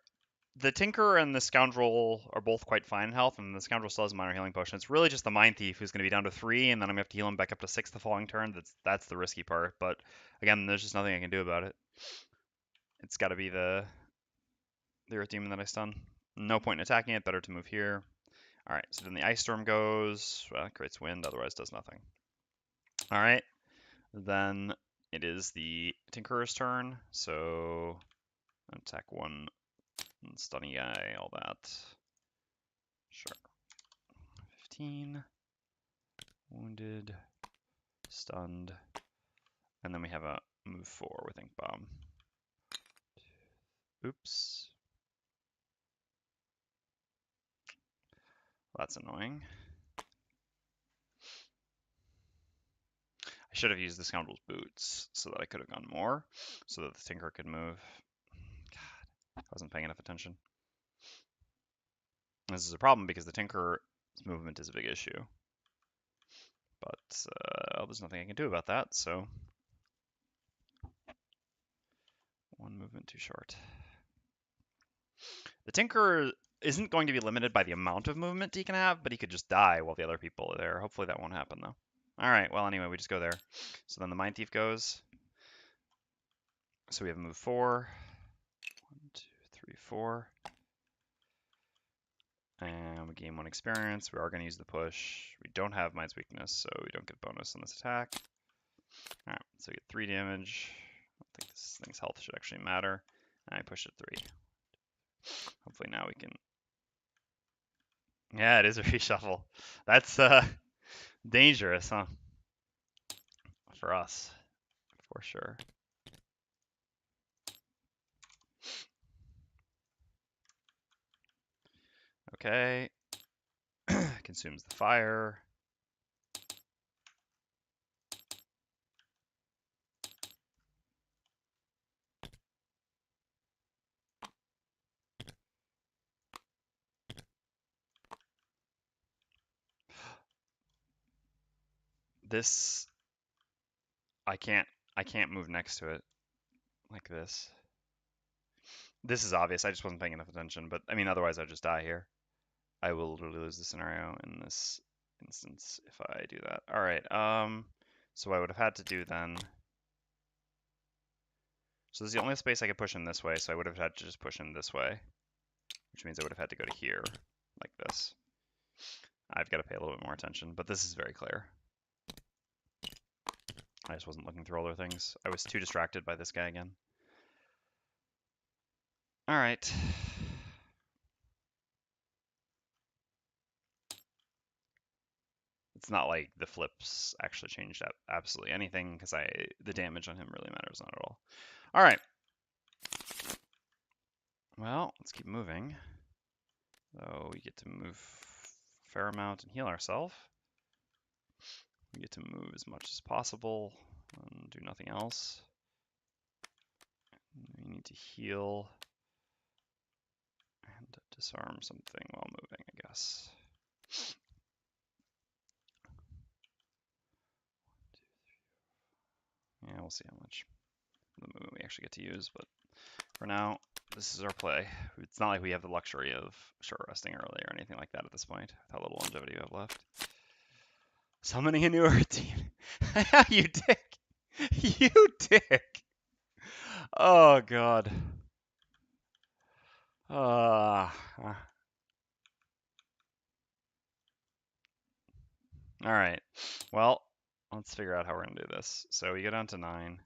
The Tinker and the Scoundrel are both quite fine in health, and the Scoundrel still has a minor healing potion. It's really just the Mindthief who's going to be down to 3, and then I'm going to have to heal him back up to 6 the following turn. That's the risky part, but again, there's just nothing I can do about it. It's got to be the Earth Demon that I stun. No point in attacking it, better to move here. Alright, so then the Ice Storm goes, well, it creates wind, otherwise does nothing. Alright, then it is the Tinkerer's turn, so attack 1, stunning guy, all that. Sure. 15, wounded, stunned, and then we have a move 4 with Ink Bomb. Oops. That's annoying. I should have used the Scoundrel's Boots so that I could have gone more, so that the Tinker could move. God, I wasn't paying enough attention. This is a problem because the Tinker's movement is a big issue. But there's nothing I can do about that, so 1 movement too short. The Tinker isn't going to be limited by the amount of movement he can have, but he could just die while the other people are there. Hopefully that won't happen, though. Alright, well, anyway, we just go there. So then the Mindthief goes. So we have move 4. 1, 2, 3, 4. And we gain 1 experience. We are going to use the push. We don't have Mind's Weakness, so we don't get bonus on this attack. Alright, so we get 3 damage. I don't think this thing's health should actually matter. And I push it 3. Hopefully now we can Yeah, it is a reshuffle. That's dangerous, huh? For us, for sure. Okay. Consumes the fire. This I can't move next to it like this. This is obvious. I just wasn't paying enough attention, but I mean otherwise I'd just die here. I will literally lose the scenario in this instance if I do that. All right. So I would have had to do then. So this is the only space I could push him this way, so I would have had to just push him this way, which means I would have had to go to here, like this. I've got to pay a little bit more attention, but this is very clear. I just wasn't looking through all their things. I was too distracted by this guy again. All right. It's not like the flips actually changed absolutely anything because the damage on him really matters not at all. All right. Well, let's keep moving. So we get to move a fair amount and heal ourselves. We get to move as much as possible and do nothing else. We need to heal and disarm something while moving, I guess. Yeah, we'll see how much of the movement we actually get to use, but for now, this is our play. It's not like we have the luxury of short resting early or anything like that at this point, with how little longevity we have left. Summoning a new Earth team. You dick. You dick. Oh, God. All right. Well, let's figure out how we're going to do this. So we go down to 9.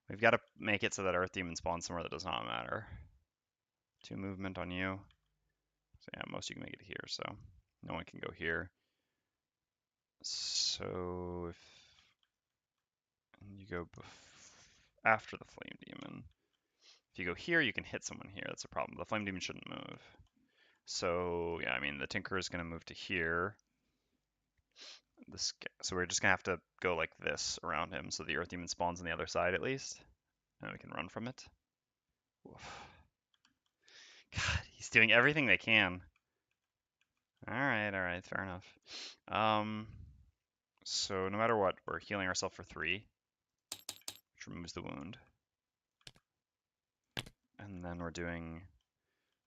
We've got to make it so that Earth Demon spawns somewhere that does not matter. 2 movement on you. So yeah, most you can make it here, so no one can go here. So if you go after the Flame Demon, if you go here, you can hit someone here. That's a problem. The Flame Demon shouldn't move. So yeah, I mean the Tinker is going to move to here. So we're just going to have to go like this around him so the Earth Demon spawns on the other side at least. And we can run from it. Oof. God, he's doing everything they can. All right, fair enough. So no matter what, we're healing ourselves for 3, which removes the wound. And then we're doing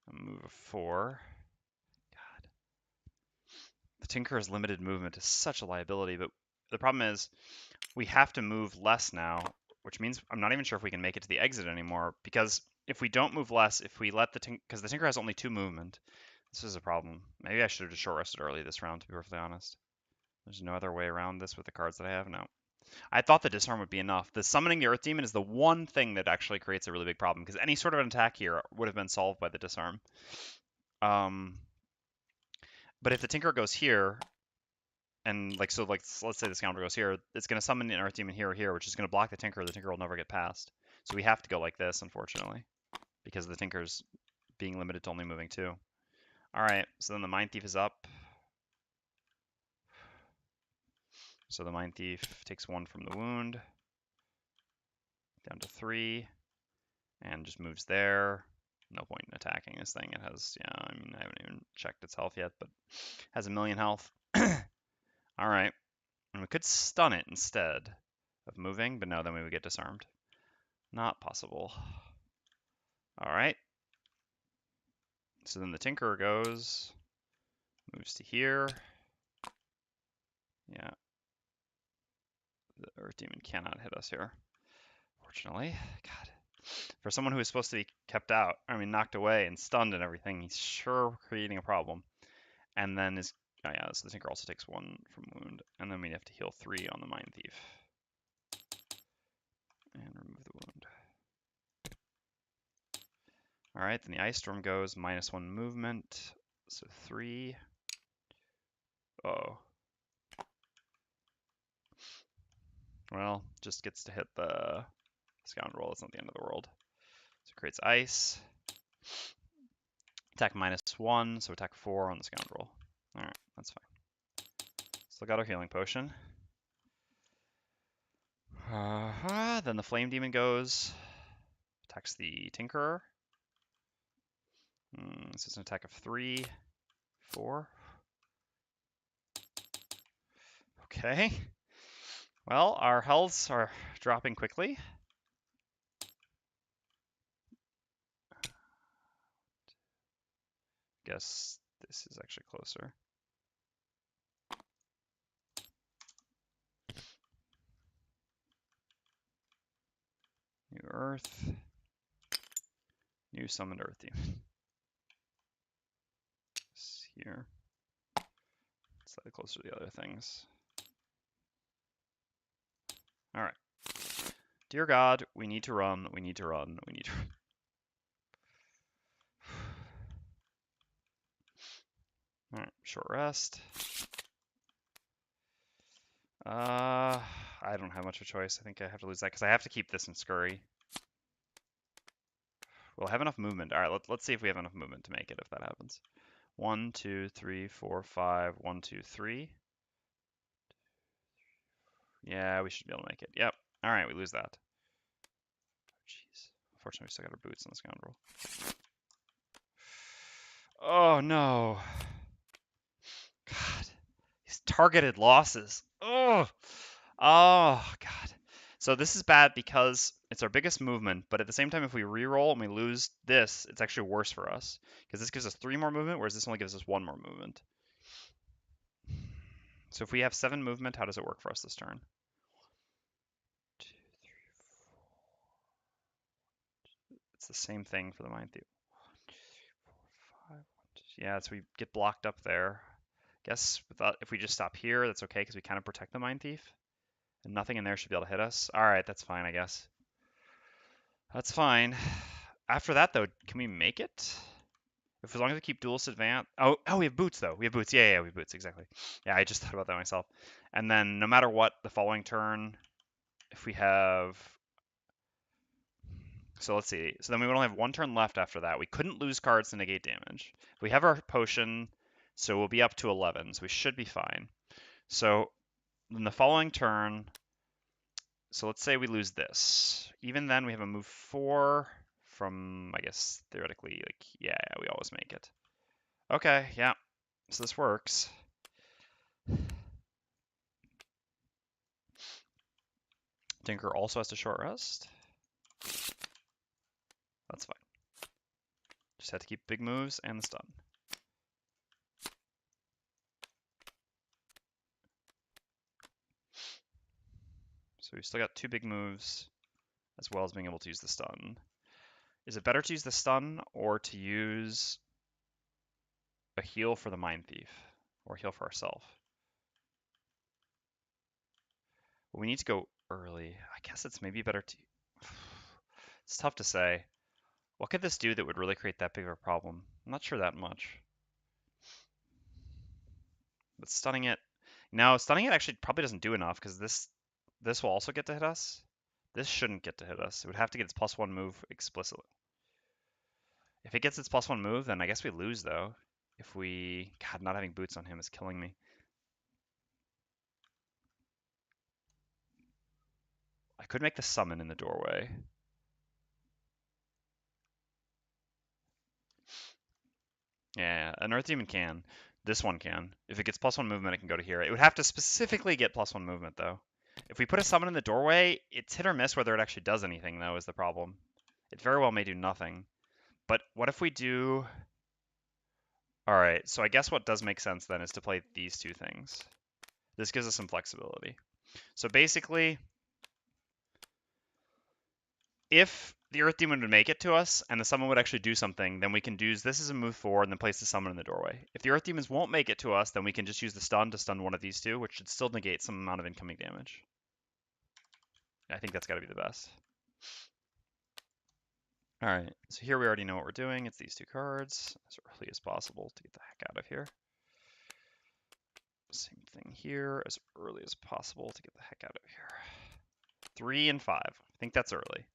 a move of 4. God. The Tinker's limited movement is such a liability, but the problem is we have to move less now, which means I'm not even sure if we can make it to the exit anymore, because if we don't move less, if we let the Tinker, because the Tinker has only 2 movement, this is a problem. Maybe I should have just short rested early this round, to be perfectly honest. There's no other way around this with the cards that I have now. I thought the disarm would be enough. The summoning the Earth Demon is the one thing that actually creates a really big problem, because any sort of an attack here would have been solved by the disarm. But if the Tinker goes here, and let's say the Scoundrel goes here, it's going to summon an Earth Demon here or here, which is going to block the Tinker. The Tinker will never get past. So we have to go like this, unfortunately, because the Tinker's being limited to only moving 2. All right, so then the Mindthief is up. So the Mindthief takes 1 from the wound, down to 3, and just moves there. No point in attacking this thing. It has, yeah, I mean, I haven't even checked its health yet, but it has 1,000,000 health. All right, and we could stun it instead of moving, but no, then we would get disarmed. Not possible. All right. So then the Tinker moves to here. Yeah. The Earth Demon cannot hit us here, fortunately. God. For someone who is supposed to be kept out, I mean, knocked away and stunned and everything, he's sure creating a problem. And then oh yeah, so the Tinker also takes 1 from wound. And then we have to heal 3 on the Mindthief. And remove the wound. All right, then the Ice Storm goes, -1 movement. So 3. Oh. Well, just gets to hit the Scoundrel. It's not the end of the world. So it creates ice. Attack -1, so attack 4 on the Scoundrel. Alright, that's fine. Still got our healing potion. Then the Flame Demon goes. Attacks the Tinkerer. This is an attack of 3, 4. Okay. Well, our healths are dropping quickly. Guess this is actually closer. New Earth. New Summoned Earth Demon. It's here. Slightly closer to the other things. Alright. Dear God, we need to run, we need to run, we need to run. Alright, short rest. I don't have much of a choice. I think I have to lose that because I have to keep this in Scurry. We'll have enough movement. Alright, let's see if we have enough movement to make it if that happens. 1, 2, 3, 4, 5. 1, 2, 3. Yeah, we should be able to make it. Yep. Alright, we lose that. Jeez. Unfortunately, we still got our boots on the Scoundrel. Oh, no. God. These targeted losses. Oh. Oh, God. So this is bad because it's our biggest movement, but at the same time, if we reroll and we lose this, it's actually worse for us. Because this gives us 3 more movement, whereas this only gives us 1 more movement. So if we have 7 movement, how does it work for us this turn? 2, 3, 4. It's the same thing for the Mindthief. 1, 2, 3, 4, 5. 1, 2. Yeah, so we get blocked up there. Guess without, if we just stop here, that's okay because we kind of protect the Mindthief. And nothing in there should be able to hit us. Alright, that's fine, I guess. That's fine. After that, though, can we make it? If as long as we keep duelist advance. Oh, we have boots though. We have boots. Yeah, we have boots. Exactly. Yeah, I just thought about that myself. And then no matter what, the following turn, if we have. So let's see. So then we would only have 1 turn left after that. We couldn't lose cards to negate damage. We have our potion, so we'll be up to 11. So we should be fine. So in the following turn. So let's say we lose this. Even then, we have a move 4 from, I guess, theoretically, like, yeah, we always make it. Okay, yeah. So this works. Tinker also has to short rest. That's fine. Just had to keep big moves and the stun. So we've still got 2 big moves, as well as being able to use the stun. Is it better to use the stun or to use a heal for the Mindthief? Or heal for ourselves? Well, we need to go early. I guess it's maybe better to... It's tough to say. What could this do that would really create that big of a problem? I'm not sure that much. But stunning it... No, stunning it actually probably doesn't do enough, because this will also get to hit us. This shouldn't get to hit us. It would have to get its +1 move explicitly. If it gets its +1 move, then I guess we lose, though. If we... God, not having boots on him is killing me. I could make the summon in the doorway. Yeah, an Earth Demon can. This one can. If it gets +1 movement, it can go to here. It would have to specifically get +1 movement, though. If we put a summon in the doorway, it's hit or miss whether it actually does anything, though, is the problem. It very well may do nothing. But what if we do... Alright, so I guess what does make sense, then, is to play these 2 things. This gives us some flexibility. So basically, if the Earth Demon would make it to us, and the summon would actually do something, then we can use this as a move 4 and then place the summon in the doorway. If the Earth Demons won't make it to us, then we can just use the stun to stun one of these 2, which should still negate some amount of incoming damage. I think that's got to be the best. All right, so here we already know what we're doing. It's these two cards as early as possible to get the heck out of here. Same thing here, as early as possible to get the heck out of here. 3 and 5. I think that's early.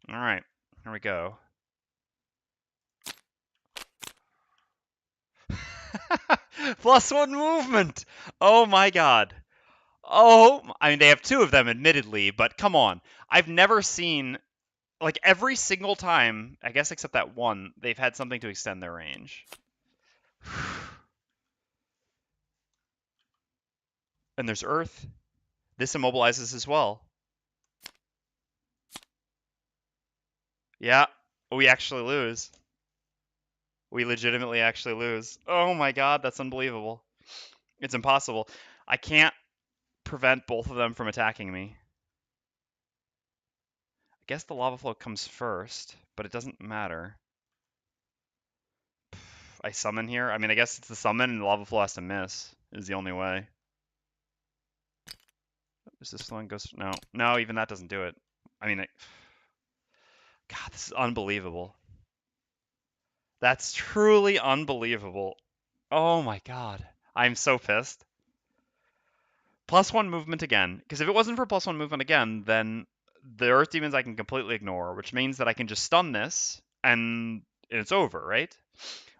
All right, here we go. +1 movement. Oh my god. Oh, I mean, they have two of them, admittedly, but come on. I've never seen, like, every single time, I guess except that one, they've had something to extend their range. And there's Earth. This immobilizes as well. Yeah, we actually lose. We legitimately actually lose. Oh my god, that's unbelievable. It's impossible. I can't prevent both of them from attacking me. I guess the lava flow comes first, but it doesn't matter. I summon here. I mean, I guess it's the summon and the lava flow has to miss is the only way. Is this one goes? No, no, even that doesn't do it. I mean, God, this is unbelievable. That's truly unbelievable. Oh my God, I'm so pissed. +1 movement again, because if it wasn't for +1 movement again, then the Earth Demons I can completely ignore, which means that I can just stun this and it's over, right?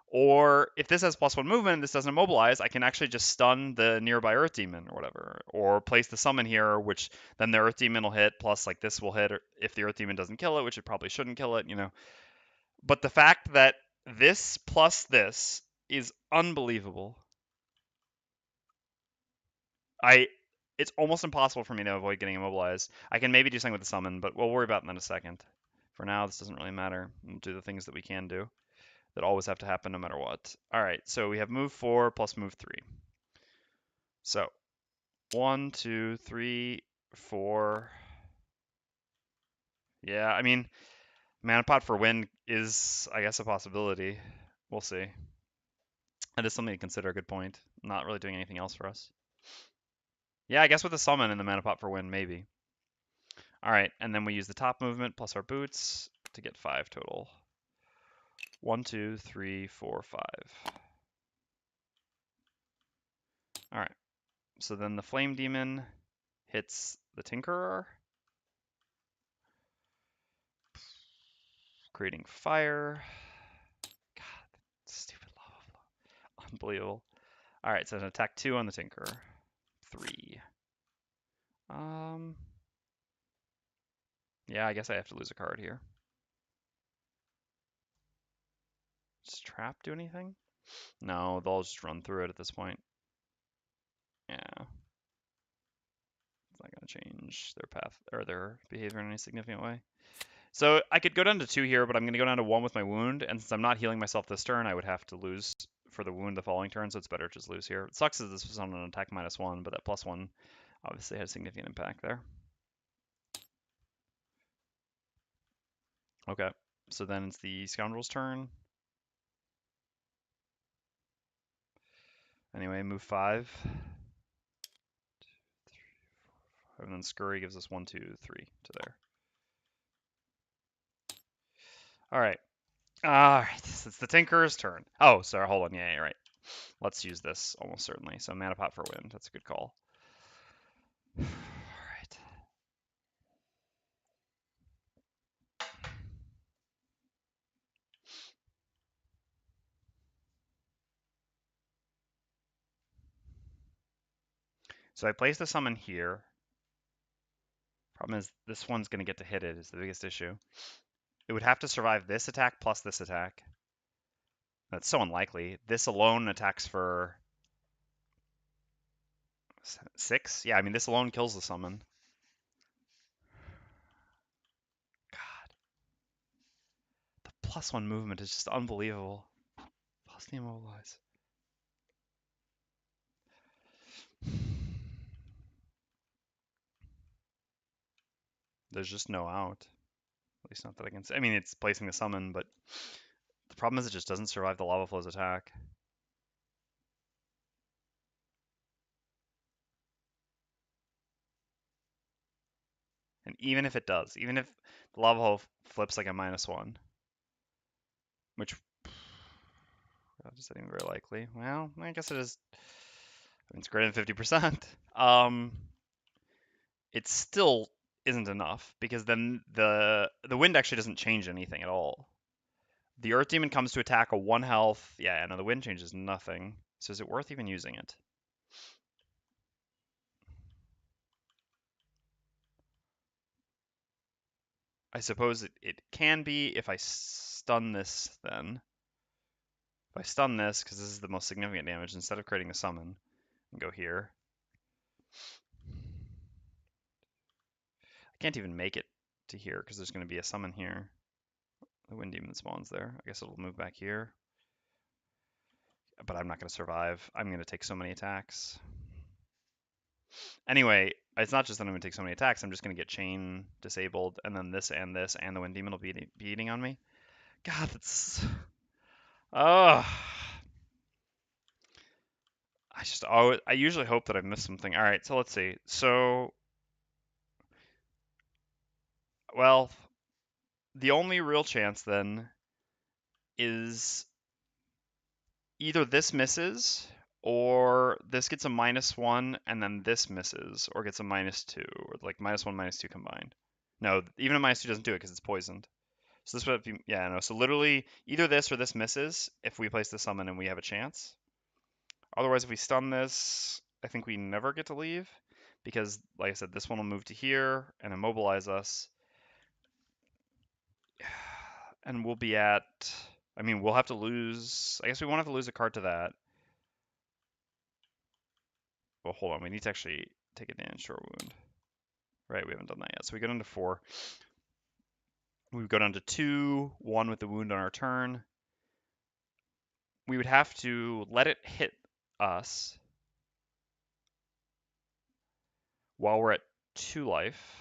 Or if this has +1 movement and this doesn't immobilize, I can actually just stun the nearby Earth Demon or whatever. Or place the summon here, which then the Earth Demon will hit, plus like this will hit if the Earth Demon doesn't kill it, which it probably shouldn't kill it, you know. But the fact that this plus this is unbelievable. It's almost impossible for me to avoid getting immobilized. I can maybe do something with the summon, but we'll worry about that in a second. For now, this doesn't really matter. We'll do the things that we can do that always have to happen no matter what. All right, so we have move 4 plus move 3. So 1, 2, 3, 4. Yeah, I mean, mana pot for win is, I guess, a possibility. We'll see. That is something to consider. Good point. Not really doing anything else for us. Yeah, I guess with the summon and the mana pot for win, maybe. All right, and then we use the top movement plus our boots to get 5 total. 1, 2, 3, 4, 5. All right, so then the Flame Demon hits the Tinkerer, creating fire. God, stupid lava flow. Unbelievable. All right, so an attack 2 on the Tinkerer. 3. Yeah, I guess I have to lose a card here. Does Trap do anything? No, they'll just run through it at this point. Yeah. It's not going to change their path or their behavior in any significant way. So I could go down to 2 here, but I'm going to go down to 1 with my wound, and since I'm not healing myself this turn, I would have to lose for the wound the following turn, so it's better to just lose here. It sucks that this was on an attack -1, but that +1 obviously had a significant impact there. Okay, so then it's the Scoundrel's turn. Anyway, move 5. And then Scurry gives us 1, 2, 3 to there. All right. All right, it's the Tinkerer's turn. Oh, sorry, hold on. Yeah, you're right. Let's use this almost certainly. So mana pot for wind. That's a good call. All right. So I place the summon here. Problem is, this one's going to get to hit it is the biggest issue. It would have to survive this attack plus this attack. That's so unlikely. This alone attacks for 6? Yeah, I mean, this alone kills the summon. God. The +1 movement is just unbelievable. Plus the immobilize. There's just no out. At least not that I can see. I mean, it's placing the summon, but the problem is it just doesn't survive the lava flow's attack. And even if it does, even if the lava hole flips like a -1, which is that even very likely? Well, I guess it is. I mean, it's greater than 50%. It still isn't enough because then the wind actually doesn't change anything at all. The Earth Demon comes to attack a 1 health. Yeah, no, the wind changes nothing. So is it worth even using it? I suppose it can be if I stun this then. If I stun this, because this is the most significant damage, instead of creating the summon, and go here. I can't even make it to here because there's going to be a summon here. The Wind Demon spawns there. I guess it'll move back here. But I'm not going to survive. I'm going to take so many attacks. Anyway, it's not just that I'm going to take so many attacks. I'm just going to get chain disabled, and then this, and the Wind Demon will be eating on me. God, that's... Oh, I usually hope that I've missed something. All right, so let's see. So, well, the only real chance then is either this misses or this gets a -1 and then this misses or gets a -2 or like -1, -2 combined. No, even a -2 doesn't do it because it's poisoned. So this would be, yeah, no. So literally either this or this misses if we place the summon and we have a chance. Otherwise, if we stun this, I think we never get to leave because, like I said, this one will move to here and immobilize us. And we'll be at, I mean, we'll have to lose, I guess we won't have to lose a card to that. Well, hold on, we need to actually take advantage to our wound. Right, we haven't done that yet. So we go down to 4. We go down to 2, 1 with the wound on our turn. We would have to let it hit us while we're at 2 life.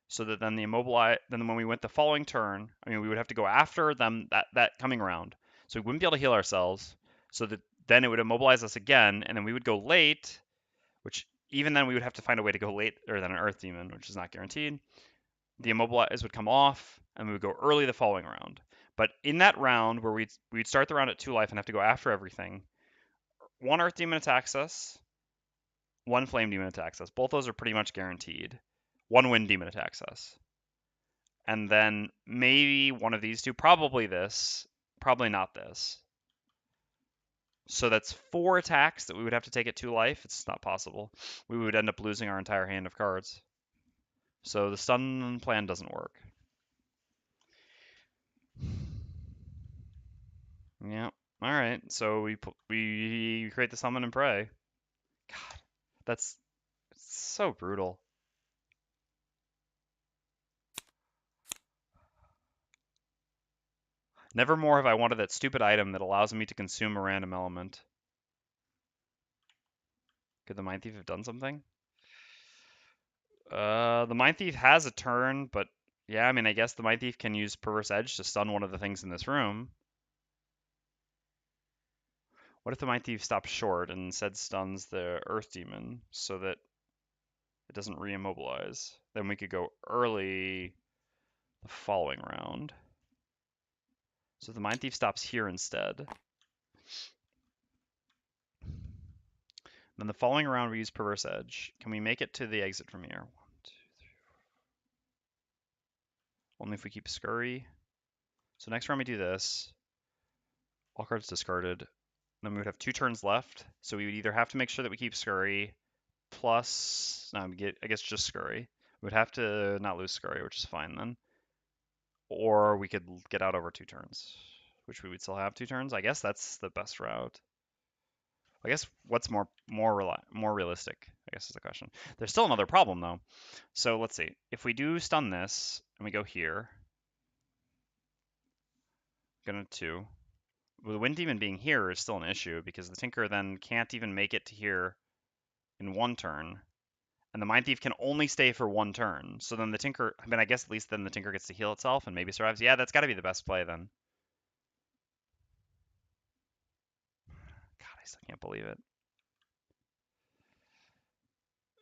So that then then when we went the following turn, I mean, we would have to go after them that coming round. So we wouldn't be able to heal ourselves. So that then it would immobilize us again, and then we would go late, which even then we would have to find a way to go later than an Earth Demon, which is not guaranteed. The immobilize would come off, and we would go early the following round. But in that round where we'd start the round at 2 life and have to go after everything, 1 Earth Demon attacks us, 1 Flame Demon attacks us. Both those are pretty much guaranteed. 1 Wind Demon attacks us. And then maybe one of these two, probably this, probably not this. So that's 4 attacks that we would have to take at 2 life. It's not possible. We would end up losing our entire hand of cards. So the stun plan doesn't work. Yeah. All right. So we create the summon and pray. God, that's so brutal. Nevermore have I wanted that stupid item that allows me to consume a random element. Could the Mindthief have done something? The Mindthief has a turn, but yeah, I mean, I guess the Mindthief can use Perverse Edge to stun one of the things in this room. What if the Mindthief stops short and instead stuns the Earth Demon so that it doesn't re-immobilize? Then we could go early the following round. So the Mindthief stops here instead. Then the following round we use Perverse Edge. Can we make it to the exit from here? 1, 2, 3, 4. Only if we keep Scurry. So next round we do this. All cards discarded. Then we would have 2 turns left. So we would either have to make sure that we keep Scurry plus, no, I guess just Scurry. We would have to not lose Scurry, which is fine then. Or we could get out over 2 turns, which we would still have 2 turns. I guess that's the best route. I guess what's more realistic, I guess is the question. There's still another problem though. So let's see. If we do stun this and we go here, gonna 2. Well, the Wind Demon being here is still an issue because the Tinker then can't even make it to here in 1 turn. And the Mindthief can only stay for 1 turn. So then the Tinker, I mean, I guess at least then the Tinker gets to heal itself and maybe survives. Yeah, that's got to be the best play then. God, I still can't believe it.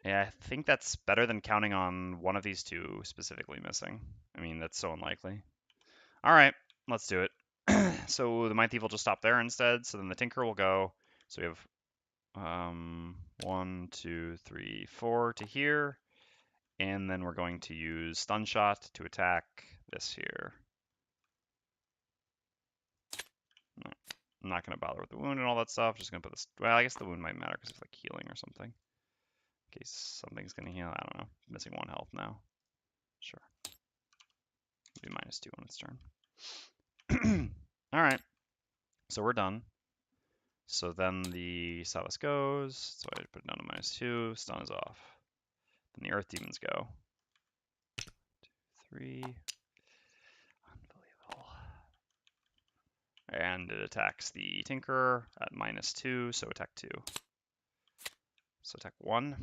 Yeah, I think that's better than counting on one of these two specifically missing. I mean, that's so unlikely. All right, let's do it. So the Mindthief will just stop there instead. So then the Tinker will go. So we have 1, 2, 3, 4 to here. And then we're going to use Stun Shot to attack this here. No, I'm not going to bother with the wound and all that stuff. Just going to put this. Well, I guess the wound might matter because it's like healing or something. In case something's going to heal. I don't know. Missing 1 health now. Sure. Be -2 on its turn. All right. So we're done. So then the Savas goes. So I put it down to -2. Stun is off. Then the Earth Demons go. 2, 3. Unbelievable. And it attacks the Tinker at -2. So attack 2. So attack 1.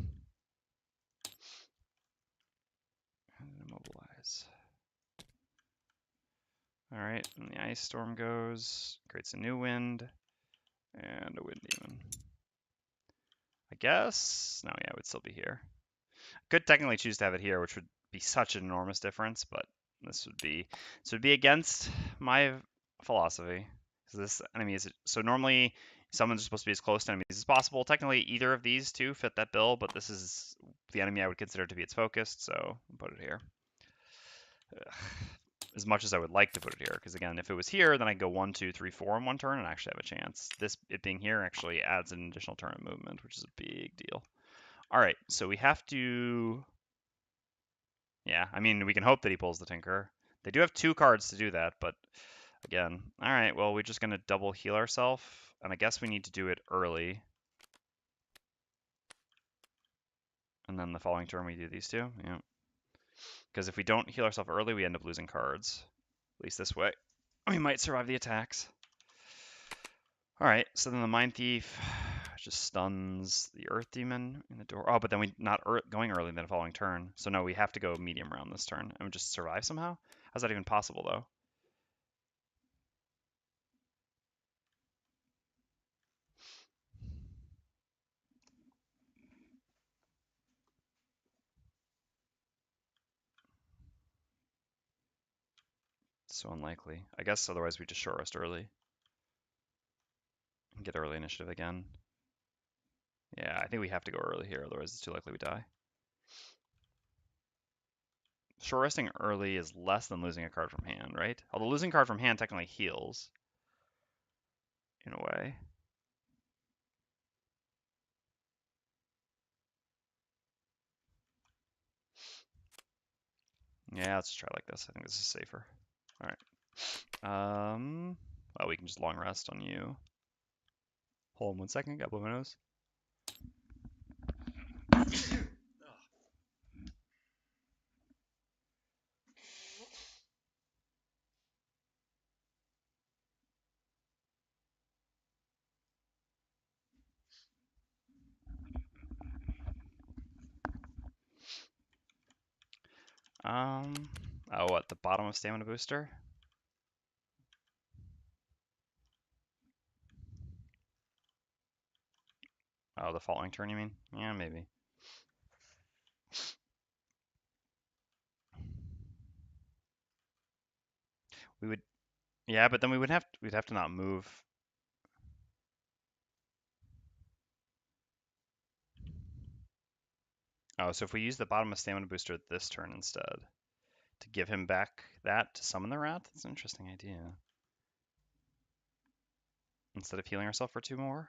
And immobilize. All right. And the Ice Storm goes. Creates a new wind. And a Wind Demon. I guess. No, yeah, it would still be here. Could technically choose to have it here, which would be such an enormous difference, but this would be against my philosophy. So this enemy is so normally summons are supposed to be as close to enemies as possible. Technically, either of these two fit that bill, but this is the enemy I would consider to be its focus, so I'll put it here. Ugh. As much as I would like to put it here, because again, if it was here, then I go 1, 2, 3, 4 in one turn and actually have a chance. It being here actually adds an additional turn of movement, which is a big deal. All right, so we have to. Yeah, I mean, we can hope that he pulls the Tinker. They do have 2 cards to do that, but again. All right, well, we're just going to double heal ourselves, and I guess we need to do it early. And then the following turn we do these 2, yeah. Because if we don't heal ourselves early, we end up losing cards. At least this way. We might survive the attacks. All right, so then the Mindthief just stuns the Earth Demon in the door. Oh, but then we not going early in the following turn. So no, we have to go medium round this turn and we just survive somehow. How's that even possible though? So unlikely. I guess otherwise we just short rest early and get early initiative again. Yeah, I think we have to go early here, otherwise it's too likely we die. Short resting early is less than losing a card from hand, right? Although losing a card from hand technically heals in a way. Yeah, let's try like this. I think this is safer. All right. Well, we can just long rest on you. Hold on 1 second. Got blow my nose. Oh, at the bottom of stamina booster? Oh, the following turn, you mean? Yeah, maybe. We would, yeah, but then we'd have to not move. Oh, so if we use the bottom of stamina booster this turn instead to give him back that to summon the rat, that's an interesting idea. Instead of healing ourselves for 2 more.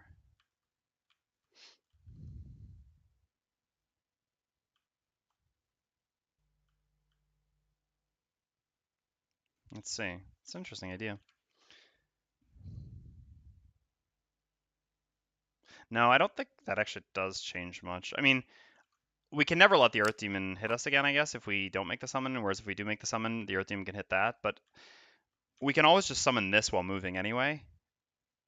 Let's see. It's an interesting idea. No, I don't think that actually does change much. I mean, we can never let the Earth Demon hit us again, I guess, if we don't make the summon, whereas if we do make the summon, the Earth Demon can hit that, but we can always just summon this while moving anyway,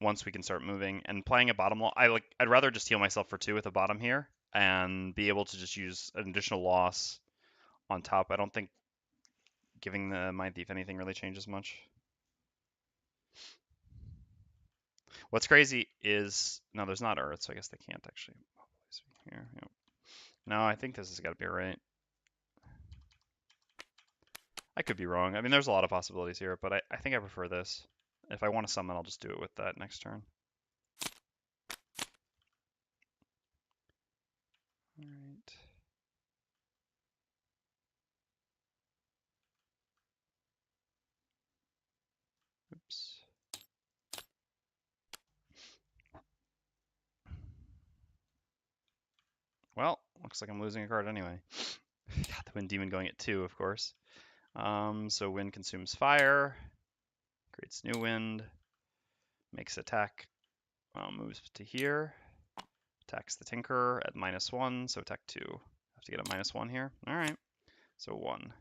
once we can start moving, and playing a bottom loss, I'd rather just heal myself for 2 with a bottom here, and be able to just use an additional loss on top. I don't think giving the Mindthief anything really changes much. What's crazy is, no, there's not Earth, so I guess they can't actually mobilize me here. Yep. No, I think this has got to be right. I could be wrong. I mean, there's a lot of possibilities here, but I think I prefer this. If I want to summon, I'll just do it with that next turn. All right. Oops. Well, looks like I'm losing a card anyway. Got the Wind Demon going at 2, of course. So Wind consumes fire, creates new wind, makes attack, moves to here, attacks the Tinker at -1, so attack 2. Have to get a -1 here. All right, so 1.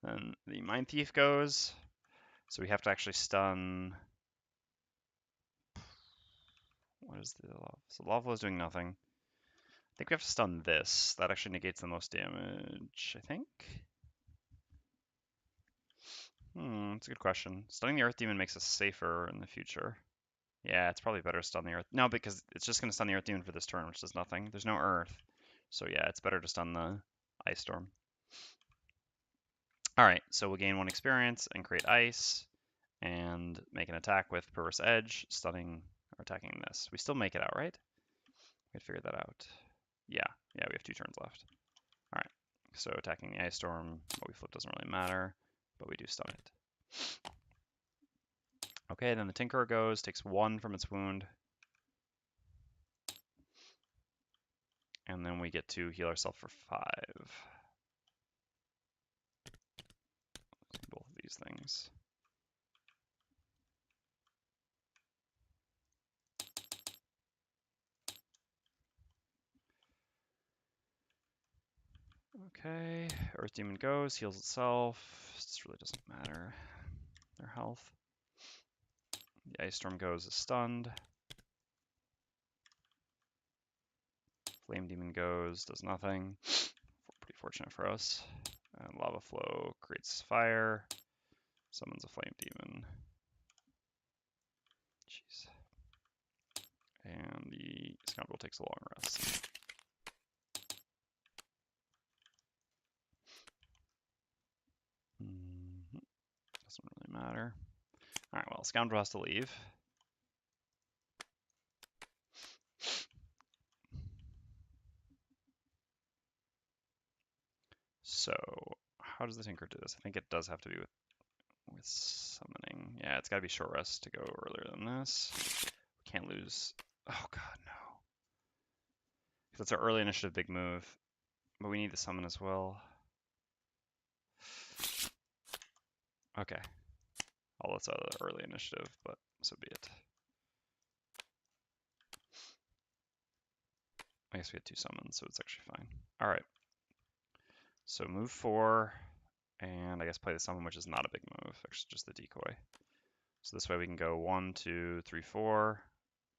Then the Mindthief goes, so we have to actually stun. What is the lava? So lava is doing nothing. I think we have to stun this. That actually negates the most damage, I think. That's a good question. Stunning the Earth Demon makes us safer in the future. Yeah, it's probably better to stun the Earth. No, because it's just going to stun the Earth Demon for this turn, which does nothing. There's no Earth. So yeah, it's better to stun the Ice Storm. Alright, so we'll gain 1 experience and create Ice and make an attack with Perverse Edge, stunning or attacking this. We still make it out, right? We figure that out. Yeah, we have 2 turns left. Alright, so attacking the Ice Storm, what we flip doesn't really matter, but we do stun it. Okay, then the Tinkerer goes, takes 1 from its wound. And then we get to heal ourselves for 5. Both of these things. Okay, Earth Demon goes, heals itself. This really doesn't matter. Their health. The Ice Storm goes, is stunned. Flame Demon goes, does nothing. Pretty fortunate for us. And Lava Flow creates fire. Summons a Flame Demon. Jeez. And the Scoundrel takes a long rest. Doesn't really matter. Alright, well, Scoundrel has to leave. So, how does the Tinker do this? I think it does have to be with summoning. Yeah, it's got to be short rest to go earlier than this. We can't lose. Oh god, no. That's our early initiative big move. But we need to summon as well. Okay. I'll let out the early initiative, but so be it. I guess we had 2 summons, so it's actually fine. Alright. So move 4, and I guess play the summon, which is not a big move, actually just the decoy. So this way we can go 1, 2, 3, 4.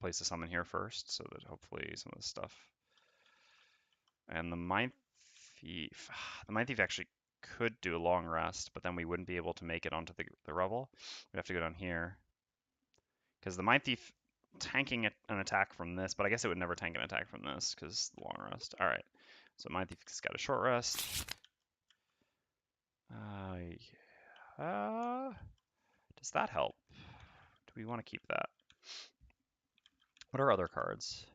Place the summon here first, so that hopefully some of the stuff. And the Mindthief actually could do a long rest, but then we wouldn't be able to make it onto the rubble. We'd have to go down here. Because the Mindthief tanking an attack from this, but I guess it would never tank an attack from this because the long rest. All right, so Mindthief's got a short rest. Yeah. Does that help? Do we want to keep that? What are other cards?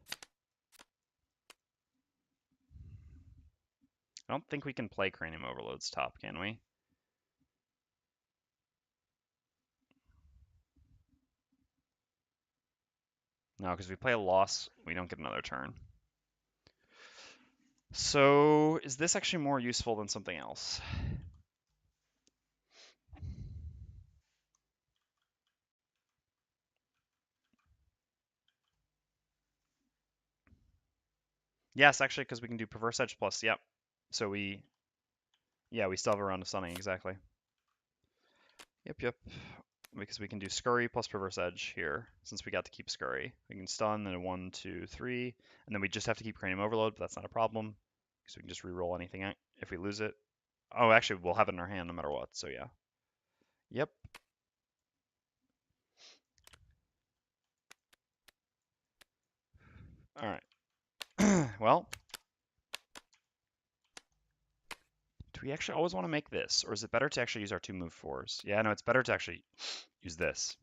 I don't think we can play Cranium Overload's top, can we? No, because if we play a loss, we don't get another turn. So is this actually more useful than something else? Yes, actually, because we can do Perverse Edge plus, yep. So we still have a round of stunning, exactly. Yep. Because we can do Scurry plus Perverse Edge here, since we got to keep Scurry. We can stun, then a 1, 2, 3, and then we just have to keep Cranium Overload, but that's not a problem, because we can just re-roll anything if we lose it. Oh, actually, we'll have it in our hand no matter what, so yeah. Yep. All right. Well, do we actually always want to make this, or is it better to actually use our 2 move 4s? Yeah, no, it's better to actually use this.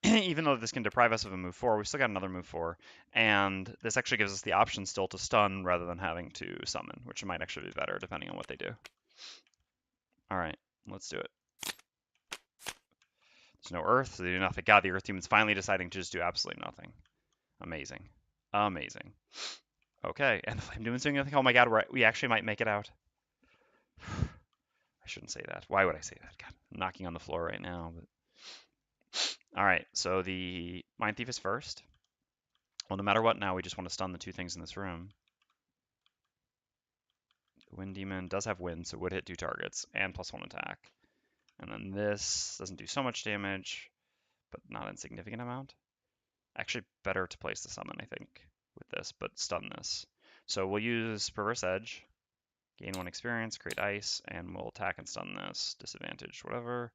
Even though this can deprive us of a move 4, we still got another move 4, and this actually gives us the option still to stun rather than having to summon, which might actually be better depending on what they do. All right, let's do it. There's no earth, so they do nothing. God, the earth demon's finally deciding to just do absolutely nothing. Amazing. Amazing. Okay, and the flame demon's doing nothing. Oh my god, we actually might make it out. I shouldn't say that. Why would I say that? God, I'm knocking on the floor right now. But... All right, so the Mindthief is first. Well, no matter what now, we just want to stun the 2 things in this room. The Wind Demon does have wind, so it would hit 2 targets and +1 attack. And then this doesn't do so much damage, but not an insignificant amount. Actually, better to place the summon, I think, with this, but stun this. So we'll use Perverse Edge, gain 1 experience, create ice, and we'll attack and stun this. Disadvantage, whatever.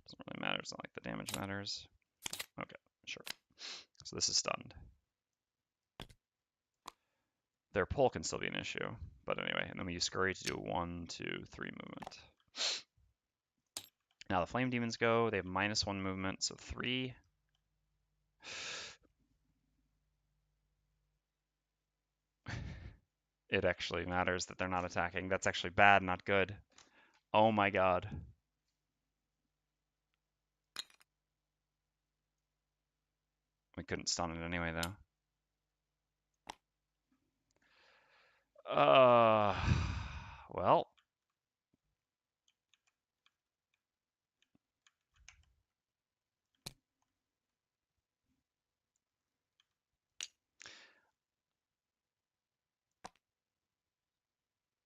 Doesn't really matter. It's not like the damage matters. Okay, sure. So this is stunned. Their pull can still be an issue, but anyway. And then we use Scurry to do a 1, 2, 3 movement. Now the Flame Demons go. They have -1 movement, so 3. It actually matters that they're not attacking. That's actually bad, not good. Oh my god. We couldn't stun it anyway, though. Well.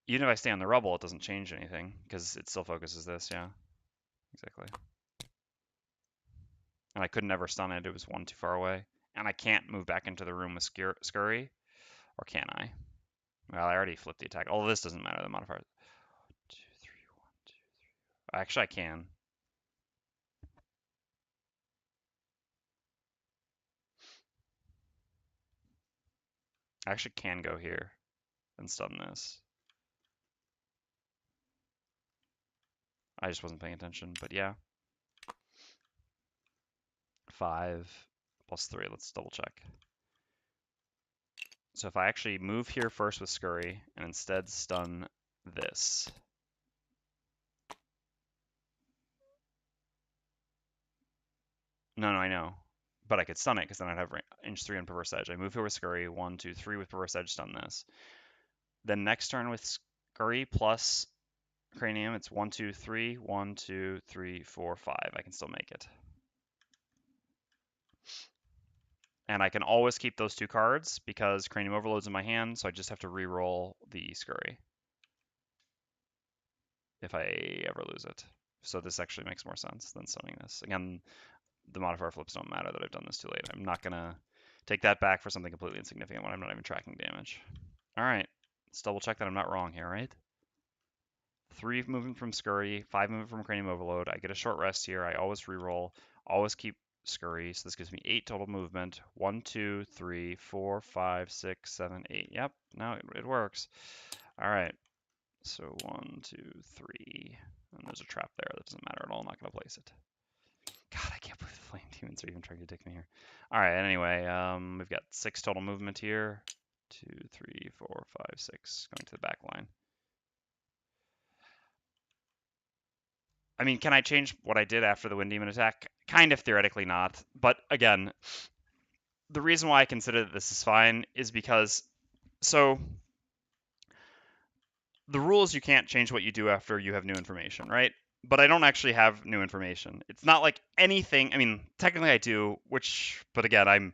Even if I stay on the rubble, it doesn't change anything, because it still focuses this, yeah. Exactly. And I could never stun it, it was 1 too far away. And I can't move back into the room with Scurry, or can I? Well, I already flipped the attack. All of this doesn't matter, the modifier. 2, 3, 1, 2, 3. Actually, I can. I actually can go here and stun this. I just wasn't paying attention, but yeah. 5 + 3, let's double check. So if I actually move here first with Scurry and instead stun this. No, I know. But I could stun it because then I'd have range 3 on Perverse Edge. I move here with Scurry, 1, 2, 3 with Perverse Edge, stun this. Then next turn with Scurry plus Cranium, it's 1, 2, 3, 1, 2, 3, 4, 5. I can still make it. And I can always keep those 2 cards because Cranium Overload's in my hand, so I just have to re-roll the Scurry if I ever lose it. So this actually makes more sense than stunning this. Again, the modifier flips don't matter that I've done this too late. I'm not going to take that back for something completely insignificant when I'm not even tracking damage. All right, let's double check that I'm not wrong here, right? 3 movement from Scurry, 5 movement from Cranium Overload. I get a short rest here. I always reroll, always keep Scurry. So this gives me 8 total movement. 1, 2, 3, 4, 5, 6, 7, 8. Yep, no, it works. All right, so 1, 2, 3. And there's a trap there. That doesn't matter at all. I'm not going to place it. God, I can't believe the Flame Demons are even trying to dick me here. All right, anyway, we've got 6 total movement here. 2, 3, 4, 5, 6, going to the back line. I mean, can I change what I did after the Wind Demon attack? Kind of theoretically not. But again, the reason why I consider that this is fine is because, so the rule is you can't change what you do after you have new information, right? But I don't actually have new information. It's not like anything, I mean, technically I do, but again,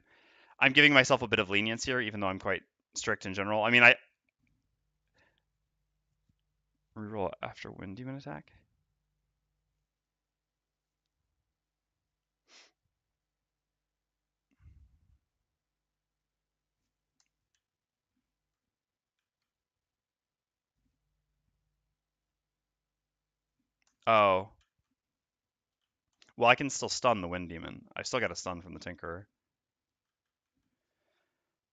I'm giving myself a bit of lenience here, even though I'm quite strict in general. I mean, I reroll after Wind Demon attack. Oh. Well, I can still stun the Wind Demon. I still got a stun from the Tinkerer.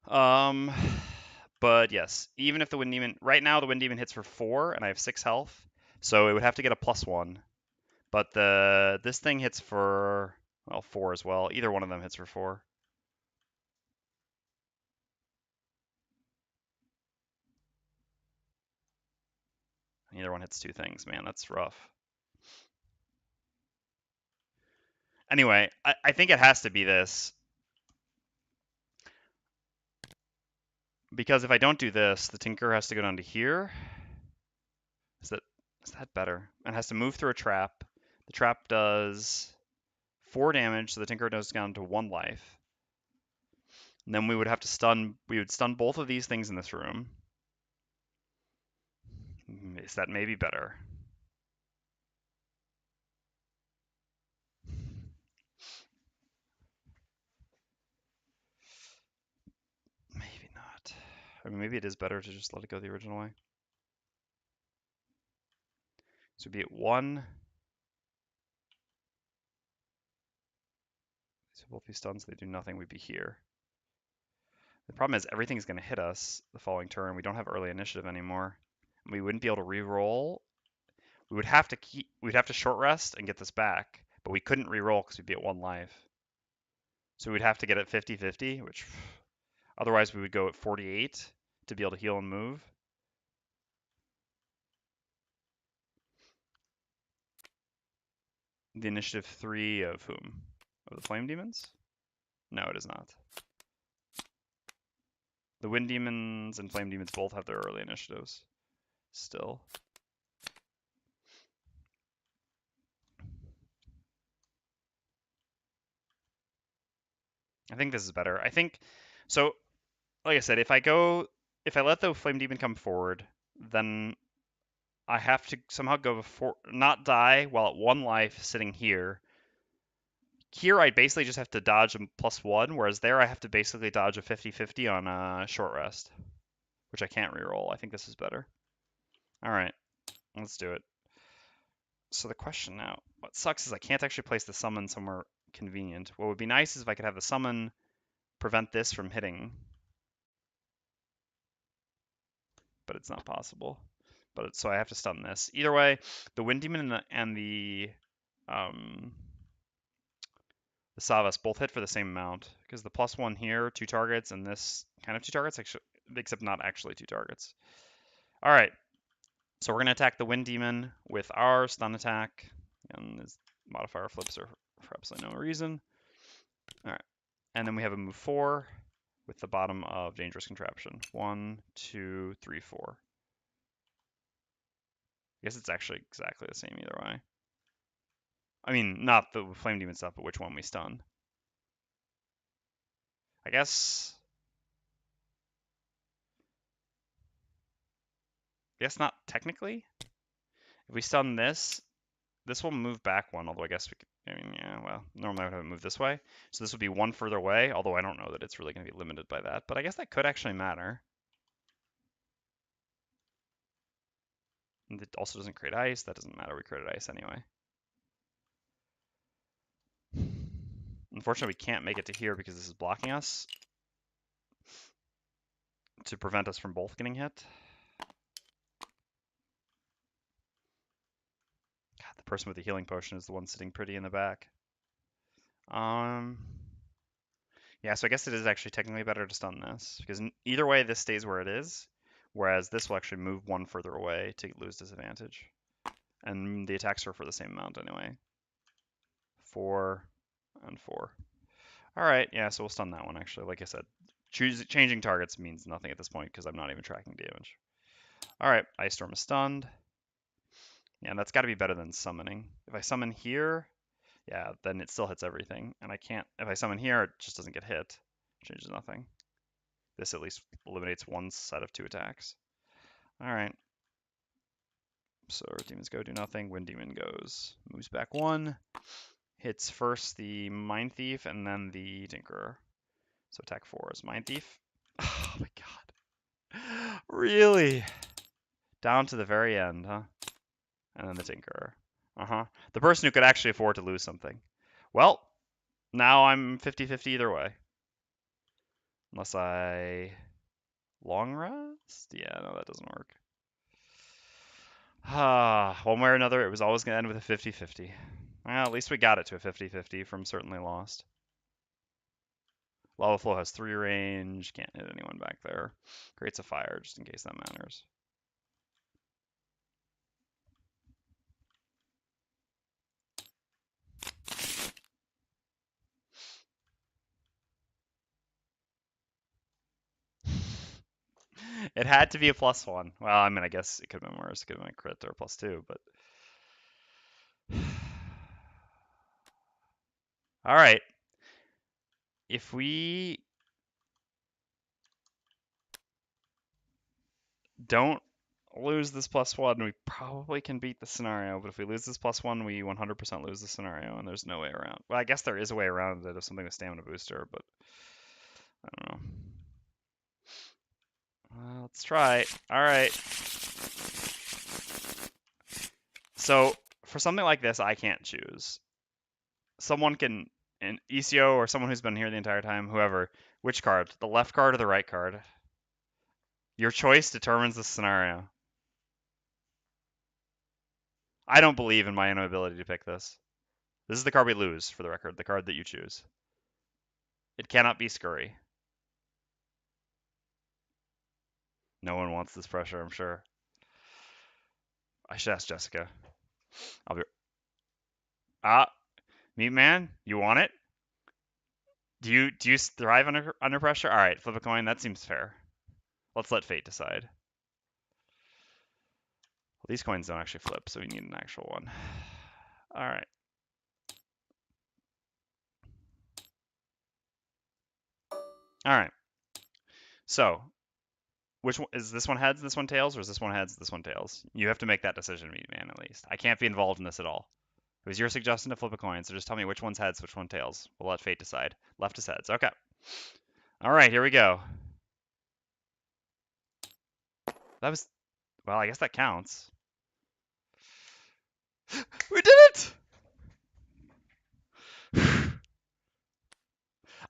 But yes, even if the Wind Demon, right now the Wind Demon hits for 4 and I have 6 health, so it would have to get a +1. But this thing hits for, well, 4 as well. Either one of them hits for 4. Either one hits 2 things, man, that's rough. Anyway, I think it has to be this. Because if I don't do this, the Tinker has to go down to here. Is that better? And has to move through a trap. The trap does 4 damage, so the Tinker goes down to 1 life. And then we would have to stun. We would stun both of these things in this room. Is that maybe better? Maybe not. I mean, maybe it is better to just let it go the original way. So be at 1. So both these stuns, they do nothing. We'd be here. The problem is everything's going to hit us the following turn. We don't have early initiative anymore. And we wouldn't be able to re-roll. We'd have to short rest and get this back, but we couldn't re-roll because we'd be at 1 life. So we'd have to get it 50-50, which otherwise we would go at 48 to be able to heal and move. The initiative 3 of whom? Of the Flame Demons? No, it is not. The Wind Demons and Flame Demons both have their early initiatives still. I think this is better. I think, so, like I said, if I let the Flame Demon come forward, then I have to somehow go before, not die while at 1 life sitting here. Here I basically just have to dodge a +1, whereas there I have to basically dodge a 50-50 on a short rest, which I can't reroll. I think this is better. All right, let's do it. So the question now, what sucks is I can't actually place the summon somewhere convenient. What would be nice is if I could have the summon prevent this from hitting, but it's not possible. So I have to stun this. Either way, the Wind Demon and the Savas both hit for the same amount because the +1 here, 2 targets, and this kind of 2 targets, except not actually 2 targets. All right, so we're gonna attack the Wind Demon with our stun attack, and his modifier flips are for absolutely no reason. All right, and then we have a move 4 with the bottom of Dangerous Contraption. 1, 2, 3, 4. I guess it's actually exactly the same either way. I mean, not the Flame Demon stuff, but which one we stun. I guess not technically. If we stun this, this will move back 1, although I guess we could, I mean, yeah, well, normally I would have it move this way. So this would be 1 further away, although I don't know that it's really going to be limited by that, but I guess that could actually matter. And it also doesn't create ice. That doesn't matter. We created ice anyway. Unfortunately, we can't make it to here because this is blocking us to prevent us from both getting hit. God, the person with the healing potion is the one sitting pretty in the back. Yeah, so I guess it is actually technically better to stun this because either way this stays where it is, whereas this will actually move 1 further away to lose disadvantage. And the attacks are for the same amount anyway. 4 and 4. All right, yeah, so we'll stun that one actually. Like I said, changing targets means nothing at this point because I'm not even tracking damage. All right, Ice Storm is stunned. Yeah, and that's got to be better than summoning. If I summon here, yeah, then it still hits everything. And I can't, if I summon here, it just doesn't get hit. Changes nothing. This at least eliminates 1 set of 2 attacks. All right. So demons go, do nothing. Wind Demon goes, moves back 1. Hits first the Mindthief and then the Tinkerer. So attack 4 is Mindthief. Oh my god. Really? Down to the very end, huh? And then the Tinkerer. Uh-huh. The person who could actually afford to lose something. Well, now I'm 50-50 either way. Unless I long rest? Yeah, no, that doesn't work. One way or another, it was always going to end with a 50-50. Well, at least we got it to a 50-50 from Certainly Lost. Lava Flow has 3 range, can't hit anyone back there. Creates a fire, just in case that matters. It had to be a +1. Well, I mean, I guess it could have been worse. It could have been a crit or a +2, but... All right. If we don't lose this +1, we probably can beat the scenario. But if we lose this +1, we 100% lose the scenario, and there's no way around. Well, I guess there is a way around it if something with stamina booster, but I don't know. Well, let's try. All right. So for something like this, I can't choose. Someone can, an ECO or someone who's been here the entire time, whoever, which card? The left card or the right card? Your choice determines the scenario. I don't believe in my own ability to pick this. This is the card we lose, for the record, the card that you choose. It cannot be Scurry. No one wants this pressure, I'm sure. I should ask Jessica. I'll be. Meat Man, you want it? Do you thrive under pressure? All right, flip a coin. That seems fair. Let's let fate decide. Well, these coins don't actually flip, so we need an actual one. All right. All right. So, which one is this one heads, this one tails, or is this one heads, this one tails? You have to make that decision, Meat Man, at least. I can't be involved in this at all. It was your suggestion to flip a coin, so just tell me which one's heads, which one tails. We'll let fate decide. Left is heads. Okay. All right, here we go. That was, well, I guess that counts. We did it!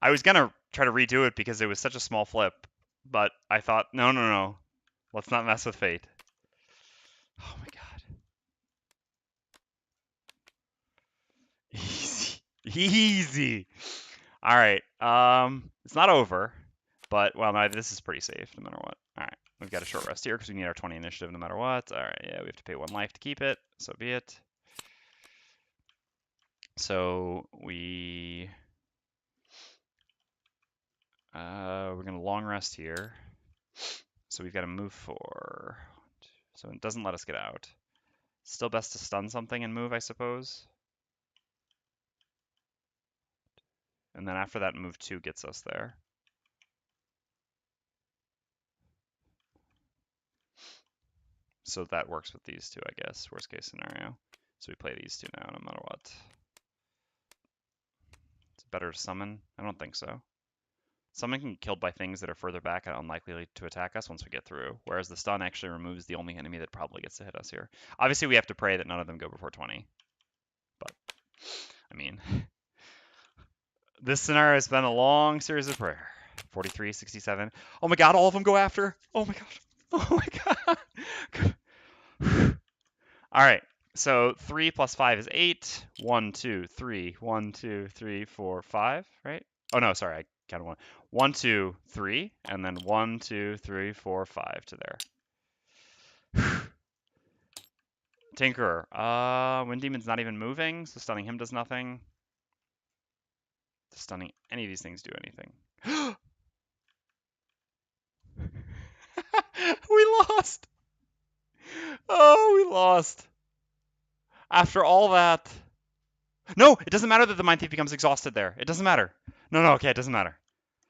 I was gonna try to redo it because it was such a small flip, but I thought, no. Let's not mess with fate. Oh my god. Easy. Easy. All right. It's not over, but well, no, this is pretty safe no matter what. All right. We've got a short rest here because we need our 20 initiative no matter what. All right. Yeah, we have to pay 1 life to keep it. So be it. So we're gonna long rest here. So we've got to move for. So it doesn't let us get out. Still best to stun something and move, I suppose. And then after that, move 2 gets us there. So that works with these two, I guess, worst case scenario. So we play these two now, no matter what. It's better to summon? I don't think so. Summon can get killed by things that are further back and unlikely to attack us once we get through, whereas the stun actually removes the only enemy that probably gets to hit us here. Obviously, we have to pray that none of them go before 20. But, I mean, this scenario has been a long series of prayer. 43, 67. Oh my god, all of them go after? Oh my gosh. Oh my god. All right. So 3 plus 5 is 8. 1, 2, 3. 1, 2, 3, 4, 5, right? Oh no, sorry, I counted 1. 1, 2, 3, and then 1, 2, 3, 4, 5 to there. Tinkerer. Wind Demon's not even moving, so stunning him does nothing. Stunning any of these things do anything. We lost! Oh, we lost. After all that. No, it doesn't matter that the Mindthief becomes exhausted there. It doesn't matter. No, okay, it doesn't matter.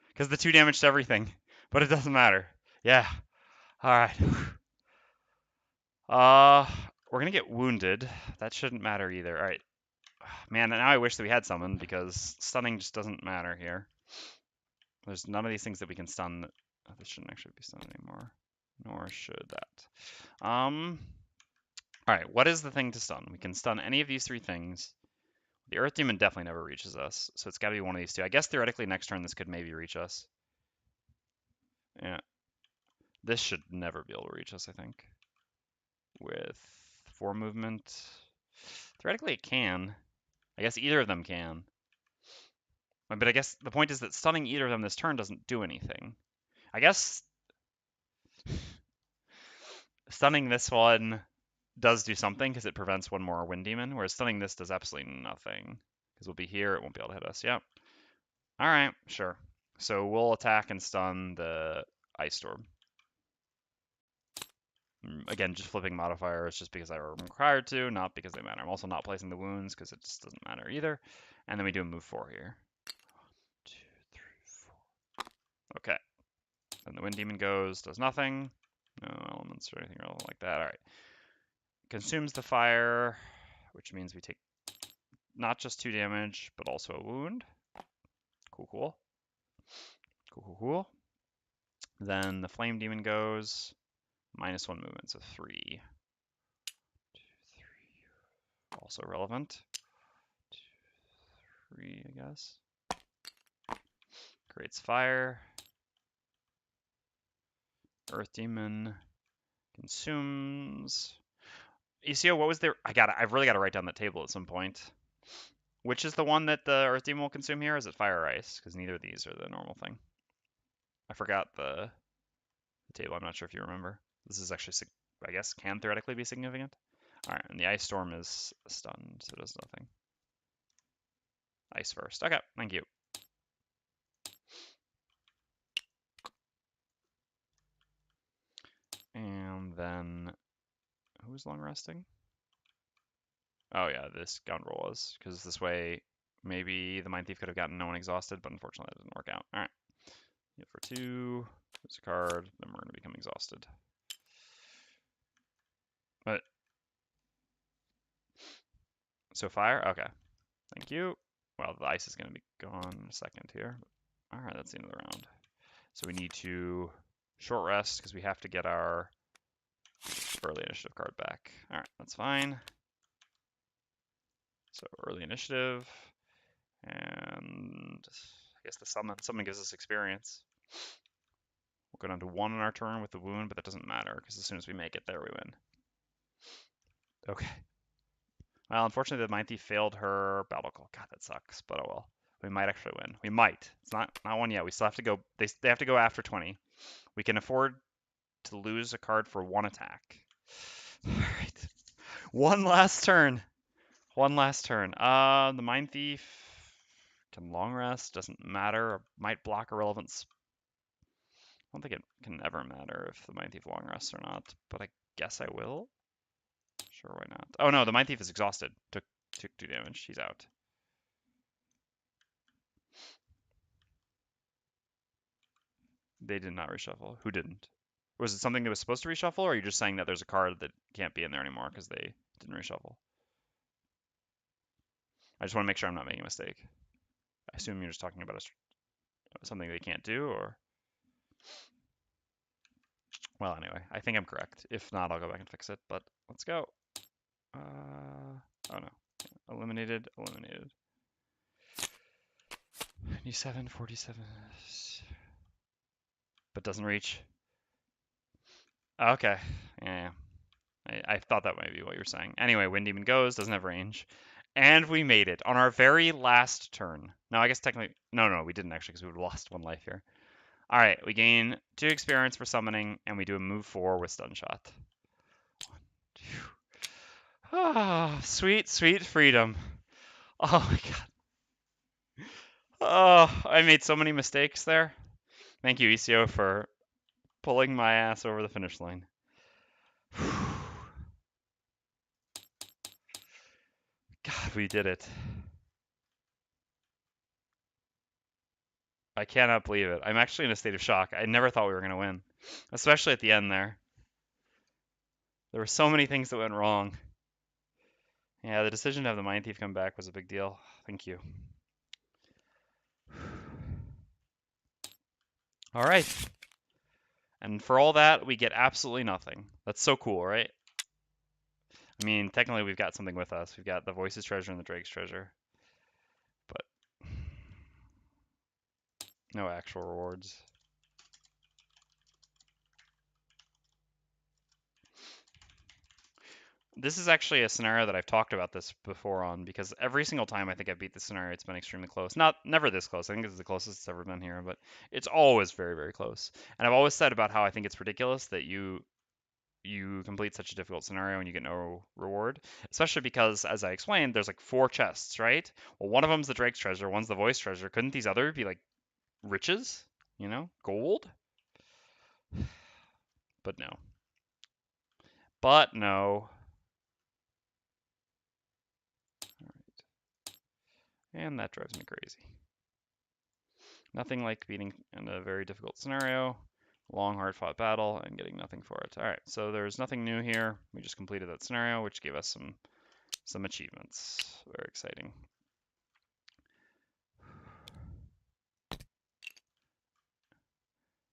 Because the 2 damage to everything. But it doesn't matter. Yeah. Alright. We're gonna get wounded. That shouldn't matter either. Alright. Man, now I wish that we had summon, because stunning just doesn't matter here. There's none of these things that we can stun. Oh, this shouldn't actually be stunned anymore. Nor should that. Alright, what is the thing to stun? We can stun any of these 3 things. The Earth Demon definitely never reaches us, so it's got to be one of these 2. I guess theoretically next turn this could maybe reach us. Yeah. This should never be able to reach us, I think. With 4 movement. Theoretically, it can. I guess either of them can. But I guess the point is that stunning either of them this turn doesn't do anything. I guess stunning this one does do something because it prevents one more Wind Demon, whereas stunning this does absolutely nothing. Because we'll be here, it won't be able to hit us. Yep. Alright, sure. So we'll attack and stun the Ice Storm. Again, just flipping modifiers just because I'm required to, not because they matter. I'm also not placing the wounds because it just doesn't matter either. And then we do a move 4 here. 2, 3, 4. Okay. Then the Wind Demon goes, does nothing. No elements or anything relevant like that. Alright. Consumes the fire, which means we take not just 2 damage, but also a wound. Cool, cool. Cool, cool, cool. Then the Flame Demon goes, -1 movement, so 3. 2, 3. Also relevant. 2, 3, I guess. Creates fire. Earth Demon consumes. ECO, what was there? I've really got to write down that table at some point. Which is the one that the Earth Demon will consume here? Is it fire or ice? Because neither of these are the normal thing. I forgot the table. I'm not sure if you remember. This is actually, I guess, can theoretically be significant. All right, and the Ice Storm is stunned, so it does nothing. Ice first. Okay, thank you. And then, who's long resting? Oh yeah, this Scoundrel was, because this way, maybe the Mindthief could have gotten no one exhausted, but unfortunately that didn't work out. All right, hit for 2, there's a card, then we're going to become exhausted. But, so fire, okay, thank you. Well, the ice is going to be gone in a second here. All right, that's the end of the round. So we need to short rest, because we have to get our early initiative card back. All right, that's fine. So early initiative, and I guess the summon gives us experience. We'll go down to 1 on our turn with the wound, but that doesn't matter because as soon as we make it there, we win. Okay. Well, unfortunately, the Mindthief failed her battle call. God, that sucks, but oh well. We might actually win. We might. It's not one yet. We still have to go. They have to go after 20. We can afford to lose a card for 1 attack. All right. One last turn. One last turn. The Mindthief can long rest. Doesn't matter. Might block irrelevance. I don't think it can ever matter if the Mindthief long rests or not, but I guess I will. Sure, why not? Oh no, the Mindthief is exhausted. Took 2 damage. He's out. They did not reshuffle. Who didn't? Was it something that was supposed to reshuffle, or are you just saying that there's a card that can't be in there anymore because they didn't reshuffle? I just want to make sure I'm not making a mistake. I assume you're just talking about something they can't do, or... Well, anyway, I think I'm correct. If not, I'll go back and fix it, but let's go. Oh no. Eliminated. 97, 47. But doesn't reach. Okay. Yeah. I thought that might be what you were saying. Anyway, Wind Demon goes, doesn't have range. And we made it on our very last turn. No, I guess technically... No, we didn't actually because we would have lost 1 life here. All right, we gain 2 experience for summoning, and we do a move 4 with stun shot. 1, 2. Ah, sweet, sweet freedom. Oh my god. Oh, I made so many mistakes there. Thank you, ECO, for pulling my ass over the finish line. God, we did it. I cannot believe it. I'm actually in a state of shock. I never thought we were going to win, especially at the end there. There were so many things that went wrong. Yeah, the decision to have the Mindthief come back was a big deal. Thank you. All right. And for all that, we get absolutely nothing. That's so cool, right? I mean, technically, we've got something with us. We've got the Voices treasure and the Drake's treasure. But no actual rewards. This is actually a scenario that I've talked about this before on, because every single time I think I beat the scenario, it's been extremely close. Never this close. I think it's the closest it's ever been here, but it's always very, very close. And I've always said about how I think it's ridiculous that you complete such a difficult scenario and you get no reward, especially because, as I explained, there's like 4 chests, right? Well, one of them's the Drake's treasure, one's the voice treasure. Couldn't these other be like riches? You know, gold? But no. But no. And that drives me crazy. Nothing like beating in a very difficult scenario, long, hard-fought battle, and getting nothing for it. All right, so there's nothing new here. We just completed that scenario, which gave us some achievements. Very exciting.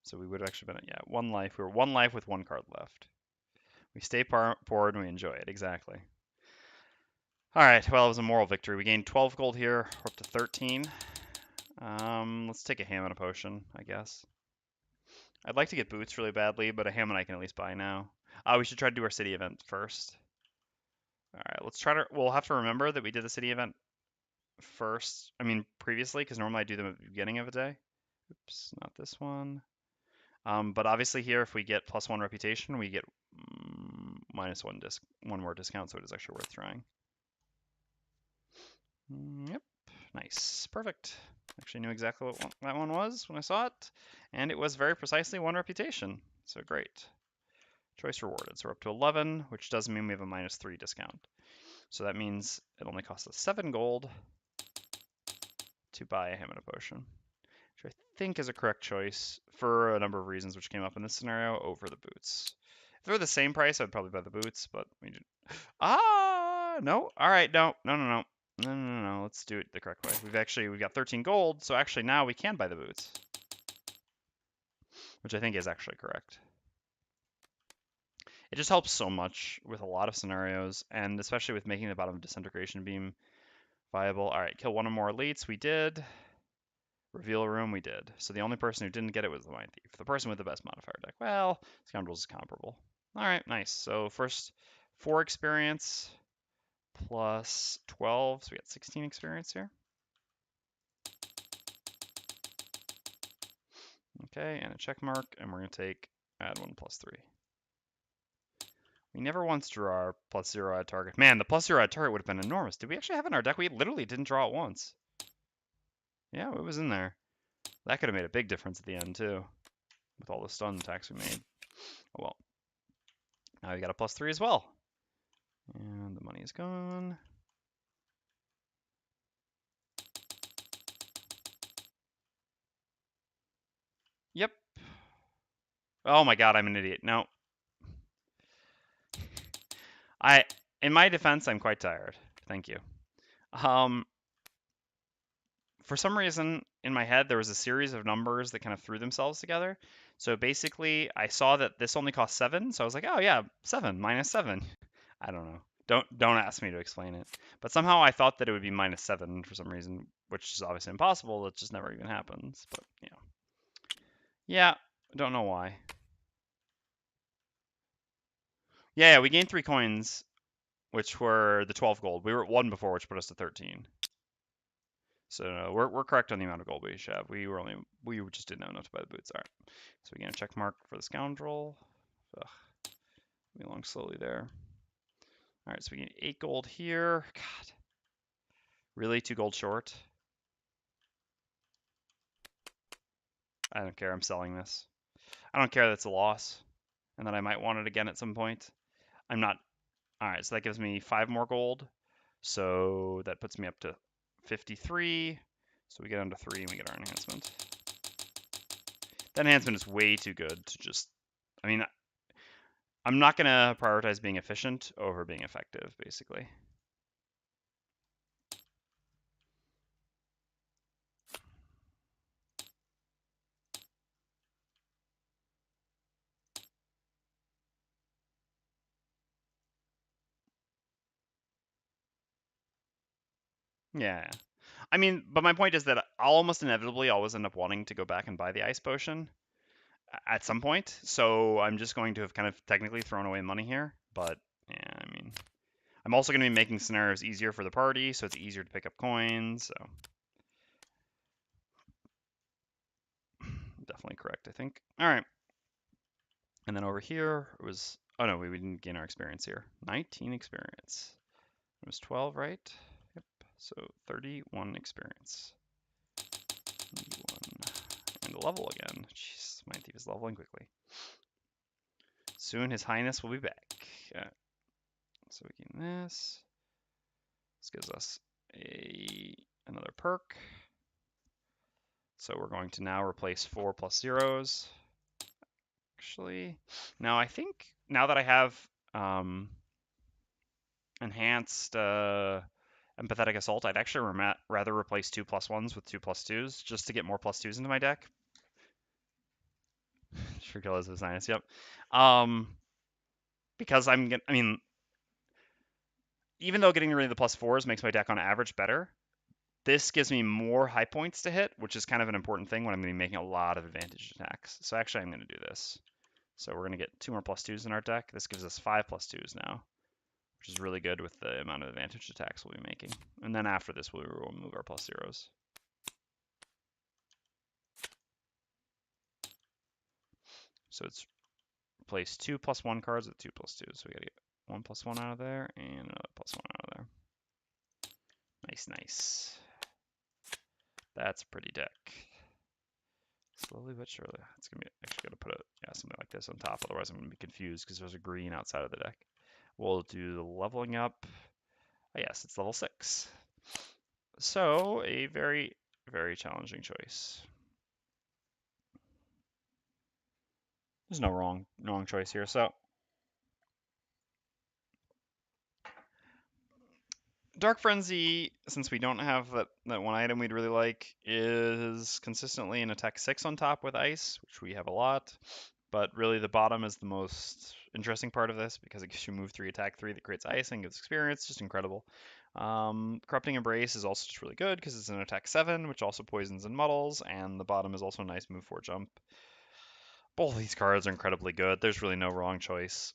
So we would have actually been at, yeah, 1 life. We were 1 life with 1 card left. We stay bored and we enjoy it. Exactly. All right, well, it was a moral victory. We gained 12 gold here. We're up to 13. Let's take a ham and a potion, I guess. I'd like to get boots really badly, but a ham and I can at least buy now. We should try to do our city event first. All right, let's try to. We'll have to remember that we did the city event first. I mean, previously, because normally I do them at the beginning of a day. Oops, not this one. But obviously here, if we get +1 reputation, we get one more discount, so it is actually worth trying. Yep, nice, perfect. Actually knew exactly what that one was when I saw it, and it was very precisely 1 reputation. So great. Choice rewarded. So we're up to 11, which does mean we have a -3 discount. So that means it only costs us 7 gold to buy a ham and a potion, which I think is a correct choice for a number of reasons which came up in this scenario over the boots. If they're the same price, I'd probably buy the boots, but we did. No. All right, no. No. Let's do it the correct way. We've got 13 gold, so actually now we can buy the boots, which I think is actually correct. It just helps so much with a lot of scenarios, and especially with making the bottom disintegration beam viable. All right, kill 1 or more elites. We did. Reveal a room. We did. So the only person who didn't get it was the Mindthief. The person with the best modifier deck. Well, Scoundrel is comparable. All right, nice. So first 4 experience plus 12. So we got 16 experience here. Okay, and a check mark, and we're going to add 1 +3. We never once drew our +0 at target. Man, the +0 at target would have been enormous. Did we actually have it in our deck? We literally didn't draw it once. Yeah, it was in there. That could have made a big difference at the end, too, with all the stun attacks we made. Oh well. Now we got a +3 as well. And the money is gone. Yep. Oh my god, I'm an idiot. No. In my defense, I'm quite tired. Thank you. For some reason, in my head, there was a series of numbers that kind of threw themselves together. So basically, I saw that this only cost 7, so I was like, oh yeah, 7 minus 7. I don't know. Don't ask me to explain it. But somehow I thought that it would be -7 for some reason, which is obviously impossible. It just never even happens. But yeah. Yeah, don't know why. Yeah, we gained 3 coins, which were the 12 gold. We were at 1 before, which put us to 13. So we're correct on the amount of gold we should have. We just didn't know enough to buy the boots. All right. So we get a check mark for the Scoundrel. Ugh. We along slowly there. All right, so we get 8 gold here. God. Really, 2 gold short? I don't care. I'm selling this. I don't care that it's a loss and that I might want it again at some point. I'm not. All right, so that gives me 5 more gold. So that puts me up to 53. So we get under 3 and we get our enhancement. That enhancement is way too good to just. I mean, I'm not going to prioritize being efficient over being effective, basically. Yeah. I mean, but my point is that I'll almost inevitably always end up wanting to go back and buy the ice potion at some point. So I'm just going to have kind of technically thrown away money here. But yeah, I mean, I'm also going to be making scenarios easier for the party, so it's easier to pick up coins. So definitely correct, I think. All right. And then over here it was, oh no, we didn't gain our experience here. 19 experience. It was 12, right? Yep. So 31 experience. 91. And level again. Jeez, Mindthief is leveling quickly. Soon His Highness will be back. So we gain this. This gives us another perk. So we're going to now replace 4 plus zeros. Actually, now I think now that I have enhanced empathetic assault, I'd actually rather replace 2 plus 1s with 2 plus 2s just to get more plus 2s into my deck. Sure, kills is nice. Yep. Because I mean, even though getting rid of the plus 4s makes my deck on average better, this gives me more high points to hit, which is kind of an important thing when I'm going to be making a lot of advantage attacks. So actually, I'm going to do this. So we're going to get 2 more plus 2s in our deck. This gives us 5 plus 2s now, which is really good with the amount of advantage attacks we'll be making. And then after this, we'll remove our plus zeros. So it's replace 2 plus 1 cards with 2 plus 2. So we got to get 1 plus 1 out of there and another plus 1 out of there. Nice, nice. That's a pretty deck. Slowly but surely. It's gonna be actually gonna put something like this on top. Otherwise, I'm gonna be confused because there's a green outside of the deck. We'll do the leveling up. Oh, yes, it's level 6. So a very, very challenging choice. There's no wrong choice here. So Dark Frenzy, since we don't have that one item we'd really like, is consistently an attack 6 on top with ice, which we have a lot. But really, the bottom is the most interesting part of this because it gives you move 3, attack 3 that creates ice and gives experience. Just incredible. Corrupting Embrace is also just really good because it's an attack 7, which also poisons and muddles, and the bottom is also a nice move 4 jump. Both of these cards are incredibly good. There's really no wrong choice.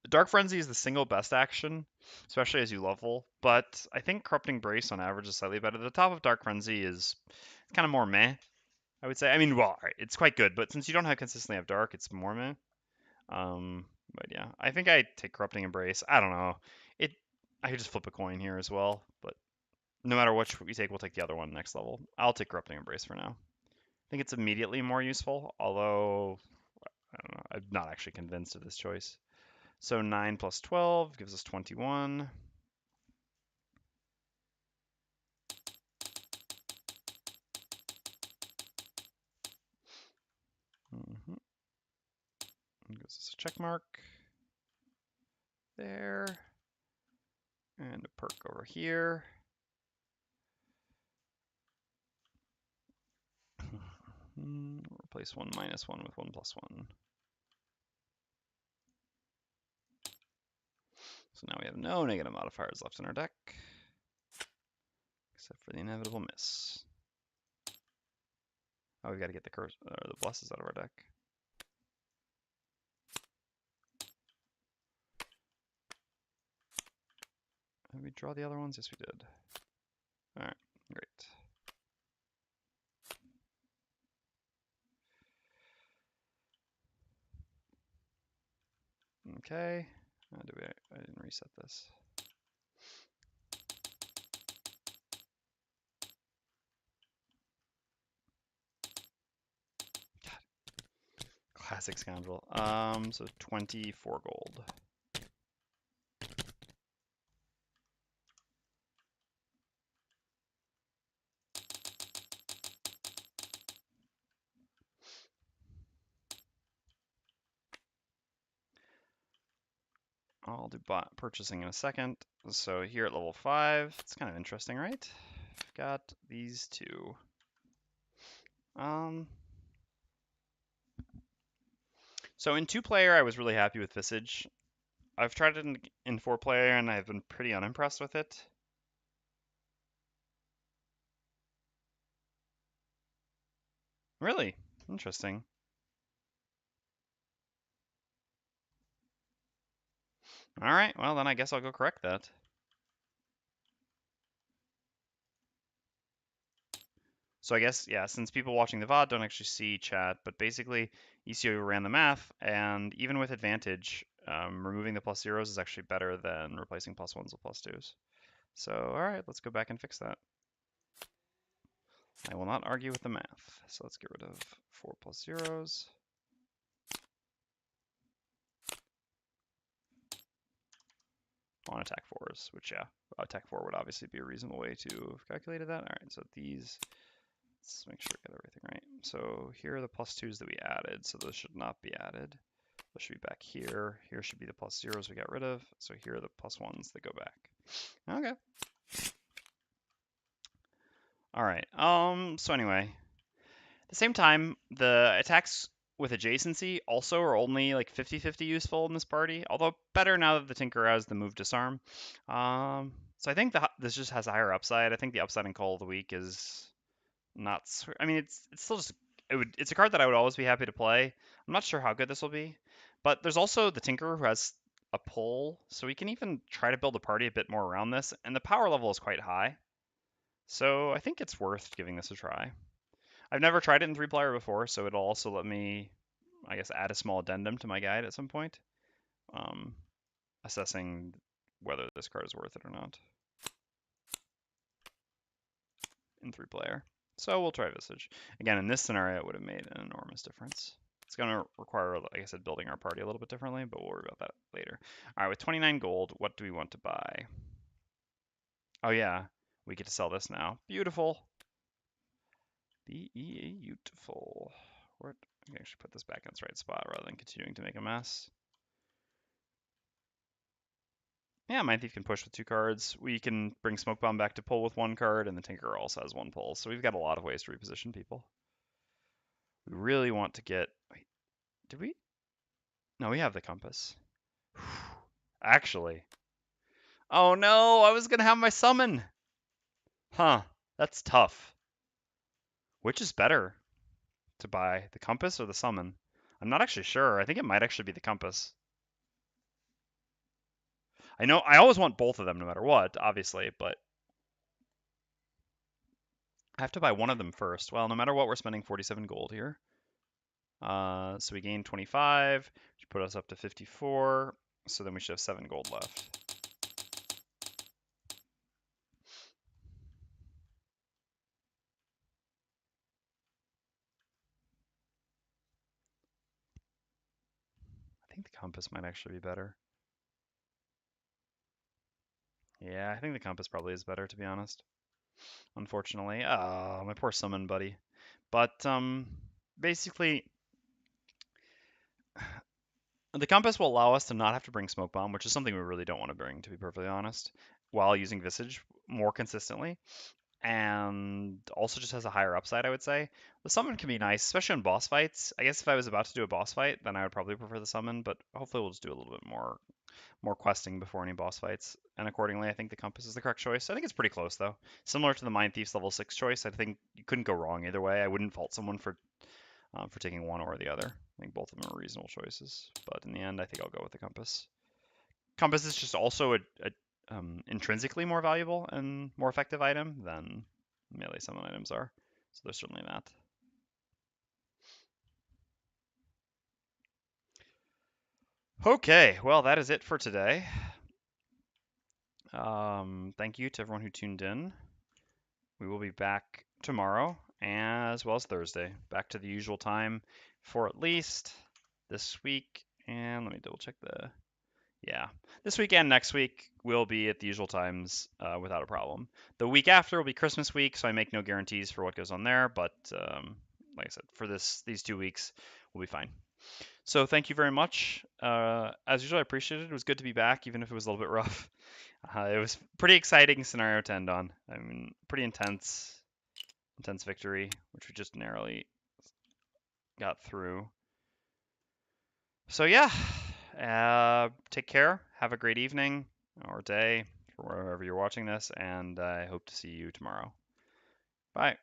Dark Frenzy is the single best action, especially as you level, but I think Corrupting Brace on average is slightly better. The top of Dark Frenzy is kind of more meh, I would say. I mean, well, it's quite good, but since you don't have consistently have Dark, it's more meh. But yeah, I think I take Corrupting Embrace. I don't know. I could just flip a coin here as well, but no matter which we take, we'll take the other one next level. I'll take Corrupting Embrace for now. I think it's immediately more useful, although I don't know. I'm not actually convinced of this choice. So 9 plus 12 gives us 21. Gives us a check mark there. And a perk over here. Replace 1 minus 1 with 1 plus 1. So now we have no negative modifiers left in our deck, except for the inevitable miss. Oh, we got to get the blesses out of our deck. Did we draw the other ones? Yes, we did. All right, great. Okay. I didn't reset this. God. Classic Scoundrel. So 24 gold. I'll do purchasing in a second. So here at level 5, it's kind of interesting, right? I've got these two. So in 2-player, I was really happy with Visage. I've tried it in 4-player, and I've been pretty unimpressed with it. Really? Interesting. All right, well then I guess I'll go correct that. So I guess, yeah, since people watching the VOD don't actually see chat, but basically ECO ran the math, and even with advantage, removing the plus zeros is actually better than replacing plus ones with plus twos. So, all right, let's go back and fix that. I will not argue with the math. So let's get rid of 4 plus zeros. On attack 4s, which, yeah, attack 4 would obviously be a reasonable way to have calculated that. All right, so these, let's make sure we get everything right. So here are the plus 2s that we added, so those should not be added. Those should be back here. Here should be the plus zeros we got rid of. So here are the plus 1s that go back. Okay. All right. So anyway, at the same time, the attacks with adjacency also are only like 50-50 useful in this party, although better now that the Tinker has the move disarm. So I think this just has a higher upside. I think the upside in Call of the Week is not. I mean, it's still just it's a card that I would always be happy to play. I'm not sure how good this will be, but there's also the Tinker who has a pull, so we can even try to build a party a bit more around this, and the power level is quite high. So I think it's worth giving this a try. I've never tried it in 3-player before, so it'll also let me, I guess, add a small addendum to my guide at some point, um, assessing whether this card is worth it or not in 3-player. So we'll try Visage. Again, in this scenario, it would have made an enormous difference. It's going to require, like I said, building our party a little bit differently, but we'll worry about that later. All right, with 29 gold, what do we want to buy? Oh, yeah, we get to sell this now. Beautiful. Beautiful. Where, I can actually put this back in its right spot rather than continuing to make a mess. Yeah, Mindthief can push with 2 cards. We can bring Smoke Bomb back to pull with 1 card, and the Tinker also has 1 pull. So we've got a lot of ways to reposition people. We really want to get... Wait, did we? No, we have the Compass. Actually. Oh no, I was going to have my summon. Huh, that's tough. Which is better to buy, the Compass or the summon? I'm not actually sure. I think it might actually be the Compass. I know I always want both of them no matter what, obviously, but I have to buy one of them first. Well, no matter what, we're spending 47 gold here. So we gain 25, which put us up to 54. So then we should have 7 gold left. I think the Compass might actually be better. Yeah, I think the Compass probably is better, to be honest. Unfortunately. Oh, my poor summon buddy. But, basically, the Compass will allow us to not have to bring Smoke Bomb, which is something we really don't want to bring, to be perfectly honest, while using Visage more consistently. And also just has a higher upside, I would say. The summon can be nice, especially in boss fights. I guess if I was about to do a boss fight, then I would probably prefer the summon, but hopefully we'll just do a little bit more questing before any boss fights. And accordingly, I think the Compass is the correct choice. I think it's pretty close, though. Similar to the Mindthief's level 6 choice, I think you couldn't go wrong either way. I wouldn't fault someone for taking one or the other. I think both of them are reasonable choices. But in the end, I think I'll go with the Compass. Compass is just also a intrinsically more valuable and more effective item than melee summon items are. So there's certainly that. Okay, well, that is it for today. Thank you to everyone who tuned in. We will be back tomorrow as well as Thursday. Back to the usual time for at least this week. And let me double check the... Yeah, this weekend, next week, we'll be at the usual times without a problem. The week after will be Christmas week, so I make no guarantees for what goes on there. But like I said, for these 2 weeks, we'll be fine. So thank you very much. As usual, I appreciate it. It was good to be back, even if it was a little bit rough. It was pretty exciting scenario to end on. I mean, pretty intense victory, which we just narrowly got through. So yeah, take care. Have a great evening or day, or wherever you're watching this, and I hope to see you tomorrow. Bye.